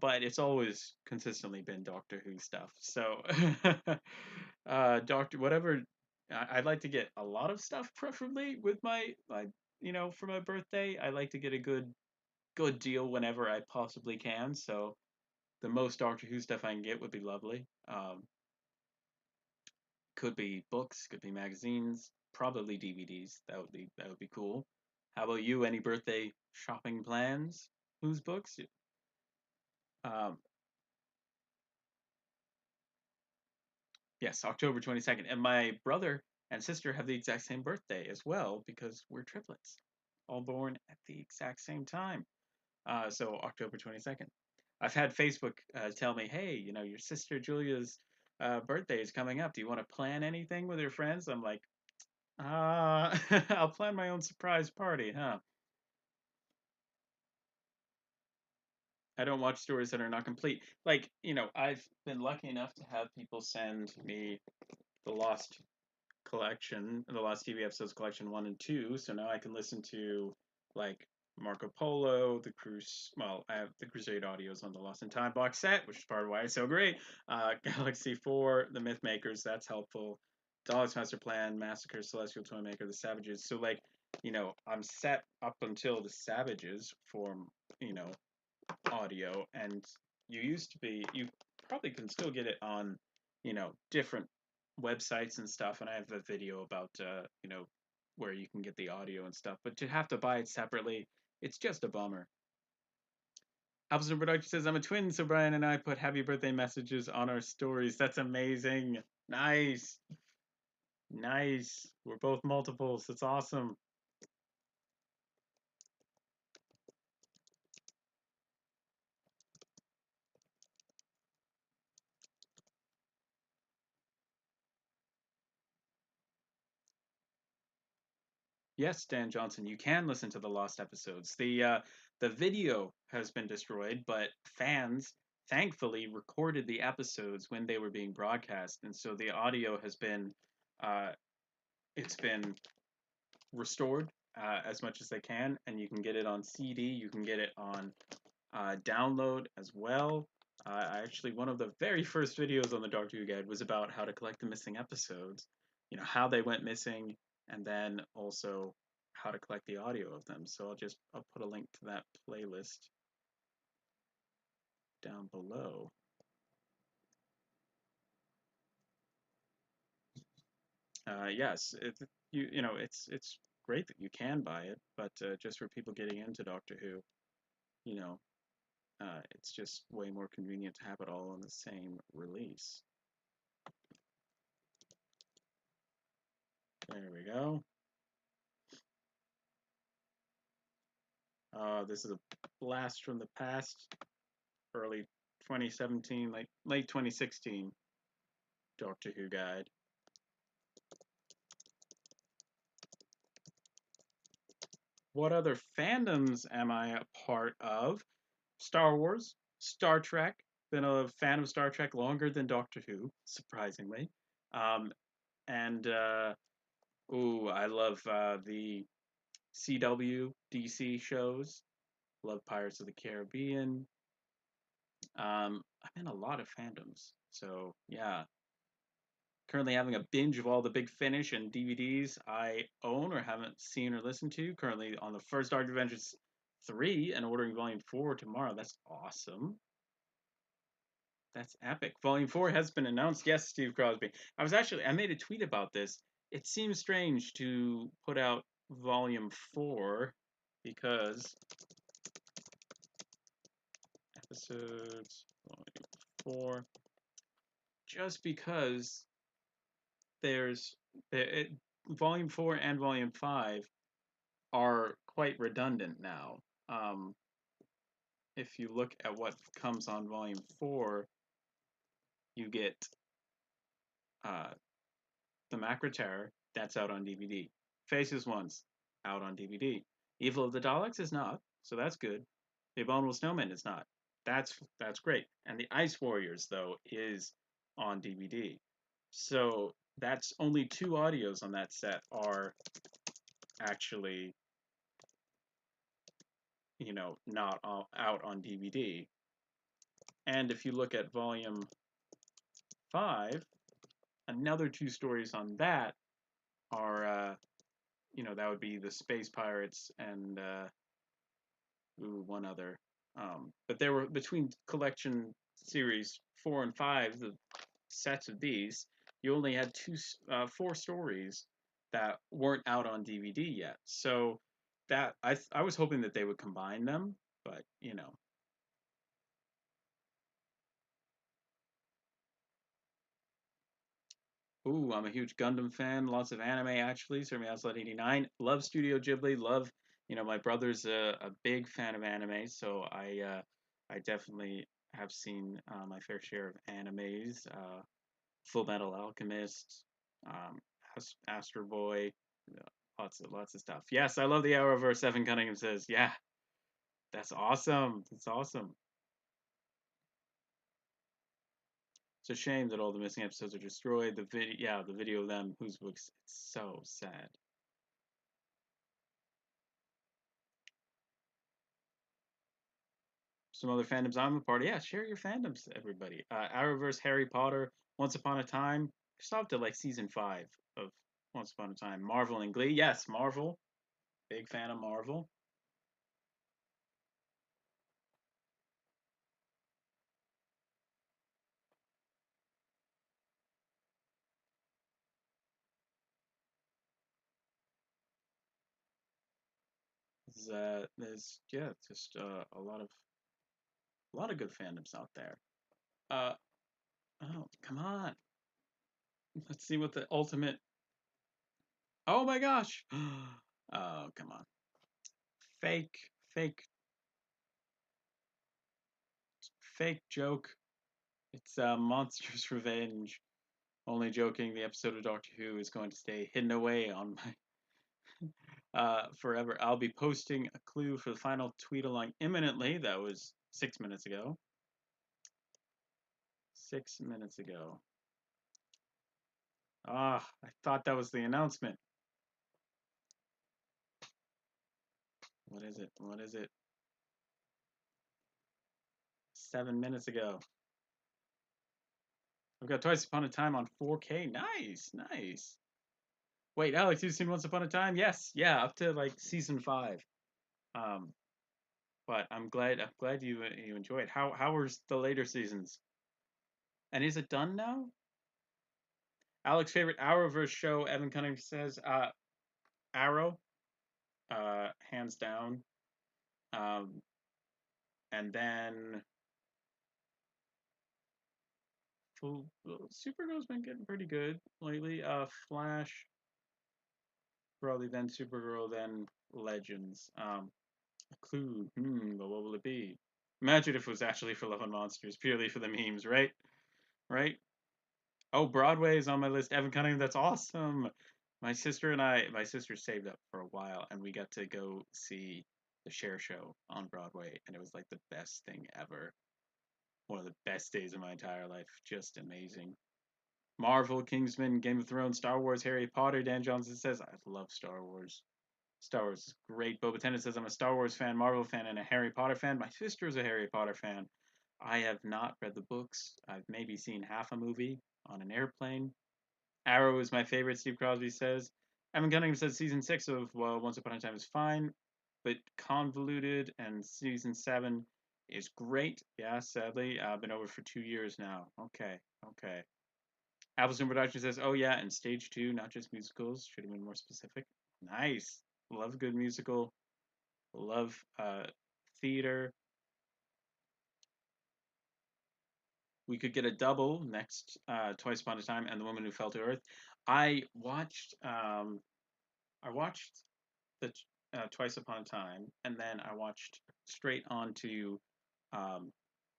But it's always consistently been Doctor Who stuff. So, Doctor, whatever, I'd like to get a lot of stuff, preferably with for my birthday. I like to get a good deal whenever I possibly can. So, the most Doctor Who stuff I can get would be lovely. Could be books, could be magazines, probably DVDs. That would be cool. How about you? Any birthday shopping plans? Whose books? Um, yes, October 22nd. And my brother and sister have the exact same birthday as well because we're triplets, all born at the exact same time. So October 22nd. I've had Facebook tell me, hey, your sister Julia's birthday is coming up. Do you want to plan anything with your friends? I'm like, I'll plan my own surprise party, huh? I don't watch stories that are not complete. Like, I've been lucky enough to have people send me the Lost collection, the Lost TV episodes collection 1 and 2. So now I can listen to like Marco Polo, the Cruise. Well, I have the Crusade audios on the Lost in Time box set, which is part of why it's so great. Galaxy 4, The Myth Makers, that's helpful. Dalek's Master Plan, Massacre, Celestial Toymaker, The Savages. So like, I'm set up until the Savages for you know audio, and you probably can still get it on different websites and stuff, and I have a video about where you can get the audio and stuff, but to have to buy it separately, it's just a bummer. Appleton Production says, I'm a twin, so Brian and I put happy birthday messages on our stories. That's amazing. Nice. Nice. We're both multiples. That's awesome. Yes, Dan Johnson, you can listen to the lost episodes. The video has been destroyed, but fans thankfully recorded the episodes when they were being broadcast, and so the audio has been uh, it's been restored as much as they can, and you can get it on CD. You can get it on download as well. Actually, one of the very first videos on the Doctor Who Guide was about how to collect the missing episodes, how they went missing, and then also how to collect the audio of them. So I'll put a link to that playlist down below. Yes, it's great that you can buy it, but just for people getting into Doctor Who, you know, it's just way more convenient to have it all on the same release. There we go. This is a blast from the past, early 2017, late 2016 Doctor Who guide. What other fandoms am I a part of? Star Wars, Star Trek. Been a fan of Star Trek longer than Doctor Who, surprisingly. Um, and I love the CW, DC shows. Love Pirates of the Caribbean. I'm in a lot of fandoms. So yeah, currently having a binge of all the Big Finish and DVDs I own or haven't seen or listened to. Currently on the first Dark Adventures 3 and ordering Volume 4 tomorrow. That's awesome. That's epic. Volume 4 has been announced. Yes, Steve Crosby. I made a tweet about this. It seems strange to put out Volume 4 because episodes Volume 4 just because there's it, Volume 4 and Volume 5 are quite redundant now. Um, if you look at what comes on Volume 4, you get uh, The Macra Terror, that's out on DVD. Faces Once, out on DVD. Evil of the Daleks is not, so that's good. The Abominable Snowman is not. That's great. And the Ice Warriors though is on DVD. So that's only two audios on that set are actually, not out on DVD. And if you look at volume 5, another two stories on that are, that would be the Space Pirates and one other. But there were between collection series 4 and 5, the sets of these, you only had 4 stories that weren't out on DVD yet. So that I was hoping that they would combine them, but Ooh, I'm a huge Gundam fan. Lots of anime actually. Certainly Outside 89. Love Studio Ghibli. Love, my brother's a big fan of anime, so I definitely have seen my fair share of animes. Full Metal Alchemist, um, Astro Boy, lots of stuff. Yes, I love the Arrowverse. Evan Cunningham says, yeah, that's awesome. That's awesome. It's a shame that all the missing episodes are destroyed. The video of them, whose books, it's so sad. Some other fandoms I'm a part of. Yeah, share your fandoms, everybody. Arrowverse, Harry Potter, Once Upon a Time. I stopped at like season 5 of Once Upon a Time. Marvel and Glee. Yes, Marvel. Big fan of Marvel. There's just a lot of good fandoms out there. Uh, oh, come on. Let's see what the ultimate. Oh my gosh. Oh, come on. Fake, fake joke. It's Monsters Revenge. Only joking. The episode of Doctor Who is going to stay hidden away on my forever. I'll be posting a clue for the final tweet along imminently. That was 6 minutes ago. 6 minutes ago. Ah, I thought that was the announcement. What is it? What is it? 7 minutes ago. I've got Twice Upon a Time on 4K. Nice, nice. Wait, Alex, you've seen Once Upon a Time? Yes, yeah, up to like season 5. Um, but I'm glad you enjoyed. How was the later seasons? And is it done now? Alex' favorite Arrowverse show, Evan Cunningham says, Arrow, hands down. Um, and then Supergirl's been getting pretty good lately. Flash, probably then Supergirl, then Legends. A clue. But what will it be? Imagine if it was actually for Love and Monsters, purely for the memes, right? Right? Oh, Broadway is on my list. Evan Cunningham, that's awesome. My sister saved up for a while, and we got to go see the Cher show on Broadway, and it was like the best thing ever. One of the best days of my entire life. Just amazing. Marvel, Kingsman, Game of Thrones, Star Wars, Harry Potter. Dan Johnson says, I love Star Wars. Star Wars is great. Boba Tennant says, I'm a Star Wars fan, Marvel fan, and a Harry Potter fan. My sister is a Harry Potter fan. I have not read the books. I've maybe seen half a movie on an airplane. Arrow is my favorite, Steve Crosby says. Evan Cunningham says season 6 of Once Upon a Time is fine, but convoluted, and season 7 is great. Yeah, sadly. I've been over for 2 years now. Okay, okay. Appleton Production says, oh yeah, and stage 2, not just musicals. Should have been more specific. Nice. Love good musical. Love theater. We could get a double next Twice Upon a Time and The Woman Who Fell to Earth. I watched the Twice Upon a Time, and then I watched straight on to um,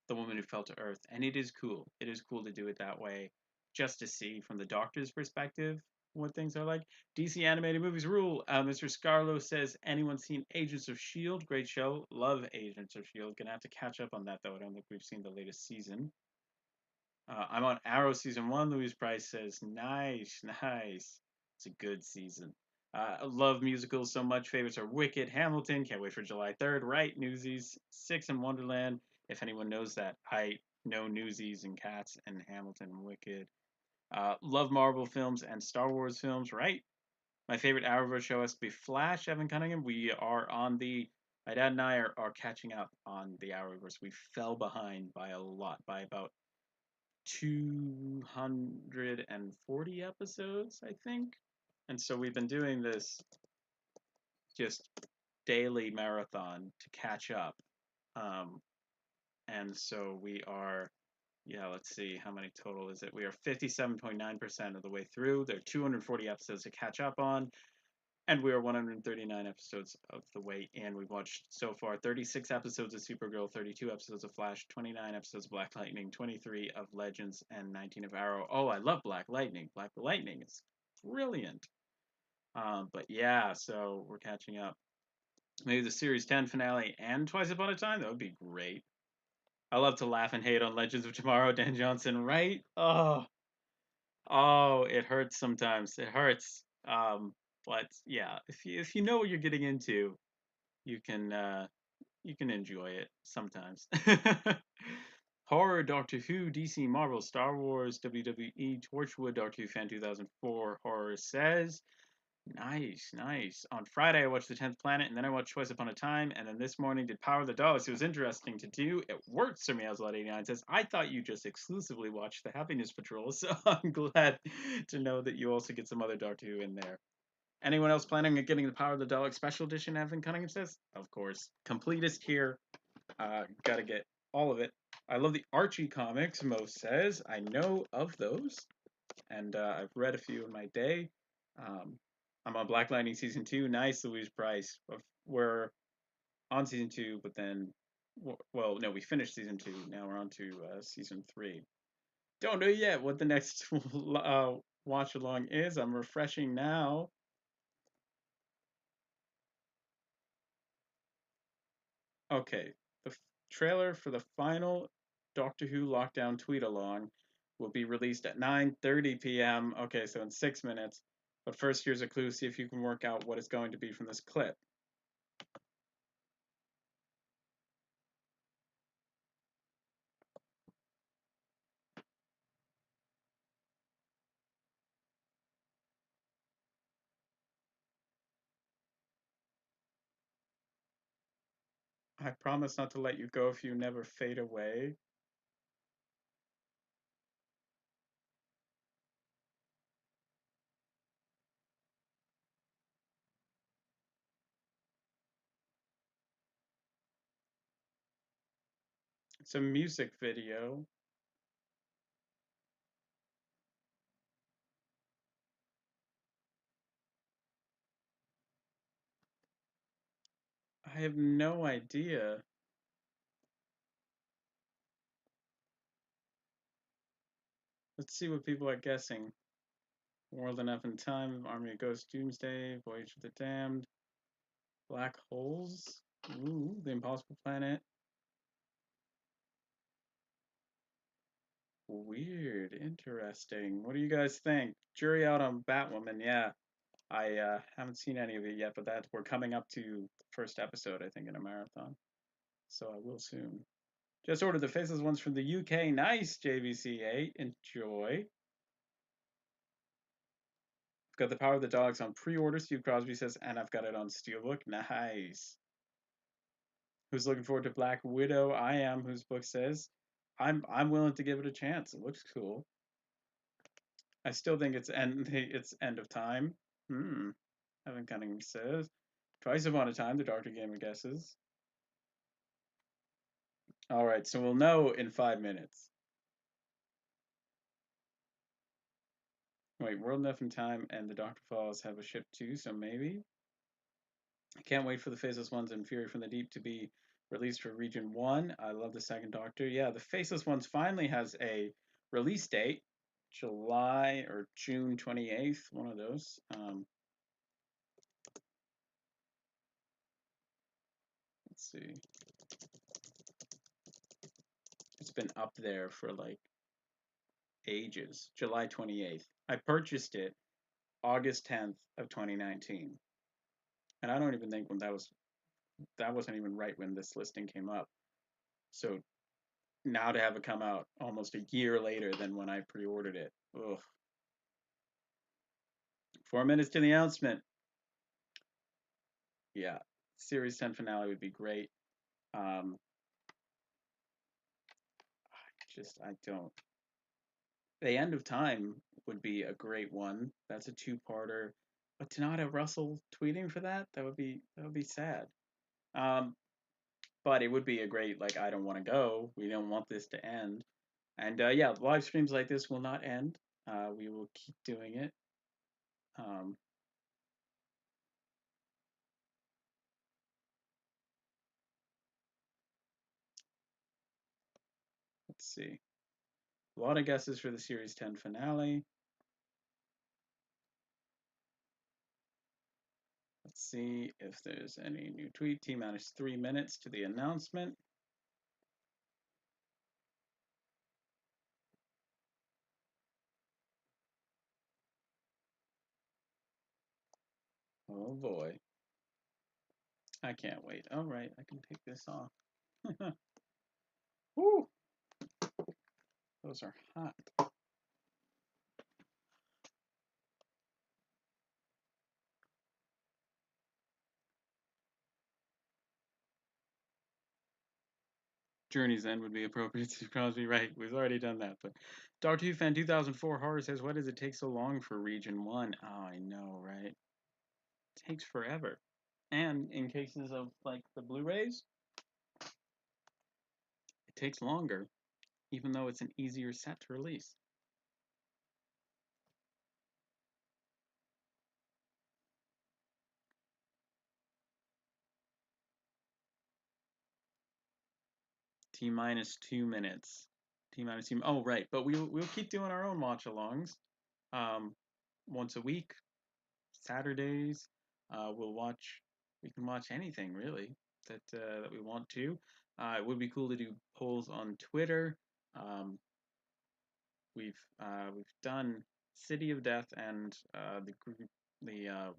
The Woman Who Fell to Earth, and it is cool. It is cool to do it that way, just to see from the Doctor's perspective what things are like. DC animated movies rule. Mr. Scarlo says, anyone seen Agents of S.H.I.E.L.D.? Great show. Love Agents of S.H.I.E.L.D. Gonna have to catch up on that, though. I don't think we've seen the latest season. I'm on Arrow season 1. Louise Price says, nice, nice. It's a good season. I love musicals so much. Favorites are Wicked, Hamilton. Can't wait for July 3rd. Right, Newsies. Six in Wonderland. If anyone knows that, I know Newsies and Cats and Hamilton and Wicked. Love Marvel films and Star Wars films, right? My favorite Arrowverse show has to be Flash, Evan Cunningham. We are on the. My dad and I are catching up on the Arrowverse. We fell behind by a lot, by about 240 episodes, I think. And so we've been doing this just daily marathon to catch up. Um, and so we are, yeah, let's see, how many total is it? We are 57.9% of the way through. There are 240 episodes to catch up on. And we are 139 episodes of the way in. We've watched so far 36 episodes of Supergirl, 32 episodes of Flash, 29 episodes of Black Lightning, 23 of Legends, and 19 of Arrow. Oh, I love Black Lightning. Black Lightning is brilliant. But yeah, so we're catching up. Maybe the Series 10 finale and Twice Upon a Time? That would be great. I love to laugh and hate on Legends of Tomorrow, Dan Johnson, right? Oh, it hurts sometimes. It hurts. But yeah, if you know what you're getting into, you can you can enjoy it sometimes. Horror, Doctor Who, DC, Marvel, Star Wars, WWE, Torchwood, Doctor Who Fan 2004. Horror says, nice, nice. On Friday, I watched The 10th Planet, and then I watched Twice Upon a Time, and then this morning did Power of the Dogs. It was interesting to do. It works for me, as Lot 89 says. I thought you just exclusively watched The Happiness Patrol, so I'm glad to know that you also get some other Doctor Who in there. Anyone else planning on getting the Power of the Dog Special Edition, Evan Cunningham says? Of course. Completist here. Gotta get all of it. I love the Archie comics, Mo says. I know of those, and I've read a few in my day. Um, I'm on Black Lightning Season 2. Nice, Louise Price. We're on Season 2, but then, well, no, we finished Season 2. Now we're on to Season 3. Don't know yet what the next watch along is. I'm refreshing now. Okay, the trailer for the final Doctor Who Lockdown tweet along will be released at 9:30 p.m. Okay, so in 6 minutes. But first, here's a clue. See if you can work out what it's going to be from this clip. I promise not to let you go if you never fade away. It's a music video. I have no idea. Let's see what people are guessing. World Enough in Time, Army of Ghosts, Doomsday, Voyage of the Damned, Black Holes, ooh, The Impossible Planet. Weird, interesting. What do you guys think? Jury out on Batwoman. Yeah, I haven't seen any of it yet, but that we're coming up to the first episode, I think, in a marathon. So I will soon. Just ordered the Faceless ones from the UK. Nice, JVCA. Enjoy. Got the Power of the Dogs on pre-order. Steve Crosby says, and I've got it on Steelbook. Nice. Who's looking forward to Black Widow? I am. Whose book says, I'm willing to give it a chance. It looks cool. I still think it's end of time. Evan Cunningham says. Twice upon a time, the Doctor Gamer guesses. All right, so we'll know in 5 minutes. Wait, World Enough in Time and the Doctor Falls have a ship too, so maybe. I can't wait for the Faceless Ones and Fury from the Deep to be released for Region 1. I love the second Doctor. Yeah, the Faceless Ones finally has a release date. July or June 28th, one of those. Let's see. It's been up there for like ages. July 28th. I purchased it August 10th of 2019. And I don't even think when that wasn't even right when this listing came up. So now to have it come out almost a year later than when I pre-ordered it. Ugh. 4 minutes to the announcement. Yeah, Series 10 finale would be great. I I don't. The End of Time would be a great one. That's a two-parter. But to not have Russell tweeting for that would be sad. Um, but it would be a great like I don't want to go. We don't want this to end. And yeah, live streams like this will not end. We will keep doing it. Um, let's see. A lot of guesses for the Series 10 finale. Let's see if there's any new tweet. T-minus 3 minutes to the announcement. Oh boy. I can't wait. All right, I can take this off. Woo! Those are hot. Journey's End would be appropriate to Crosby, right? We've already done that. But Dr. Who fan 2004 horror says, "Why does it take so long for Region 1?" Oh, I know, right? It takes forever. And in cases of like the Blu-rays, it takes longer, even though it's an easier set to release. T-minus 2 minutes. T-minus 2. Oh, right. But we'll keep doing our own watch-alongs. Once a week, Saturdays. We'll watch. We can watch anything really that we want to. It would be cool to do polls on Twitter. Um, we've done City of Death and the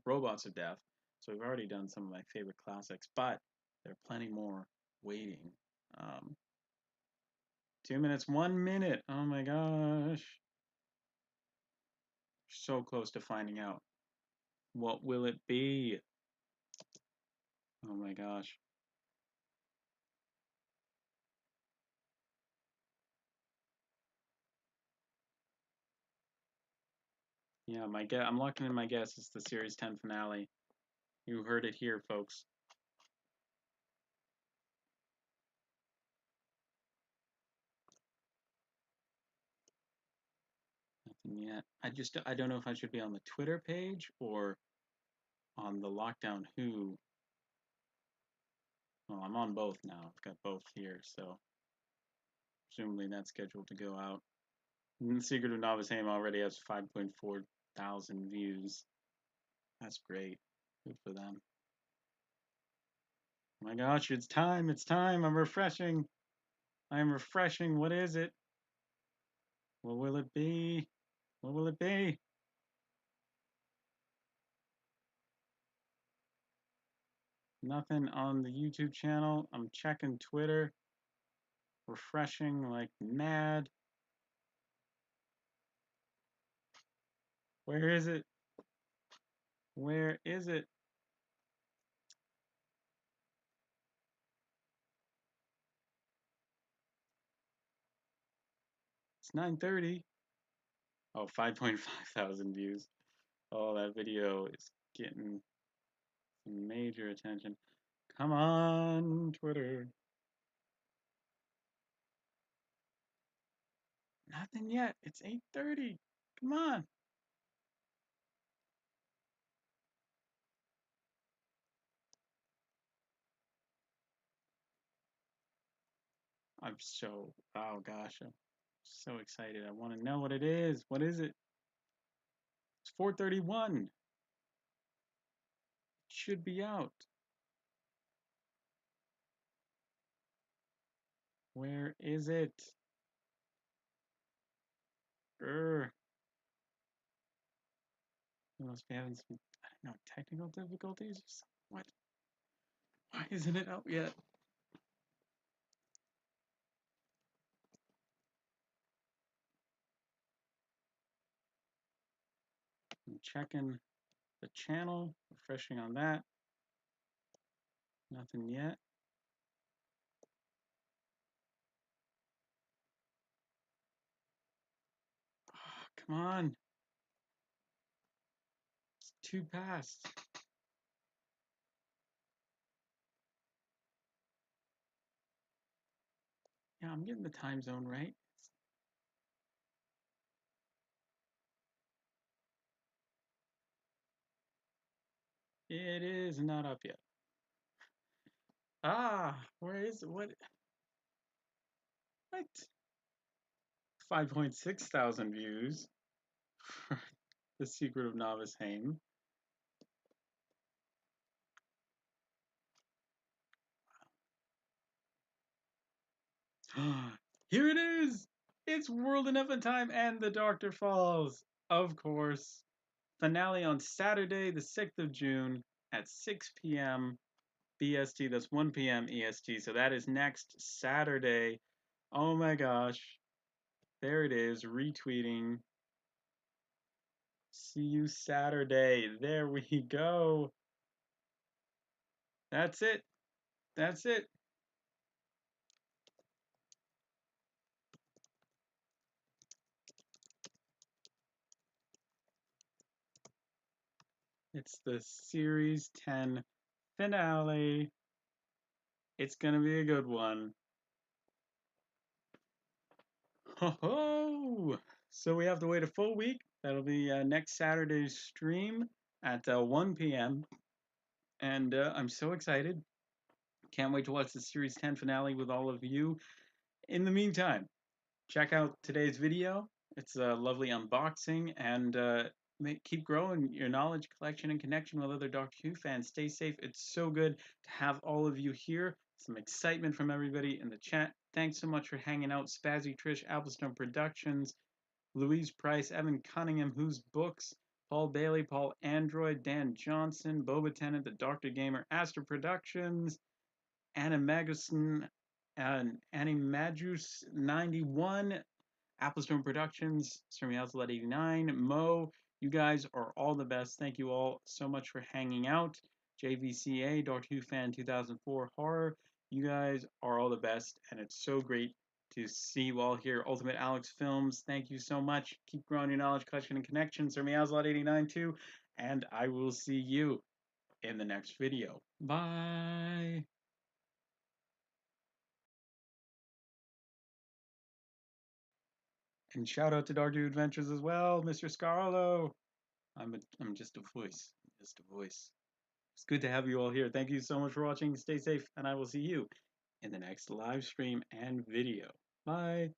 Robots of Death. So we've already done some of my favorite classics, but there are plenty more waiting. Um, 2 minutes, 1 minute. Oh my gosh. So close to finding out. What will it be? Oh my gosh. Yeah, I'm locking in my guess. It's the Series 10 finale. You heard it here, folks. Nothing yet. I don't know if I should be on the Twitter page or on the Lockdown Who. Well, I'm on both now. I've got both here, so presumably that's scheduled to go out. And the Secret of Novice Hame already has 5.4 thousand views. That's great. Good for them. Oh my gosh, it's time. It's time. I'm refreshing. I'm refreshing. What is it? What will it be? What will it be? Nothing on the YouTube channel. I'm checking Twitter. Refreshing like mad. Where is it? Where is it? It's 9:30. Oh, 5.5 thousand views. Oh, that video is getting some major attention. Come on, Twitter. Nothing yet. It's 8:30. Come on. I'm so, oh gosh. So excited. I want to know what it is. What is it? It's 4:31. It should be out. Where is it? Grr. We must be having some, I don't know, technical difficulties or something. What? Why isn't it out yet? I'm checking the channel, refreshing on that. Nothing yet. Oh, come on. It's 2 past. Yeah, I'm getting the time zone right. It is not up yet. Ah, where is it? What? What? 5.6 thousand views for The Secret of Novice Hame. Here it is! It's World in Effin' Time and The Doctor Falls. Of course. Finale on Saturday, the 6th of June at 6 p.m. BST. That's 1 p.m. EST. So that is next Saturday. Oh my gosh. There it is, retweeting. See you Saturday. There we go. That's it. That's it. It's the Series 10 finale. It's going to be a good one. Ho ho! So we have to wait a full week. That'll be next Saturday's stream at 1 p.m. And I'm so excited. Can't wait to watch the Series 10 finale with all of you. In the meantime, check out today's video. It's a lovely unboxing, and keep growing your knowledge collection and connection with other Doctor Who fans. Stay safe. It's so good to have all of you here. Some excitement from everybody in the chat. Thanks so much for hanging out. Spazzy Trish, Applestone Productions, Louise Price, Evan Cunningham, Who's Books, Paul Bailey, Paul Android, Dan Johnson, Boba Tennant, The Doctor Gamer, Astor Productions, Anna Magnuson, and Annie Majus 91, Applestone Productions, Stormy Outlet 89, Mo. You guys are all the best. Thank you all so much for hanging out. JVCA, Doctor Who Fan 2004 Horror. You guys are all the best, and it's so great to see you all here. Ultimate Alex Films, thank you so much. Keep growing your knowledge, collection, and connections. Stormy Outlet 89 too, and I will see you in the next video. Bye. And shout out to Doctor Who Adventures as well, Mr. Scarlo. I'm just a voice. Just a voice. It's good to have you all here. Thank you so much for watching. Stay safe, and I will see you in the next live stream and video. Bye.